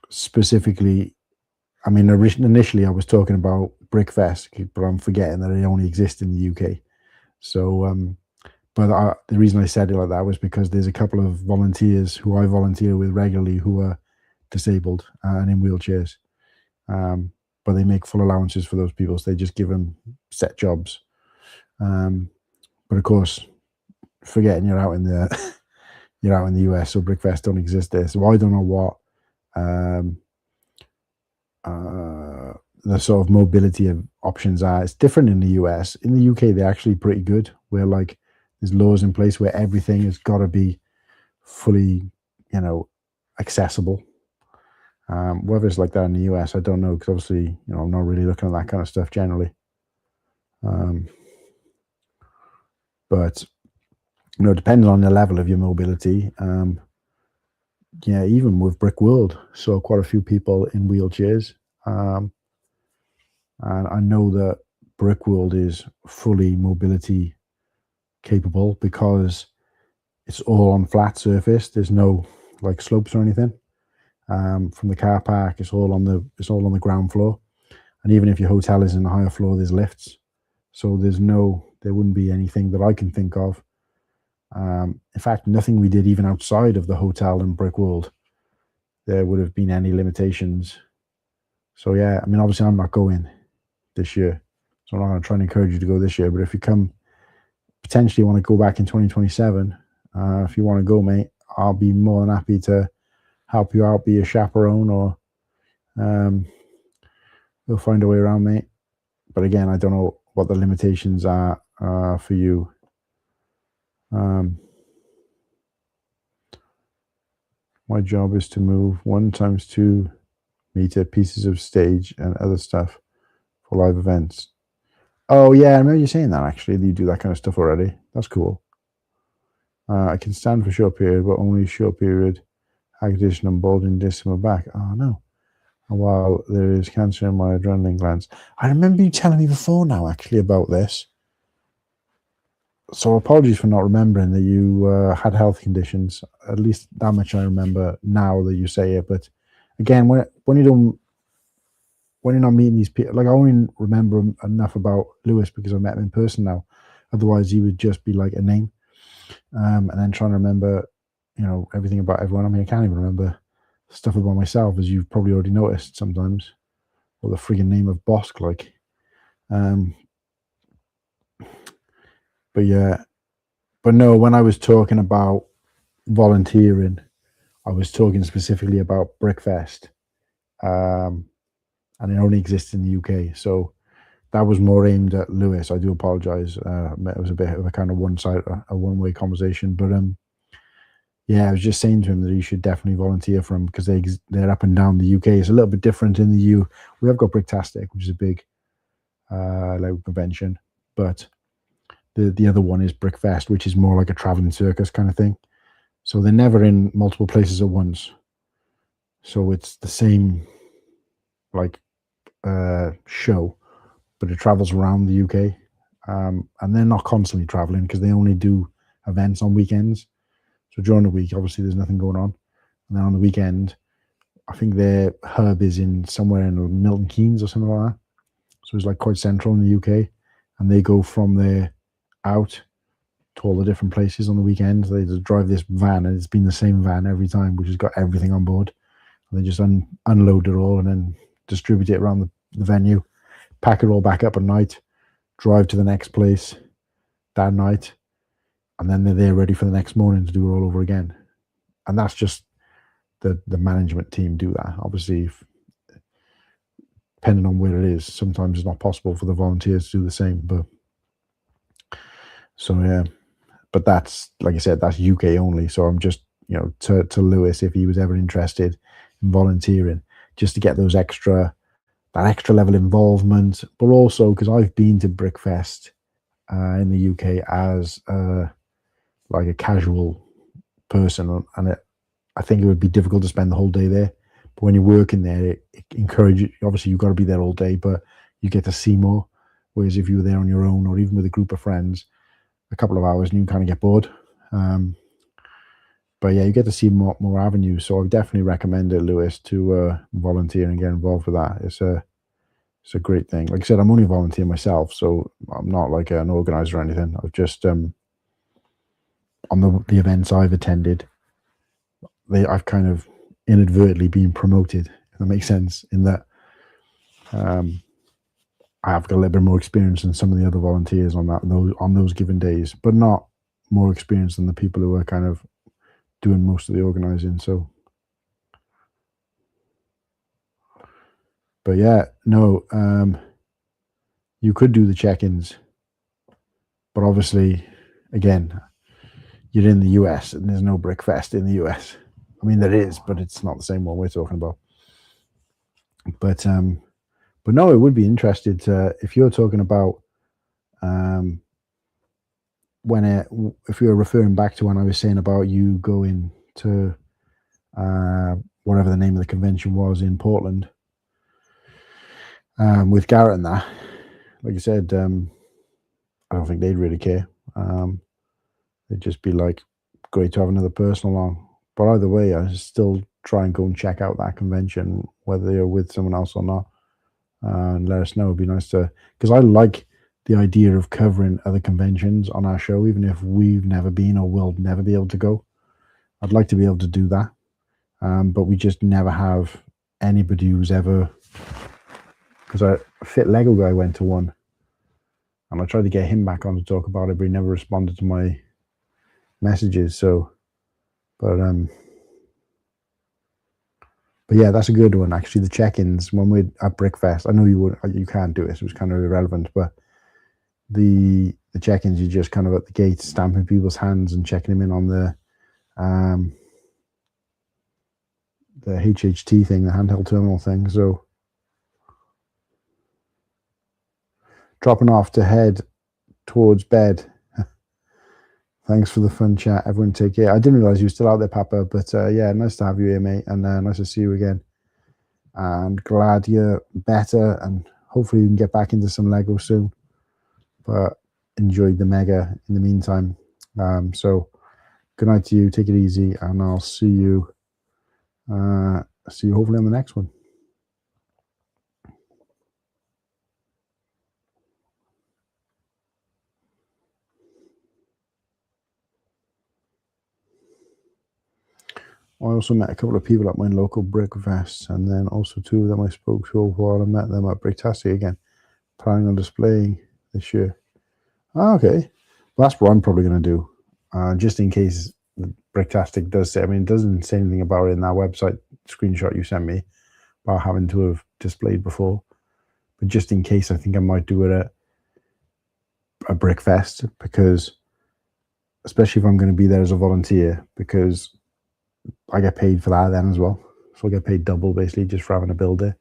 specifically, I mean, initially I was talking about Brickfest, but I'm forgetting that it only exists in the UK. So, but the reason I said it like that was because there's a couple of volunteers who I volunteer with regularly who are disabled and in wheelchairs. But they make full allowances for those people, so they just give them set jobs. But of course, forgetting you're out in the US, so Brickfest don't exist there. So I don't know what the sort of mobility of options are. It's different in the US. In the UK, they're actually pretty good, where like there's laws in place where everything has got to be fully, accessible. Whether it's like that in the US, I don't know, because obviously, I'm not really looking at that kind of stuff generally. But depending on the level of your mobility, yeah, even with Brick World, saw quite a few people in wheelchairs, and I know that Brick World is fully mobility capable because it's all on flat surface. There's no like slopes or anything. From the car park, it's all on the ground floor, and even if your hotel is in the higher floor, there's lifts. So there wouldn't be anything that I can think of. In fact, nothing we did even outside of the hotel in Brick World, there would have been any limitations. So yeah, I mean, obviously I'm not going this year, so I'm not going to try and encourage you to go this year. But if you potentially want to go back in 2027, if you want to go, mate, I'll be more than happy to help you out, be a chaperone, or we'll find a way around, mate. But again, I don't know what the limitations are for you. My job is to move 1x2 meter pieces of stage and other stuff for live events. Oh yeah, I remember you saying that actually. You do that kind of stuff already. That's cool. I can stand for short period, but only short period agitation and bulging disc in my back. Oh no. While there is cancer in my adrenaline glands. I remember you telling me before now actually about this. So apologies for not remembering that you had health conditions. At least that much I remember now that you say it. But again, when you're not meeting these people, like I only remember enough about Lewis because I met him in person now. Otherwise, he would just be like a name. And then trying to remember, everything about everyone. I mean, I can't even remember stuff about myself, as you've probably already noticed sometimes, or the frigging name of Bosk, like. But yeah, but no, when I was talking about volunteering, I was talking specifically about Brickfest, and it only exists in the UK. So that was more aimed at Lewis. I do apologize. It was a bit of a kind of one-way conversation, but yeah, I was just saying to him that he should definitely volunteer for them because they're up and down the UK. It's a little bit different in the EU. We have got Bricktastic, which is a big like convention, but the other one is Brickfest, which is more like a traveling circus kind of thing. So they're never in multiple places at once. So it's the same like show, but it travels around the UK. And they're not constantly traveling because they only do events on weekends. So during the week, obviously, there's nothing going on. And then on the weekend, I think their hub is in somewhere in Milton Keynes or something like that. So it's like quite central in the UK. And they go from there out to all the different places on the weekend. They just drive this van, and it's been the same van every time, which has got everything on board. And they just unload it all and then distribute it around the venue, pack it all back up at night, drive to the next place that night, and then they're there ready for the next morning to do it all over again. And that's just the management team do that. Obviously, depending on where it is, sometimes it's not possible for the volunteers to do the same. But so yeah, but that's, like I said, that's UK only. So I'm just, to Lewis, if he was ever interested in volunteering, just to get that extra level of involvement, but also because I've been to Brickfest in the UK as like a casual person, and I think it would be difficult to spend the whole day there. But when you're working there, it encourages. Obviously, you've got to be there all day, but you get to see more. Whereas if you were there on your own or even with a group of friends, a couple of hours and you kind of get bored. But yeah, you get to see more avenues. So I would definitely recommend it, Lewis, to volunteer and get involved with that. It's a great thing. Like I said, I'm only volunteering myself, so I'm not like an organizer or anything. I've just on the events I've attended, I've kind of inadvertently been promoted, if that makes sense, in that I have got a little bit more experience than some of the other volunteers on those given days, but not more experience than the people who are kind of doing most of the organizing. So, but yeah, no, you could do the check-ins, but obviously, again, you're in the US and there's no Brickfest in the US. I mean, there is, but it's not the same one we're talking about. But no, it would be interested if you're talking about um, if you're referring back to when I was saying about you going to whatever the name of the convention was in Portland with Garrett and that. Like I said, I don't think they'd really care. They'd just be like, great to have another person along. But either way, I still try and go and check out that convention, whether you're with someone else or not, and let us know. It'd be nice to, because I like the idea of covering other conventions on our show, even if we've never been or will never be able to go. I'd like to be able to do that, but we just never have anybody who's ever. Because a Fit Lego guy went to one, and I tried to get him back on to talk about it, but he never responded to my messages. So, but yeah, that's a good one actually. The check-ins when we're at Brickfest, I know you can't do it, so it was kind of irrelevant, but the check-ins, you just kind of at the gate stamping people's hands and checking them in on the HHT thing, the handheld terminal thing. So dropping off to head towards bed. Thanks for the fun chat. Everyone take care. I didn't realize you were still out there, Papa, but yeah, nice to have you here, mate, and nice to see you again. And glad you're better, and hopefully you can get back into some Lego soon. But enjoyed the mega in the meantime. So good night to you. Take it easy, and I'll see you. See you hopefully on the next one. I also met a couple of people at my local Brickfest, and then also two of them I spoke to while I met them at Bricktastic again, planning on displaying this year. Okay, well, that's what I'm probably going to do, just in case Bricktastic does say. I mean, it doesn't say anything about it in that website screenshot you sent me about having to have displayed before, but just in case, I think I might do it at a Brickfest, because especially if I'm going to be there as a volunteer, because I get paid for that then as well. So I get paid double basically just for having a build there.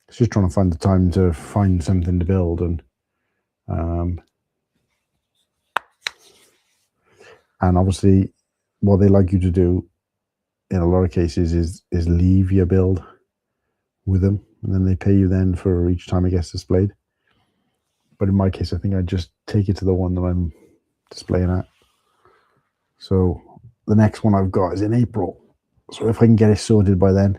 It's just trying to find the time to find something to build, and obviously what they like you to do in a lot of cases is leave your build with them, and then they pay you then for each time it gets displayed. But in my case, I think I just take it to the one that I'm displaying at. So the next one I've got is in April. So if I can get it sorted by then,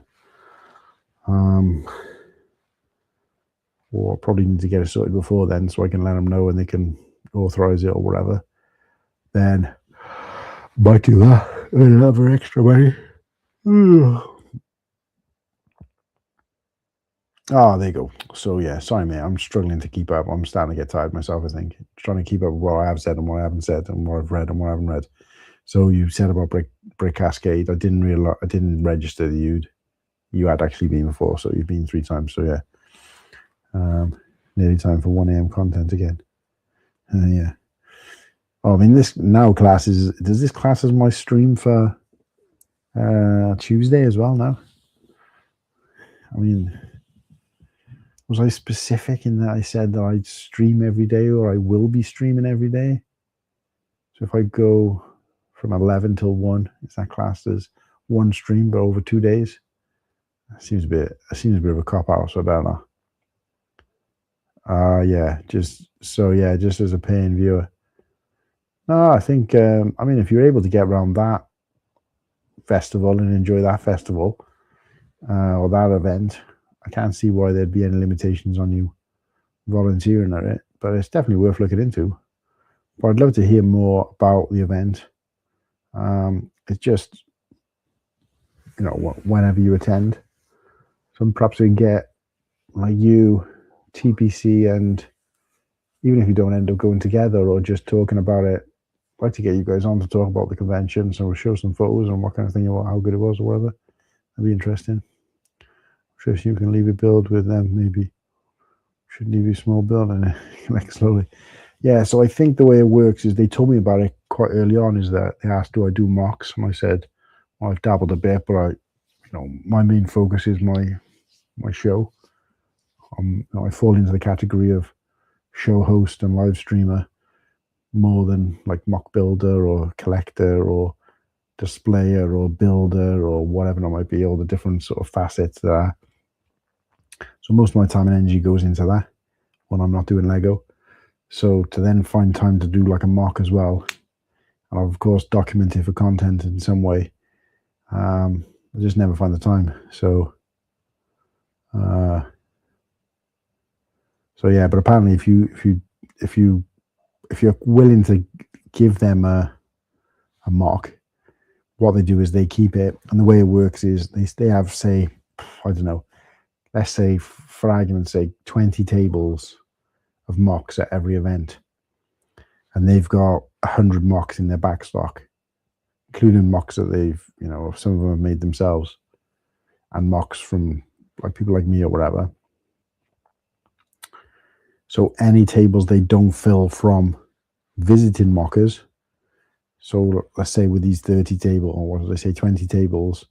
or probably need to get it sorted before then so I can let them know and they can authorize it or whatever, then might do that. And have extra money. Oh, there you go. So yeah, sorry mate, I'm struggling to keep up. I'm starting to get tired myself, I think. Trying to keep up with what I have said and what I haven't said, and what I've read and what I haven't read. So you said about Brick Cascade. I didn't register that you had actually been before, so you've been 3 times. So yeah, nearly time for 1 a.m. content again. Yeah. Oh, I mean, this now does this class as my stream for Tuesday as well now? I mean, was I specific in that I said that I'd stream every day, or I will be streaming every day? So if I go from 11 till 1, is that classed as one stream but over 2 days? That seems a bit of a cop out, so I don't know. Yeah, just as a paying viewer. No, I think I mean, if you're able to get around that festival and enjoy that festival or that event, I can't see why there'd be any limitations on you volunteering at it. But it's definitely worth looking into. But I'd love to hear more about the event. It's just, whenever you attend, so perhaps we can get like you, TPC, and even if you don't end up going together or just talking about it, I'd like to get you guys on to talk about the convention, so we'll show some photos and what kind of thing, how good it was or whatever. That'd be interesting. I'm sure if you can leave a build with them, maybe should leave you a small build and like slowly. Yeah, so I think the way it works is they told me about it quite early on, is that they asked, do I do mocks? And I said, well, I've dabbled a bit, but my main focus is my my show. I fall into the category of show host and live streamer more than like mock builder or collector or displayer or builder or whatever it might be, all the different sort of facets there are. So most of my time and energy goes into that when I'm not doing Lego. So to then find time to do like a mock as well, and of course document it for content in some way, I just never find the time. So yeah, but apparently if you're willing to give them a mock, what they do is they keep it, and the way it works is they have, say, I don't know, let's say for argument's sake, 20 tables of mocks at every event, and they've got 100 mocks in their back stock, including mocks that they've, some of them have made themselves, and mocks from like people like me or whatever. So any tables they don't fill from visiting mockers, so let's say with these 30 tables, or what did I say, 20 tables,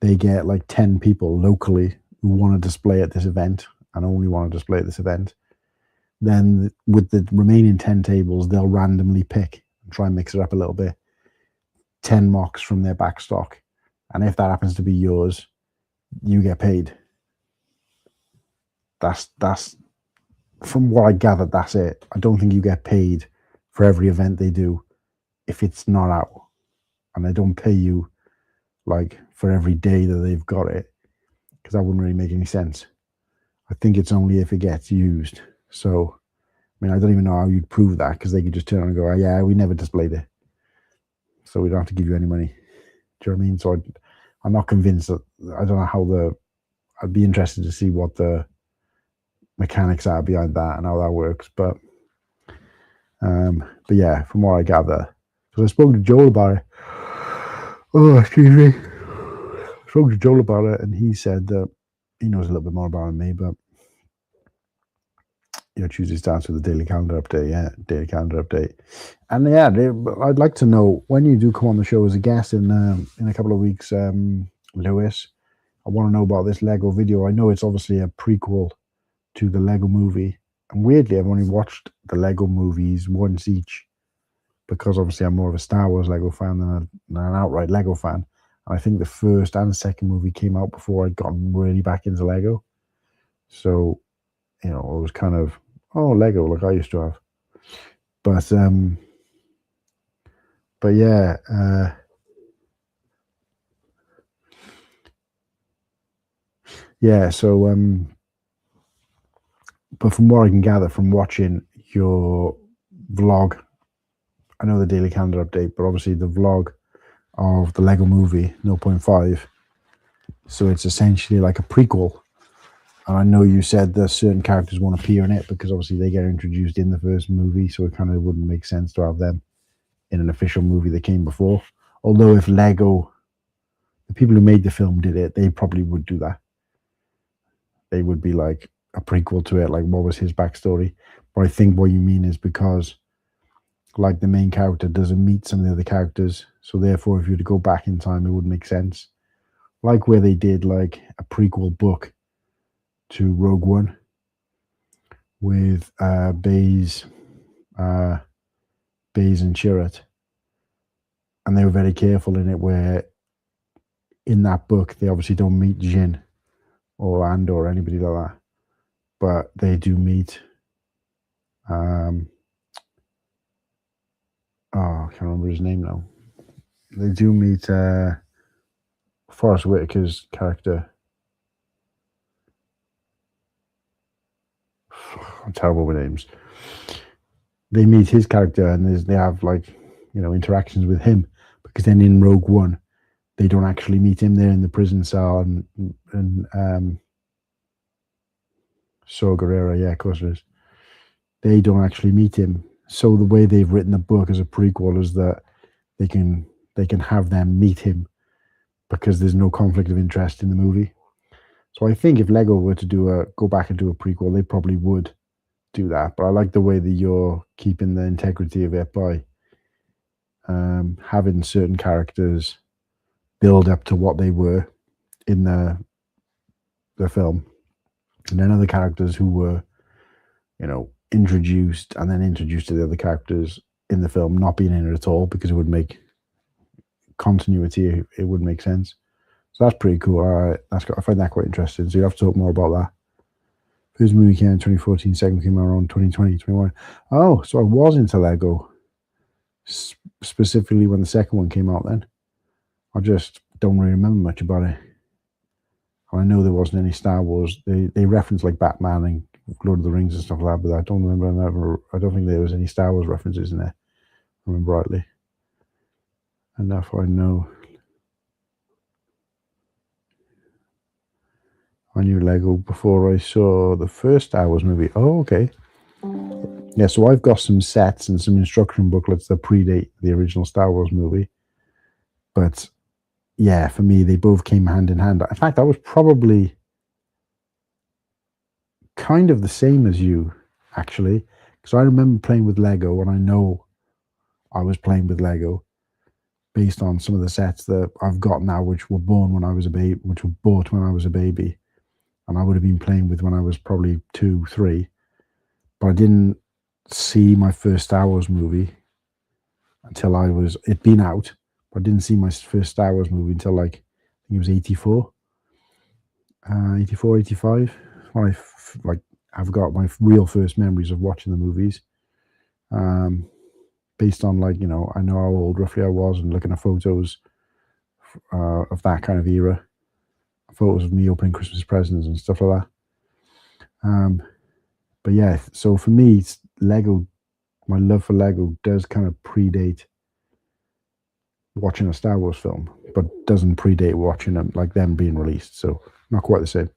they get like 10 people locally who want to display at this event and only want to display at this event. Then with the remaining 10 tables, they'll randomly pick and try and mix it up a little bit, 10 mocks from their back stock. And if that happens to be yours, you get paid. That's from what I gathered, that's it. I don't think you get paid for every event they do if it's not out, and they don't pay you like for every day that they've got it, because that wouldn't really make any sense. I think it's only if it gets used. So, I mean, I don't even know how you'd prove that, because they could just turn around and go, oh, yeah, we never displayed it, so we don't have to give you any money. Do you know what I mean? So I'm not convinced that, I don't know how I'd be interested to see what the mechanics are behind that and how that works. But yeah, from what I gather, because I spoke to Joel about it. Oh, excuse me. I spoke to Joel about it, and he said that he knows a little bit more about it than me, but Tuesday starts with the daily calendar update. Yeah, daily calendar update. And yeah, I'd like to know, when you do come on the show as a guest in a couple of weeks, Lewis, I want to know about this Lego video. I know it's obviously a prequel to the Lego movie, and weirdly, I've only watched the Lego movies once each, because obviously I'm more of a Star Wars Lego fan than an outright Lego fan. And I think the first and second movie came out before I'd gotten really back into Lego. So, it was kind of, Lego, like I used to have. But yeah, so but from what I can gather from watching your vlog, I know the daily calendar update, but obviously the vlog of the Lego movie 0.5, so it's essentially like a prequel. And I know you said that certain characters won't appear in it because obviously they get introduced in the first movie, so it kind of wouldn't make sense to have them in an official movie that came before. Although if Lego, the people who made the film, did it, they probably would do that. They would be like a prequel to it, like what was his backstory. But I think what you mean is because like the main character doesn't meet some of the other characters, so therefore if you were to go back in time, it would make sense. Like where they did like a prequel book to Rogue One with Baze and Chirrut, and they were very careful in it, where in that book they obviously don't meet Jin or Andor or anybody like that, but they do meet I can't remember his name now. They do meet Forrest Whitaker's character. I'm terrible with names. They meet his character, and they have like interactions with him, because then in Rogue One they don't actually meet him. They're in the prison cell, and Saw Gerrera, yeah, of course it is. They don't actually meet him. So the way they've written the book as a prequel is that they can have them meet him, because there's no conflict of interest in the movie. So I think if Lego were to go back and do a prequel, they probably would do that. But I like the way that you're keeping the integrity of it by having certain characters build up to what they were in the film. and then other characters who were, introduced and then introduced to the other characters in the film not being in it at all, because it would make continuity, it would make sense. So that's pretty cool. I find that quite interesting. So you have to talk more about that. First movie came out in 2014, second came out around 2020, 21. Oh, so I was into Lego, specifically when the second one came out then. I just don't really remember much about it. And I know there wasn't any Star Wars. They referenced like Batman and Lord of the Rings and stuff like that, but I don't remember. I don't think there was any Star Wars references in there, if I remember rightly. Enough I know. I knew Lego before I saw the first Star Wars movie. Oh, okay. Yeah, so I've got some sets and some instruction booklets that predate the original Star Wars movie. But yeah, for me, they both came hand in hand. In fact, I was probably kind of the same as you, actually, because I remember playing with Lego, and I know I was playing with Lego based on some of the sets that I've got now, which were born when I was a baby, which were bought when I was a baby, and I would have been playing with when I was probably 2, 3. But I didn't see my first Star Wars movie until it'd been out, but I didn't see my first Star Wars movie until like, I think it was 84, 84, 85, when I've got my real first memories of watching the movies, based on I know how old roughly I was, and looking at photos of that kind of era, photos of me opening Christmas presents and stuff like that. But yeah, so for me, Lego, my love for Lego does kind of predate watching a Star Wars film, but doesn't predate watching them, like them being released. So not quite the same.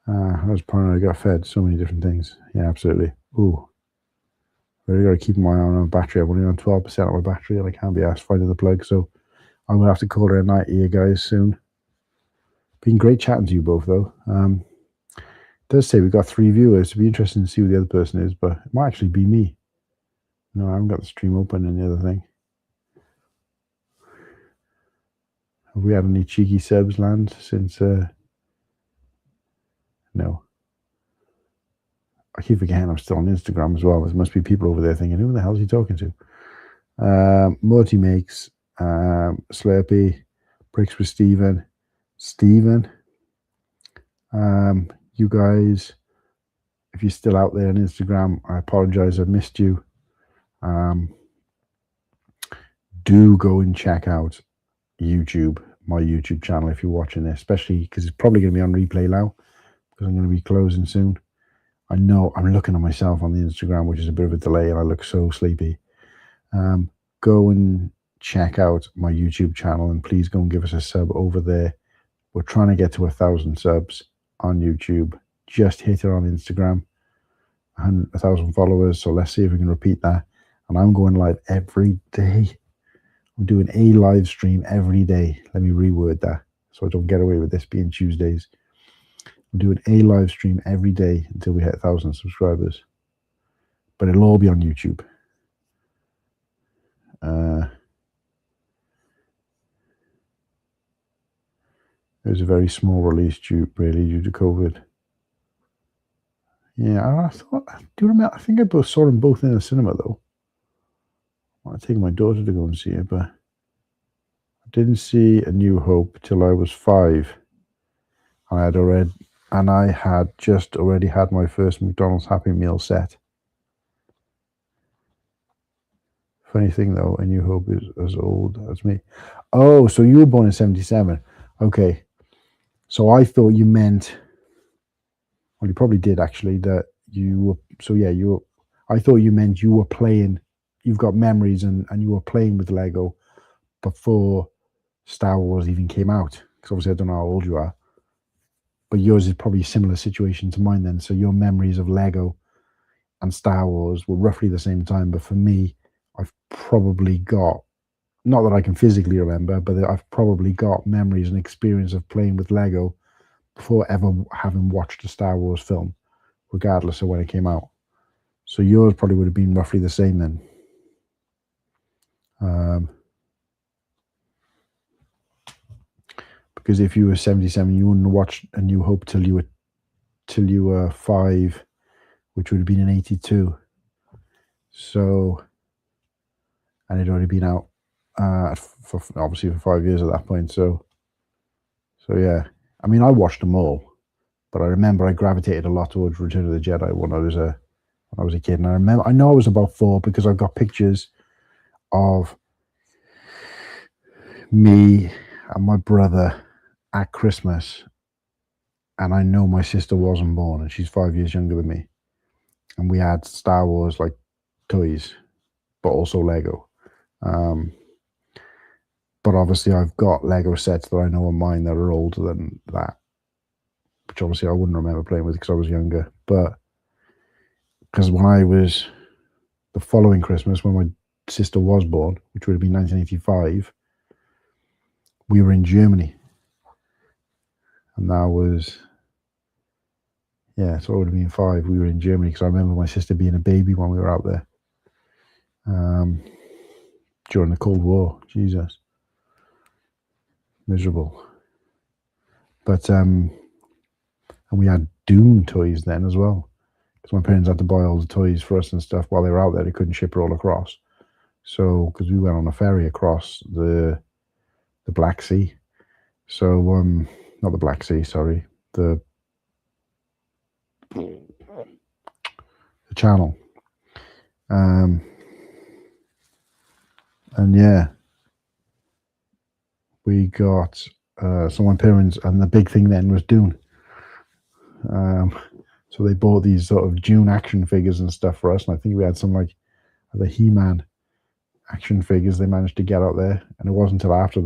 I was paranoid. I got fed so many different things. Yeah, absolutely. Ooh, really got to keep my eye on battery. I'm only on 12% of my battery, and I can't be asked finding the plug. So I'm gonna have to call it a night here, guys, soon. Been great chatting to you both, though. It does say we've got 3 viewers. It'd be interesting to see who the other person is, but it might actually be me. No, I haven't got the stream open and the other thing. Have we had any cheeky subs land since? No. I keep forgetting I'm still on Instagram as well. There must be people over there thinking, who the hell is he talking to? Morty Makes, Slurpee, Bricks with Steven. You guys, if you're still out there on Instagram, I apologize, I missed you. Do go and check out YouTube, my YouTube channel, if you're watching this, especially because it's probably going to be on replay now, because I'm going to be closing soon. I know I'm looking at myself on the Instagram, which is a bit of a delay, and I look so sleepy. Go and check out my YouTube channel, and please go and give us a sub over there. We're trying to get to 1,000 subs on YouTube. Just hit it on Instagram. 1,000 followers. So let's see if we can repeat that. And I'm going live every day. I'm doing a live stream every day. Let me reword that so I don't get away with this being Tuesdays. I'm doing a live stream every day until we hit 1,000 subscribers. But it'll all be on YouTube. It was a very small release due to COVID. Yeah, do you remember? I think I saw them both in the cinema though. I taken my daughter to go and see it, but I didn't see A New Hope till I was 5. I had just already had my first McDonald's Happy Meal set. Funny thing though, A New Hope is as old as me. Oh, so you were born in 77. Okay. So I thought you meant, well, you probably did actually, that you were, so yeah, I thought you meant you were playing, you've got memories and you were playing with Lego before Star Wars even came out. Because obviously I don't know how old you are. But yours is probably a similar situation to mine then. So your memories of Lego and Star Wars were roughly the same time. But for me, I've probably got, not that I can physically remember, but I've probably got memories and experience of playing with Lego before ever having watched a Star Wars film, regardless of when it came out. So yours probably would have been roughly the same then. Because if you were 77, you wouldn't have watched A New Hope till you were till you were 5, which would have been in 82. So, and it'd already been out for obviously for 5 years at that point. So yeah. I mean, I watched them all, but I remember I gravitated a lot towards Return of the Jedi when I was a kid. And I know I was about 4 because I've got pictures of me and my brother at Christmas, and I know my sister wasn't born, and she's 5 years younger than me, and we had Star Wars like toys, but also Lego. But obviously I've got Lego sets that I know are mine that are older than that, which obviously I wouldn't remember playing with because I was younger. But because when I was the following Christmas, when my sister was born, which would have been 1985, we were in Germany. And that was, yeah, so it would have been 5. We were in Germany because I remember my sister being a baby when we were out there during the Cold War. Jesus. Miserable. But, and we had Dune toys then as well, because my parents had to buy all the toys for us and stuff while they were out there. They couldn't ship it all across. So, because we went on a ferry across the Black Sea. So, not the Black Sea, sorry, the Channel. And yeah, we got so my parents, and the big thing then was Dune. So they bought these sort of Dune action figures and stuff for us, and I think we had some like the He-Man action figures they managed to get out there. And it wasn't until after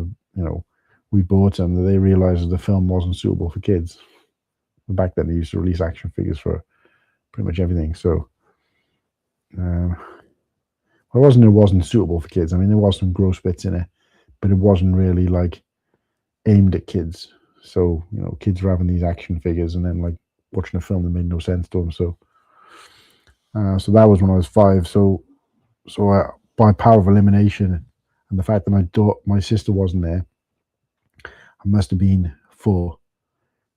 we bought them that they realized that the film wasn't suitable for kids. Back then they used to release action figures for pretty much everything. So it wasn't suitable for kids. I mean, there was some gross bits in it, but it wasn't really like aimed at kids. So kids were having these action figures and then like watching a film that made no sense to them. So that was when I was 5. So by power of elimination and the fact that my sister wasn't there, I must have been 4,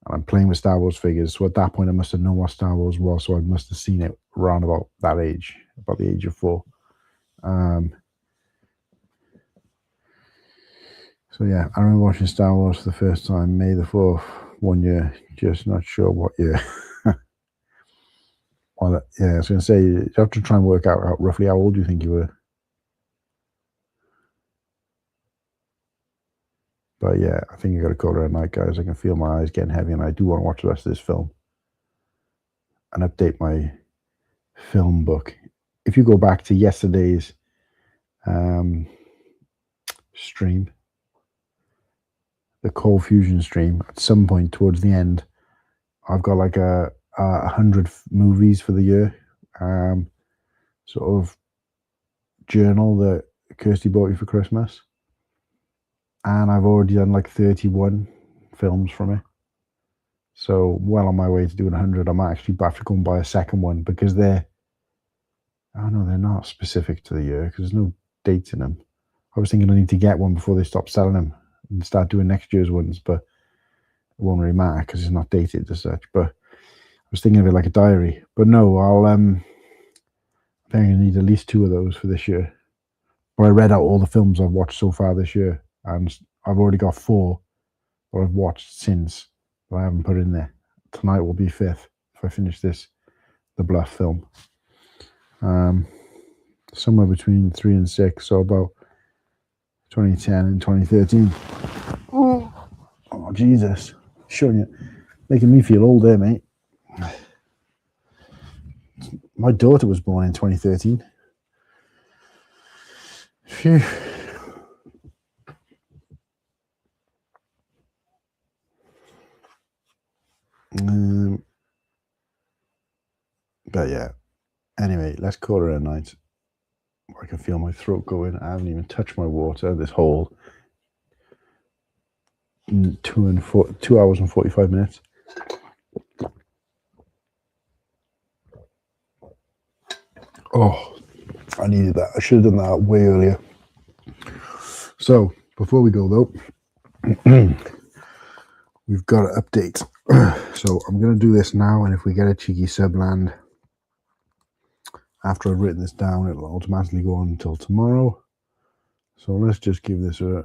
and I'm playing with Star Wars figures. So at that point, I must have known what Star Wars was. So I must have seen it around about that age, about the age of 4. So yeah, I remember watching Star Wars for the first time, May the 4th, one year, just not sure what year. Well, yeah, I was going to say, you have to try and work out roughly how old you think you were. But yeah, I think I got to call it a night, guys. I can feel my eyes getting heavy, and I do want to watch the rest of this film and update my film book. If you go back to yesterday's stream, the Cold Fusion stream, at some point towards the end, I've got like 100 movies for the year, sort of journal that Kirsty bought you for Christmas. And I've already done like 31 films from it. So well on my way to doing 100. I might actually have to go and buy a second one because they're not specific to the year because there's no dates in them. I was thinking I need to get one before they stop selling them and start doing next year's ones, but it won't really matter because it's not dated as such. But I was thinking of it like a diary. But no, I think I need at least 2 of those for this year. But I read out all the films I've watched so far this year, and I've already got 4 that I've watched since that I haven't put in there. Tonight will be 5th if I finish this, the Bluff film. Somewhere between 3 and 6, so about 2010 and 2013. Oh Jesus, showing you, making me feel old there, mate. My daughter was born in 2013. Phew. But yeah, anyway, let's call it a night. I can feel my throat going. I haven't even touched my water this whole 2 hours and 45 minutes. Oh, I needed that. I should have done that way earlier. So before we go though, we've we've got to update. So I'm going to do this now, and if we get a cheeky subland after I've written this down, it'll automatically go on until tomorrow. So let's just give this a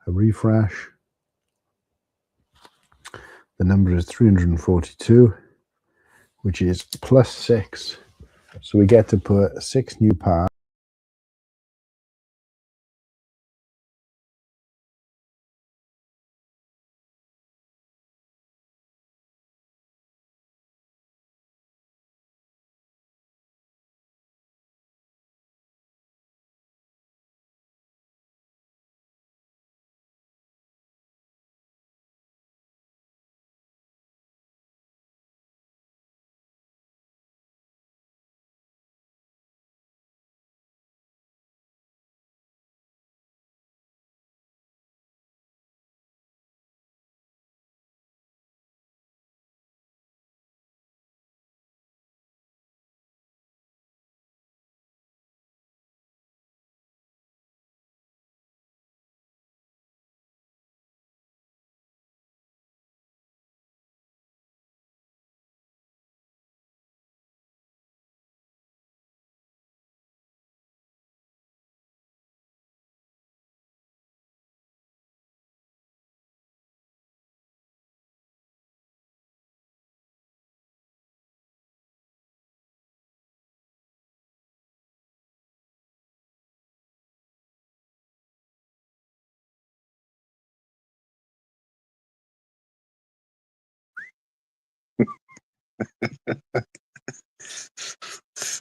refresh. The number is 342, which is +6. So we get to put 6 new parts.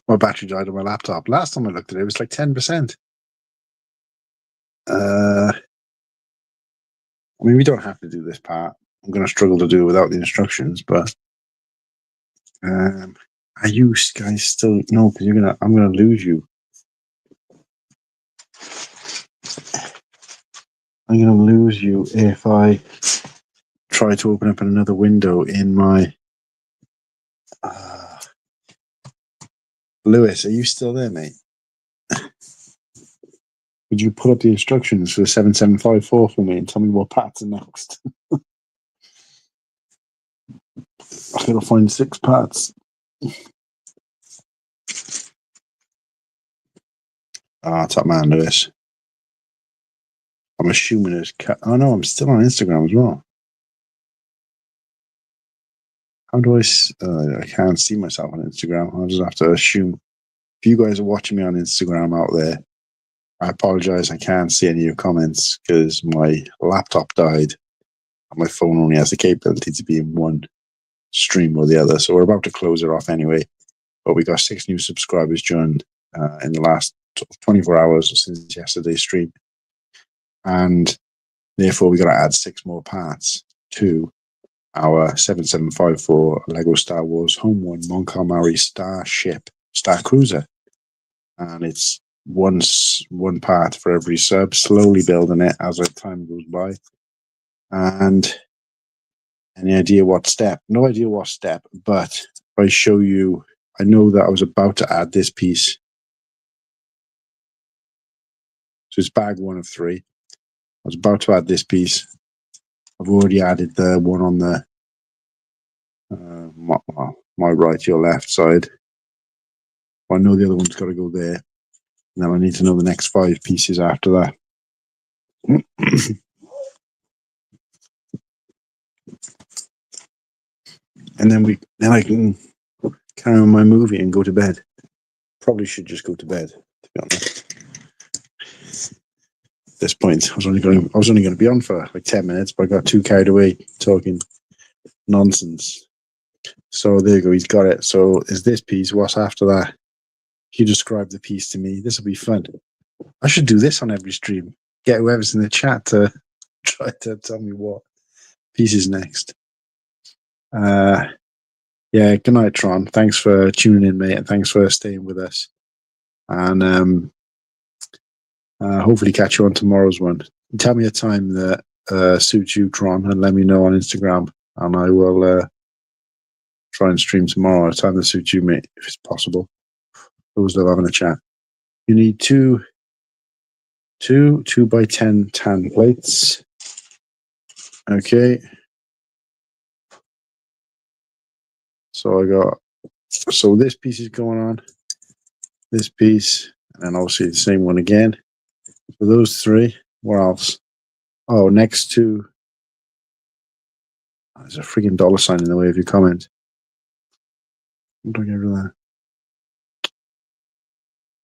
My battery died on my laptop. Last time I looked at it, it was like 10%. I mean, we don't have to do this part. I'm going to struggle to do it without the instructions, but are you guys still? No, because I'm going to lose you. I'm going to lose you if I try to open up another window in my... Lewis, are you still there, mate? Would you put up the instructions for the 7754 for me and tell me what parts are next? I've got to find 6 parts. Top man, Lewis. I'm assuming it's... Oh, no, I'm still on Instagram as well. How do I can't see myself on Instagram. I'll just have to assume. If you guys are watching me on Instagram out there, I apologize. I can't see any of your comments because my laptop died and my phone only has the capability to be in one stream or the other. So we're about to close it off anyway. But we got 6 new subscribers joined in the last 24 hours since yesterday's stream. And therefore, we got to add 6 more parts to our 7754 Lego Star Wars Home One Mon Calamari Starship Starcruiser. And it's one part for every sub, slowly building it as time goes by. And any idea what step? No idea what step, but if I show you, I know that I was about to add this piece. So it's bag 1 of 3. I was about to add this piece. I've already added the one on the my right, your left side. I know the other one's got to go there. And then I need to know the next 5 pieces after that. And then I can carry on my movie and go to bed. Probably should just go to bed, to be honest. At this point, I was only going to be on for like 10 minutes, but I got too carried away talking nonsense. So there you go, he's got it. So is this piece? What's after that? You describe the piece to me. This will be fun. I should do this on every stream. Get whoever's in the chat to try to tell me what piece is next. Yeah, good night, Tron. Thanks for tuning in, mate, and thanks for staying with us. And hopefully catch you on tomorrow's one. Tell me a time that suits you, Tron, and let me know on Instagram, and I will try and stream tomorrow at a time that suits you, mate, if it's possible. Always love having a chat. You need two 2x10 tan plates. Okay. So so this piece is going on, this piece, and obviously the same one again. So those three. What else? Oh, next to, there's a freaking $sign in the way of your comment. What do I get rid of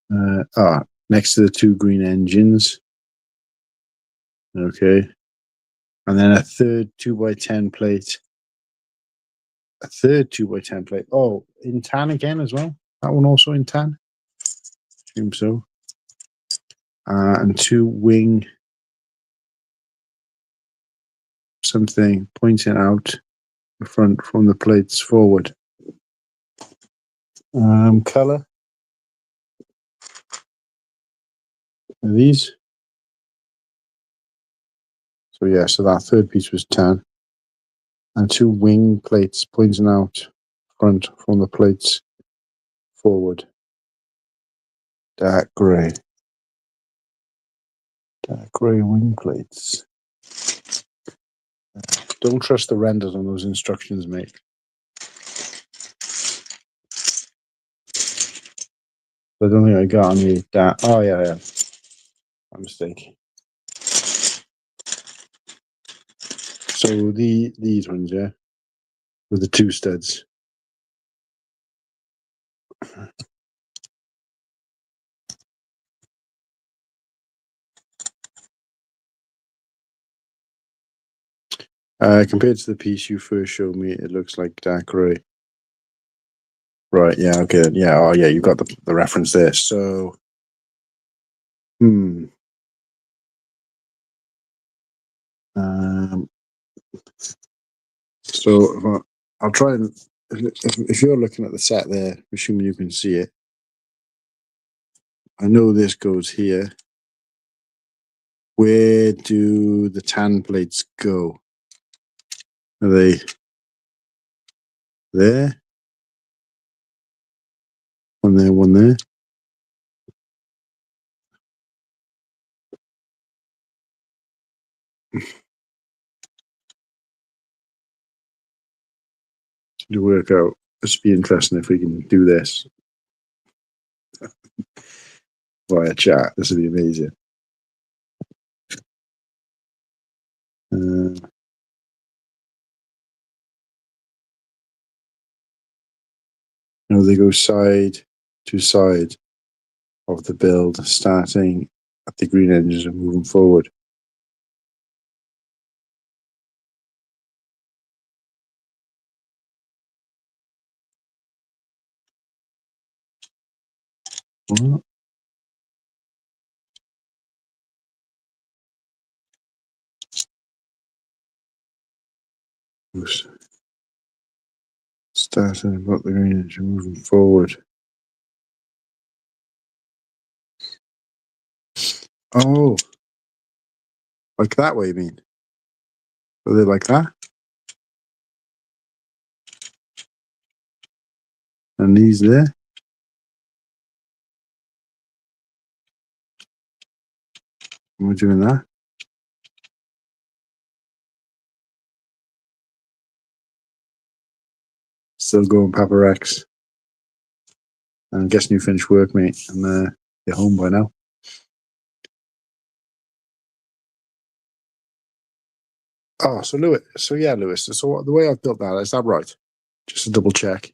that? Next to the two green engines. Okay. And then a third 2x10 plate. A third 2x10 plate. Oh, in tan again as well? That one also in tan? Assume so. And two wing something pointing out the front from the plates forward. Color. These. So yeah, so that third piece was tan. And two wing plates pointing out front from the plates forward. Dark grey. Dark grey wing plates. Don't trust the renders on those instructions, mate. I don't think I got any that. Oh yeah. My mistake. So these ones, yeah, with the two studs. Compared to the piece you first showed me, it looks like dark grey. Right, yeah, okay, yeah, oh yeah, you got the reference there. So, so I'll try and, if you're looking at the set there, assuming you can see it, I know this goes here. Where do the tan plates go? Are they there? One there, one there. To work out. This would be interesting if we can do this via chat. This would be amazing. They go side to side of the build, starting at the green engines and moving forward. What? Starting about the green engine moving forward. Oh, like that way, you mean? Are they like that? And these there? Am I doing that? Still going Papa Rex. I'm guessing you finished work, mate, and you're home by now. Oh, so Lewis. So yeah, Lewis. So the way I've built that, is that right? Just to double check.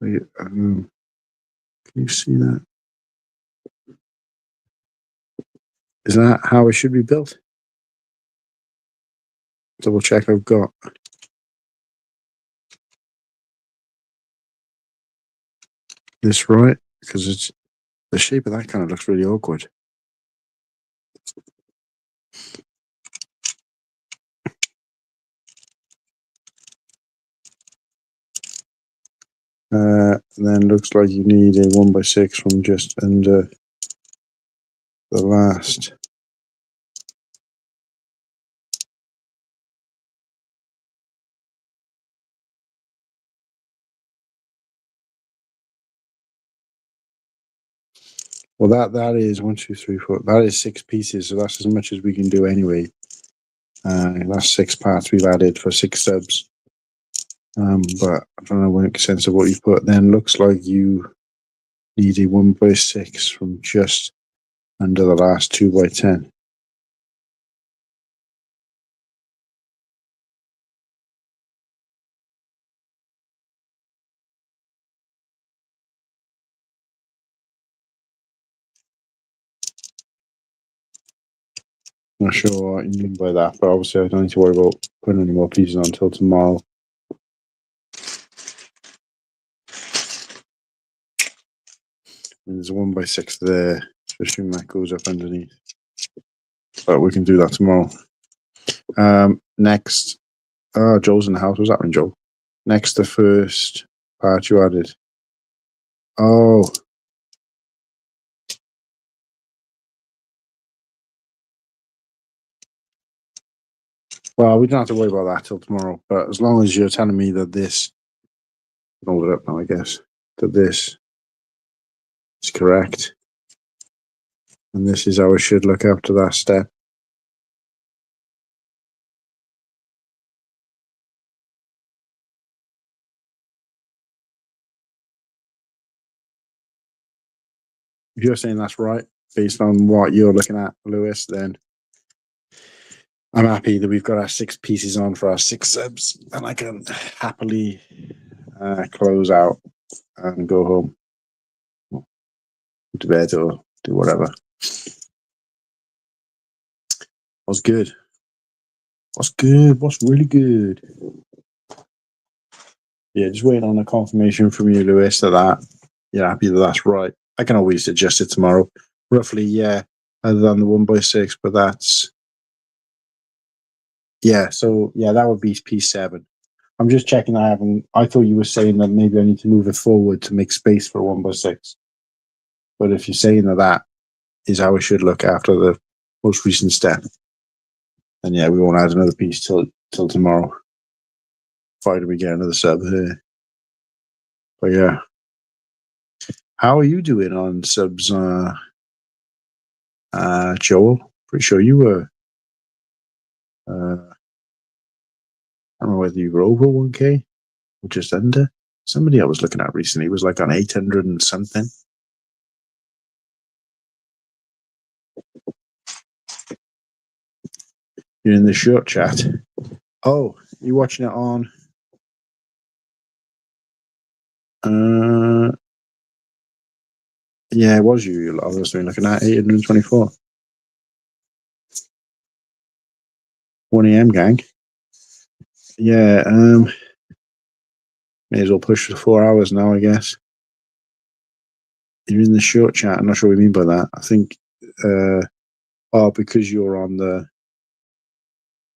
Can you see that? Is that how it should be built? Double check I've got this right, because it's the shape of that kind of looks really awkward. Then looks like you need a 1x6 from just under the last. Well, that is 1, 2, 3, 4. That is 6 pieces, so that's as much as we can do anyway. That's 6 parts we've added for 6 subs. But I don't know, make sense of what you put. Then looks like you need a 1x6 from just under the last 2x10. Not sure what you mean by that, but obviously I don't need to worry about putting any more pieces on until tomorrow. And there's a 1x6 there, so assume that goes up underneath. But we can do that tomorrow. Next, Joel's in the house. What's happening, Joel? Next, the first part you added. Oh. Well, we don't have to worry about that till tomorrow. But as long as you're telling me that this, hold it up now, I guess, that this is correct, and this is how I should look after that step. If you're saying that's right, based on what you're looking at, Lewis, then I'm happy that we've got our 6 pieces on for our 6 subs, and I can happily close out and go home, go to bed, or do whatever. What's good? What's good? What's really good? Yeah, just waiting on a confirmation from you, Lewis, that you're happy that that's right. I can always adjust it tomorrow. Roughly, yeah, other than the 1x6, but that's... Yeah, so, yeah, that would be piece 7. I'm just checking I thought you were saying that maybe I need to move it forward to make space for 1x6. But if you're saying that is how I should look after the most recent step, then yeah, we won't add another piece till tomorrow. Provided we get another sub here. But yeah. How are you doing on subs, Joel? Pretty sure you were, I don't know whether you were over 1K or just under. Somebody I was looking at recently was like on 800 and something. You're in the short chat. Oh, you're watching it on... yeah, it was you. I was looking at 824. 1 a.m. gang. Yeah, may as well push for 4 hours now, I guess. You're in the short chat. I'm not sure what you mean by that. I think, because you're on the...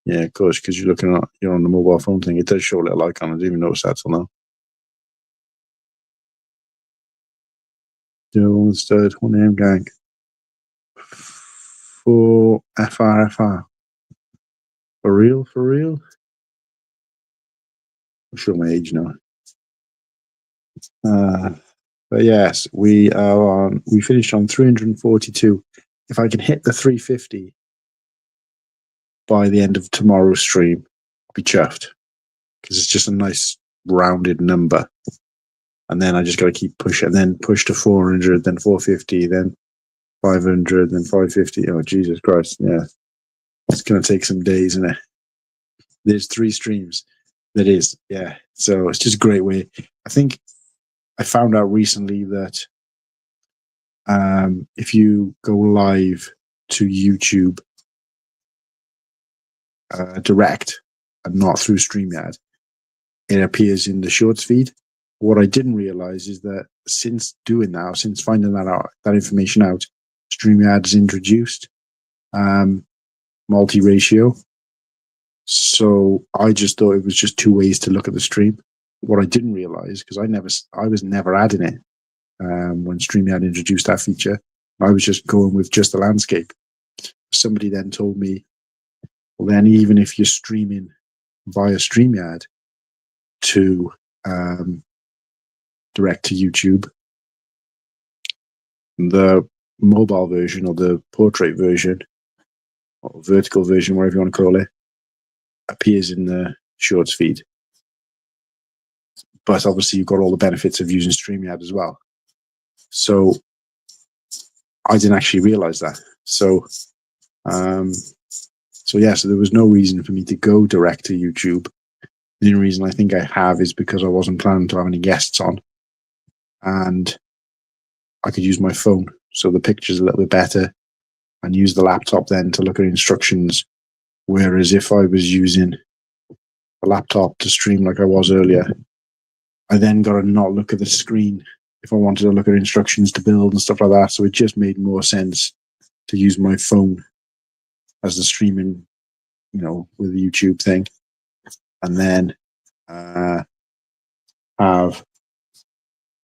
Yeah, of course, because you're on the mobile phone thing. It does show a little icon. I didn't even notice that till now. Joel instead, 1 a.m. gang. For FRFR. For real? For real? I'll show my age now. But yes, we finished on 342. If I can hit the 350 by the end of tomorrow's stream, I'll be chuffed. Because it's just a nice rounded number. And then I just got to keep pushing, and then push to 400, then 450, then 500, then 550. Oh, Jesus Christ. Yeah. It's going to take some days, isn't it? There's 3 streams. That is, yeah. So it's just a great way. I think I found out recently that if you go live to YouTube direct and not through StreamYard, it appears in the shorts feed. What I didn't realize is that since doing that, since finding that information out, StreamYard has introduced multi-ratio. So I just thought it was just 2 ways to look at the stream. What I didn't realize, because I was never adding it when StreamYard introduced that feature. I was just going with just the landscape. Somebody then told me, well, then even if you're streaming via StreamYard to direct to YouTube, the mobile version or the portrait version or vertical version, whatever you want to call it, appears in the Shorts feed. But obviously, you've got all the benefits of using StreamYard as well. So I didn't actually realize that. So there was no reason for me to go direct to YouTube. The only reason I think I have is because I wasn't planning to have any guests on, and I could use my phone, so the picture's a little bit better, and use the laptop then to look at instructions. Whereas if I was using a laptop to stream like I was earlier, I then got to not look at the screen if I wanted to look at instructions to build and stuff like that. So it just made more sense to use my phone as the streaming, with the YouTube thing, and then have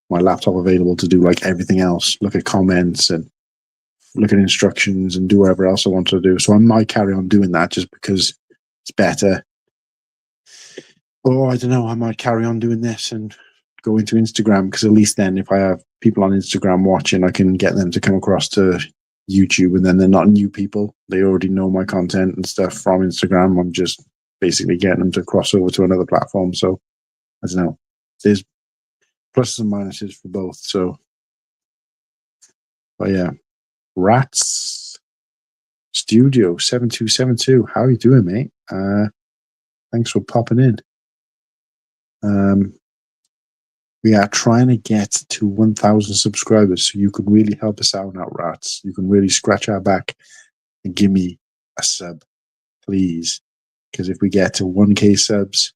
my laptop available to do like everything else, look at comments and look at instructions and do whatever else I want to do. So I might carry on doing that just because it's better. Or I don't know, I might carry on doing this and go into Instagram, because at least then if I have people on Instagram watching, I can get them to come across to YouTube, and then they're not new people. They already know my content and stuff from Instagram. I'm just basically getting them to cross over to another platform. So I don't know. There's pluses and minuses for both. So, but yeah, Rats Studio 7272. How are you doing, mate? Thanks for popping in. We are trying to get to 1,000 subscribers, so you can really help us out now, Rats. You can really scratch our back and give me a sub, please. Because if we get to 1K subs,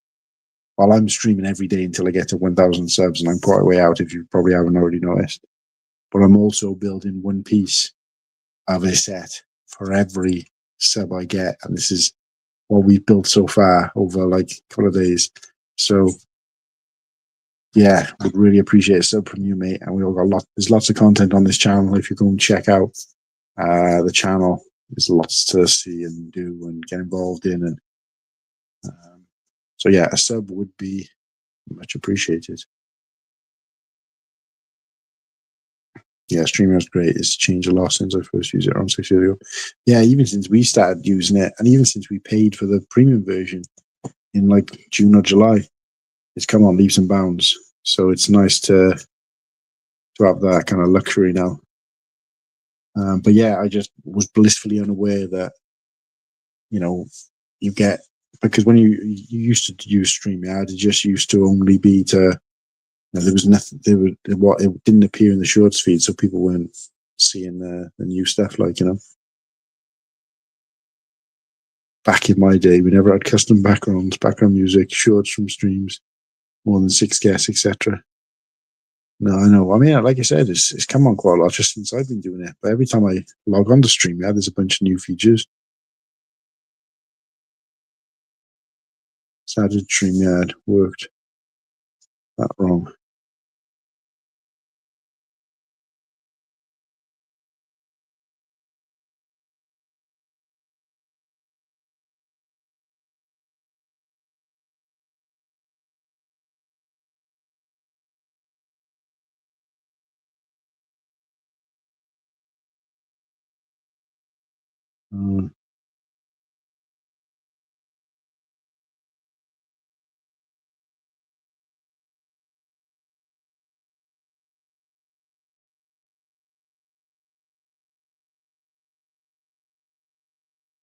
while I'm streaming every day until I get to 1,000 subs, and I'm quite a way out if you probably haven't already noticed, but I'm also building one piece of a set for every sub I get, and this is what we've built so far over like a couple of days. So yeah, would really appreciate a sub from you, mate. And we all got there's lots of content on this channel. If you go and check out the channel, there's lots to see and do and get involved in. And so yeah, a sub would be much appreciated. Yeah, StreamYard's great. It's changed a lot since I first used it around 6 years ago. Yeah, even since we started using it, and even since we paid for the premium version in like June or July, it's come on leaps and bounds. So it's nice to have that kind of luxury now. But yeah, I just was blissfully unaware that, you get, because when you used to use StreamYard, it just used to only be to, there was nothing, it didn't appear in the Shorts feed, so people weren't seeing the new stuff, back in my day, we never had custom background music, Shorts from streams, more than 6 guests, etc. No, I know. I mean, like I said, it's come on quite a lot just since I've been doing it. But every time I log on to StreamYard, there's a bunch of new features. Started StreamYard, worked. That wrong.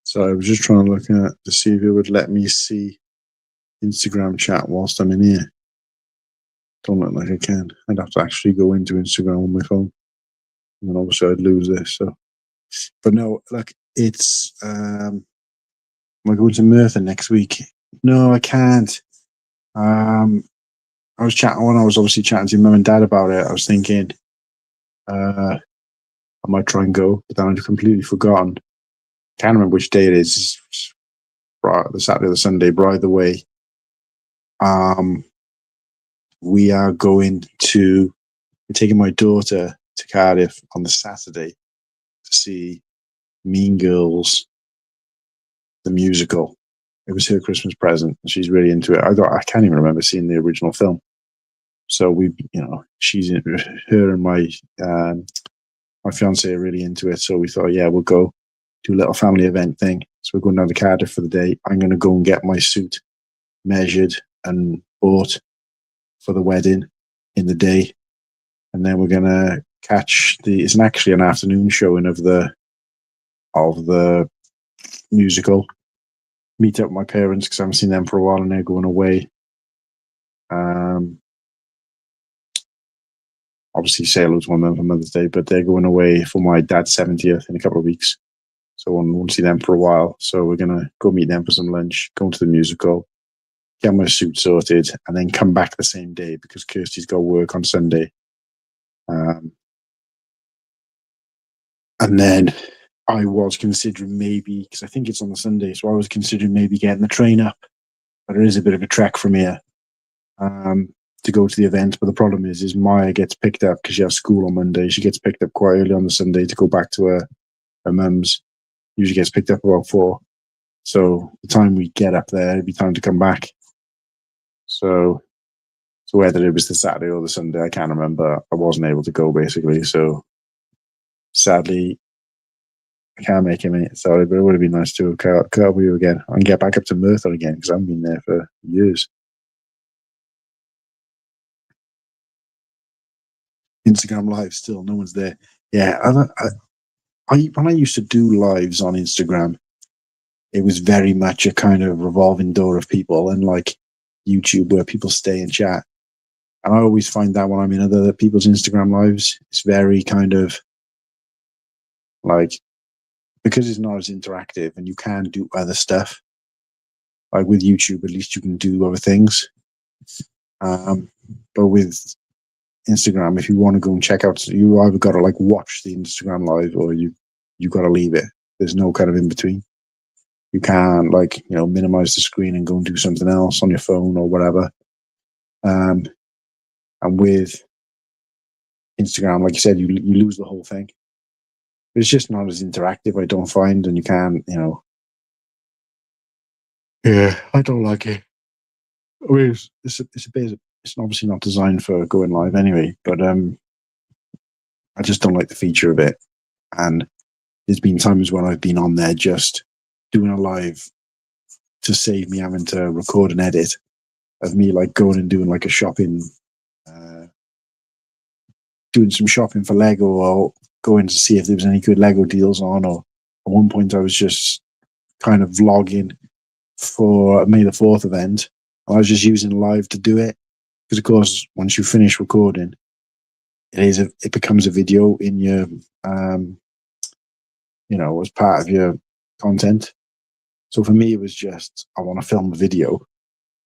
So I was just trying to look at to see if it would let me see Instagram chat whilst I'm in here. Don't look like I can. I'd have to actually go into Instagram on my phone, and then obviously I'd lose this. So, but no, like it's. Am I going to Merthyr next week? No, I can't. I was chatting when I was obviously chatting to mum and dad about it. I was thinking, I might try and go, but then I'd completely forgotten. Can't remember which day it is. The Saturday or the Sunday, but either way, we are taking my daughter to Cardiff on the Saturday to see Mean Girls, the musical. It was her Christmas present, and she's really into it. I can't even remember seeing the original film. So she's in, her and my fiance are really into it. So we thought, yeah, we'll go do a little family event thing. So we're going down to Cardiff for the day. I'm going to go and get my suit measured and bought for the wedding in the day. And then we're going to catch it's actually an afternoon showing of the musical. Meet up with my parents because I haven't seen them for a while and they're going away. Obviously, say hello to them for Mother's Day, but they're going away for my dad's 70th in a couple of weeks. So I won't see them for a while. So we're going to go meet them for some lunch, go to the musical, get my suit sorted, and then come back the same day because Kirsty's got work on Sunday. And then I was considering maybe, because I think it's on the Sunday, so I was considering maybe getting the train up. But it is a bit of a trek from here to go to the event. But the problem is Maya gets picked up because she has school on Monday. She gets picked up quite early on the Sunday to go back to her mum's. Usually gets picked up about 4. So the time we get up there, it'd be time to come back. So whether it was the Saturday or the Sunday, I can't remember. I wasn't able to go basically. So sadly, I can't make it, mate. Sorry, but it would have been nice to cut up with you again and get back up to Merthyr again because I haven't been there for years. Instagram Live still, no one's there. Yeah, when I used to do lives on Instagram, it was very much a kind of revolving door of people, and like YouTube where people stay and chat. And I always find that when I'm in other people's Instagram lives, it's very kind of like, because it's not as interactive and you can do other stuff. Like with YouTube, at least you can do other things. But with Instagram, if you want to go and check out, you either got to like watch the Instagram live or you got to leave it. There's no kind of in between. You can't like, minimize the screen and go and do something else on your phone or whatever. And with Instagram, like you said, you lose the whole thing. It's just not as interactive, I don't find, and you can't, Yeah, I don't like it. I mean, it's a bit. It's obviously not designed for going live anyway, but I just don't like the feature of it. And there's been times when I've been on there just doing a live to save me having to record and edit of me like going and doing like a shopping, doing some shopping for Lego or going to see if there was any good Lego deals on. Or at one point I was just kind of vlogging for May the 4th event. I was just using live to do it because, of course, once you finish recording, it becomes a video in your, as part of your content. So for me, it was just I want to film a video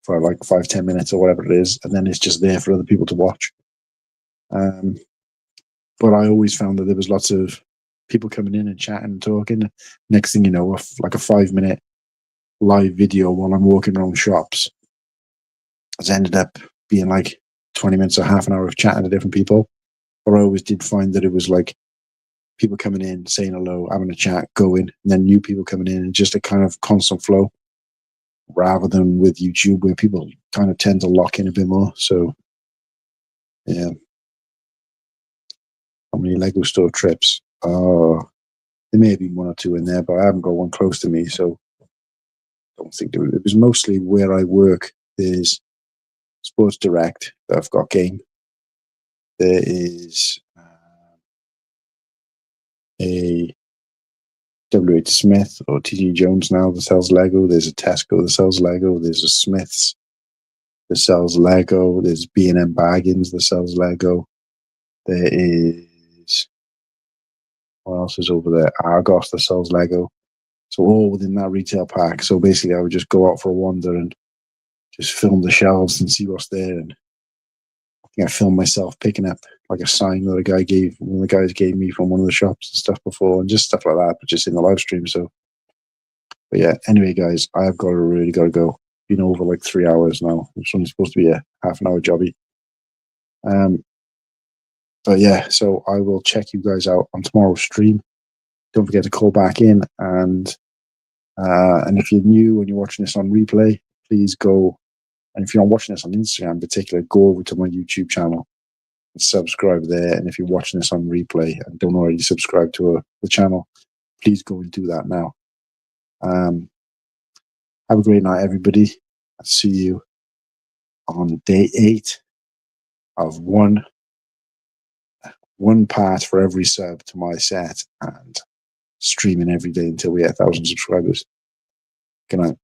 for like 5-10 minutes or whatever it is, and then it's just there for other people to watch. But I always found that there was lots of people coming in and chatting and talking. Next thing you know, like a 5-minute live video while I'm walking around shops has ended up being like 20 minutes or half an hour of chatting to different people. But I always did find that it was like people coming in, saying hello, having a chat, going, and then new people coming in, and just a kind of constant flow, rather than with YouTube where people kind of tend to lock in a bit more. So, yeah. How many Lego store trips? There may have been 1 or 2 in there, but I haven't got one close to me, so I don't think there was. It was mostly where I work. There's Sports Direct that I've got game. There is a WH Smith or TG Jones now that sells Lego. There's a Tesco that sells Lego. There's a Smith's that sells Lego. There's B&M Bargains that sells Lego. There is, what else is over there? Argos that sells Lego. So all within that retail park. So basically I would just go out for a wander and just film the shelves and see what's there. And I think I filmed myself picking up like a sign that one of the guys gave me from one of the shops and stuff before, and just stuff like that, but just in the live stream. So, but yeah, anyway, guys, I've really got to go. Been over like 3 hours now. It's only supposed to be a half an hour jobby. But yeah, so I will check you guys out on tomorrow's stream. Don't forget to call back in, and if you're new and you're watching this on replay, please go. And if you're not watching this on Instagram in particular, go over to my YouTube channel and subscribe there. And if you're watching this on replay and don't already subscribe to the channel, please go and do that now. Have a great night, everybody. I'll see you on day 8 of one part for every sub to my set, and streaming every day until we hit 1,000 subscribers. Good night.